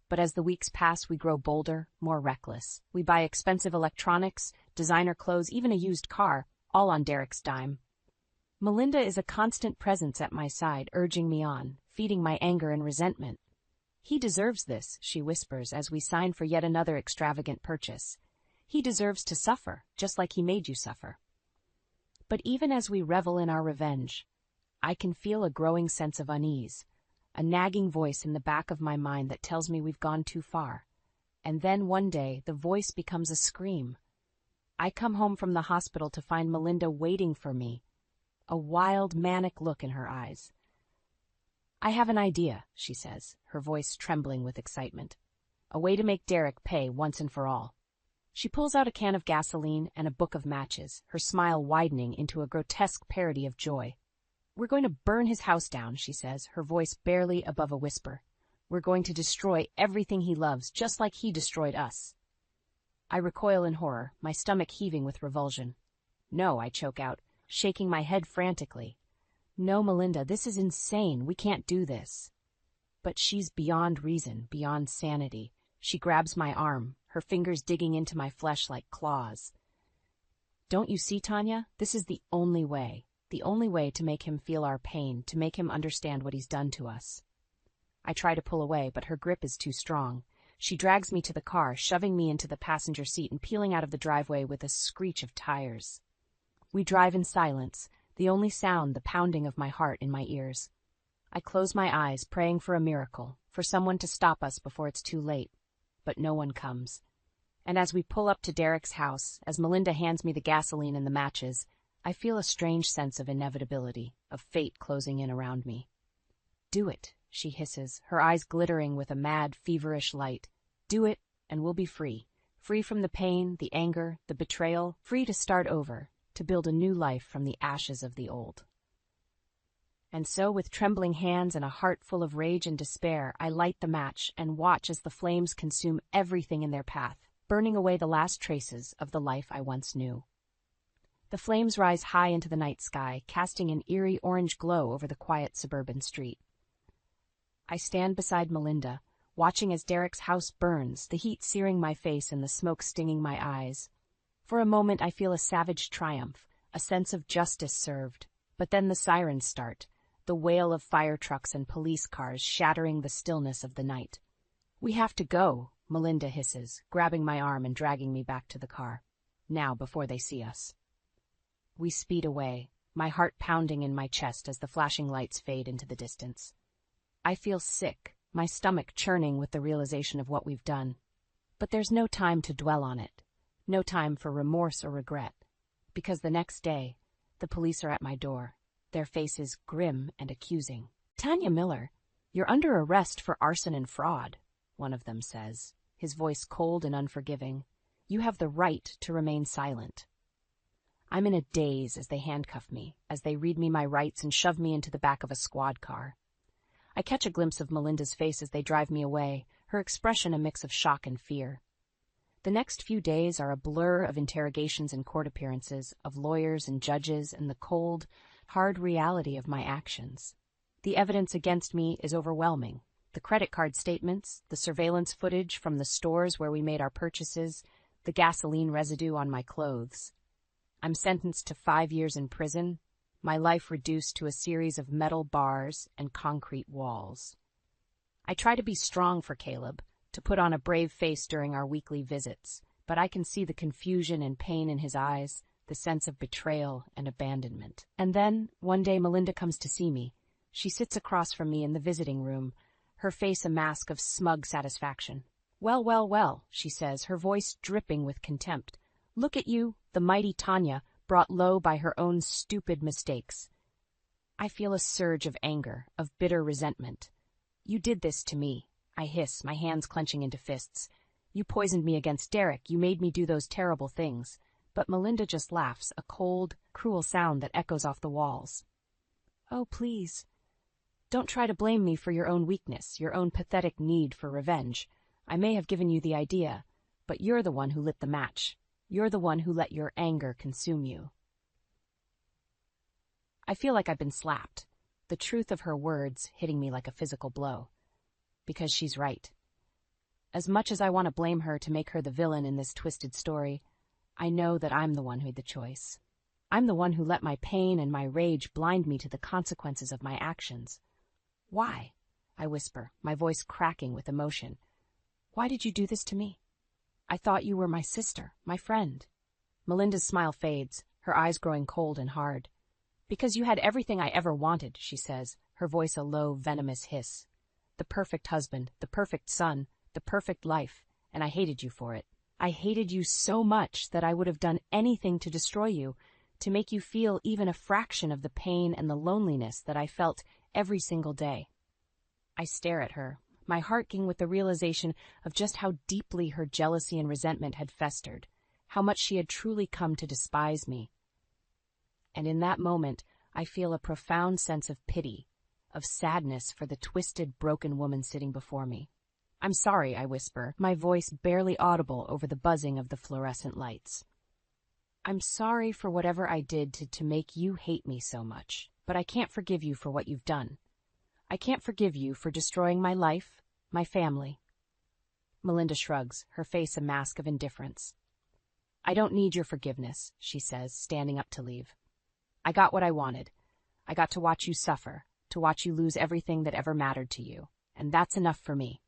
Speaker 2: But as the weeks pass, we grow bolder, more reckless. We buy expensive electronics, designer clothes, even a used car, all on Derek's dime. Melinda is a constant presence at my side, urging me on, feeding my anger and resentment. "He deserves this," she whispers as we sign for yet another extravagant purchase. "He deserves to suffer, just like he made you suffer." But even as we revel in our revenge, I can feel a growing sense of unease, a nagging voice in the back of my mind that tells me we've gone too far. And then one day, the voice becomes a scream. I come home from the hospital to find Melinda waiting for me, a wild, manic look in her eyes. "I have an idea," she says, her voice trembling with excitement. "A way to make Derek pay once and for all." She pulls out a can of gasoline and a book of matches, her smile widening into a grotesque parody of joy. "We're going to burn his house down," she says, her voice barely above a whisper. "We're going to destroy everything he loves, just like he destroyed us." I recoil in horror, my stomach heaving with revulsion. "No," I choke out, shaking my head frantically. "No, Melinda, this is insane. We can't do this." But she's beyond reason, beyond sanity. She grabs my arm, her fingers digging into my flesh like claws. "Don't you see, Tanya? This is the only way to make him feel our pain, to make him understand what he's done to us." I try to pull away, but her grip is too strong. She drags me to the car, shoving me into the passenger seat and peeling out of the driveway with a screech of tires. We drive in silence, the only sound the pounding of my heart in my ears. I close my eyes, praying for a miracle, for someone to stop us before it's too late. But no one comes. And as we pull up to Derek's house, as Melinda hands me the gasoline and the matches, I feel a strange sense of inevitability, of fate closing in around me. "Do it," she hisses, her eyes glittering with a mad, feverish light. "Do it, and we'll be free. Free from the pain, the anger, the betrayal, free to start over, to build a new life from the ashes of the old." And so, with trembling hands and a heart full of rage and despair, I light the match and watch as the flames consume everything in their path, burning away the last traces of the life I once knew. The flames rise high into the night sky, casting an eerie orange glow over the quiet suburban street. I stand beside Melinda, watching as Derek's house burns, the heat searing my face and the smoke stinging my eyes. For a moment I feel a savage triumph, a sense of justice served. But then the sirens start, the wail of fire trucks and police cars shattering the stillness of the night. "We have to go," Melinda hisses, grabbing my arm and dragging me back to the car. "Now, before they see us." We speed away, my heart pounding in my chest as the flashing lights fade into the distance. I feel sick, my stomach churning with the realization of what we've done. But there's no time to dwell on it, no time for remorse or regret, because the next day, the police are at my door, their faces grim and accusing. "Tanya Miller, "You're under arrest for arson and fraud," one of them says, his voice cold and unforgiving. "You have the right to remain silent." I'm in a daze as they handcuff me, as they read me my rights and shove me into the back of a squad car. I catch a glimpse of Melinda's face as they drive me away, her expression a mix of shock and fear. The next few days are a blur of interrogations and court appearances, of lawyers and judges, and the cold, hard reality of my actions. The evidence against me is overwhelming. The credit card statements, the surveillance footage from the stores where we made our purchases, the gasoline residue on my clothes. I'm sentenced to 5 years in prison, my life reduced to a series of metal bars and concrete walls. I try to be strong for Caleb, to put on a brave face during our weekly visits, but I can see the confusion and pain in his eyes, the sense of betrayal and abandonment. And then, one day Melinda comes to see me. She sits across from me in the visiting room, her face a mask of smug satisfaction. "Well, well, well," she says, her voice dripping with contempt. "Look at you, the mighty Tanya, brought low by her own stupid mistakes." I feel a surge of anger, of bitter resentment. "You did this to me," I hiss, my hands clenching into fists. "You poisoned me against Derek, you made me do those terrible things." But Melinda just laughs, a cold, cruel sound that echoes off the walls. "Oh, please. Don't try to blame me for your own weakness, your own pathetic need for revenge. I may have given you the idea, but you're the one who lit the match. You're the one who let your anger consume you." I feel like I've been slapped, the truth of her words hitting me like a physical blow. Because she's right. As much as I want to blame her to make her the villain in this twisted story, I know that I'm the one who made the choice. I'm the one who let my pain and my rage blind me to the consequences of my actions. "Why?" I whisper, my voice cracking with emotion. "Why did you do this to me? I thought you were my sister, my friend." Melinda's smile fades, her eyes growing cold and hard. "Because you had everything I ever wanted," she says, her voice a low, venomous hiss. "The perfect husband, the perfect son, the perfect life, and I hated you for it. I hated you so much that I would have done anything to destroy you, to make you feel even a fraction of the pain and the loneliness that I felt every single day." I stare at her, my heart aching with the realization of just how deeply her jealousy and resentment had festered, how much she had truly come to despise me. And in that moment, I feel a profound sense of pity, of sadness for the twisted, broken woman sitting before me. "I'm sorry," I whisper, my voice barely audible over the buzzing of the fluorescent lights. "I'm sorry for whatever I did to make you hate me so much, but I can't forgive you for what you've done. I can't forgive you for destroying my life, my family." Melinda shrugs, her face a mask of indifference. "I don't need your forgiveness," she says, standing up to leave. "I got what I wanted. I got to watch you suffer, to watch you lose everything that ever mattered to you, and that's enough for me."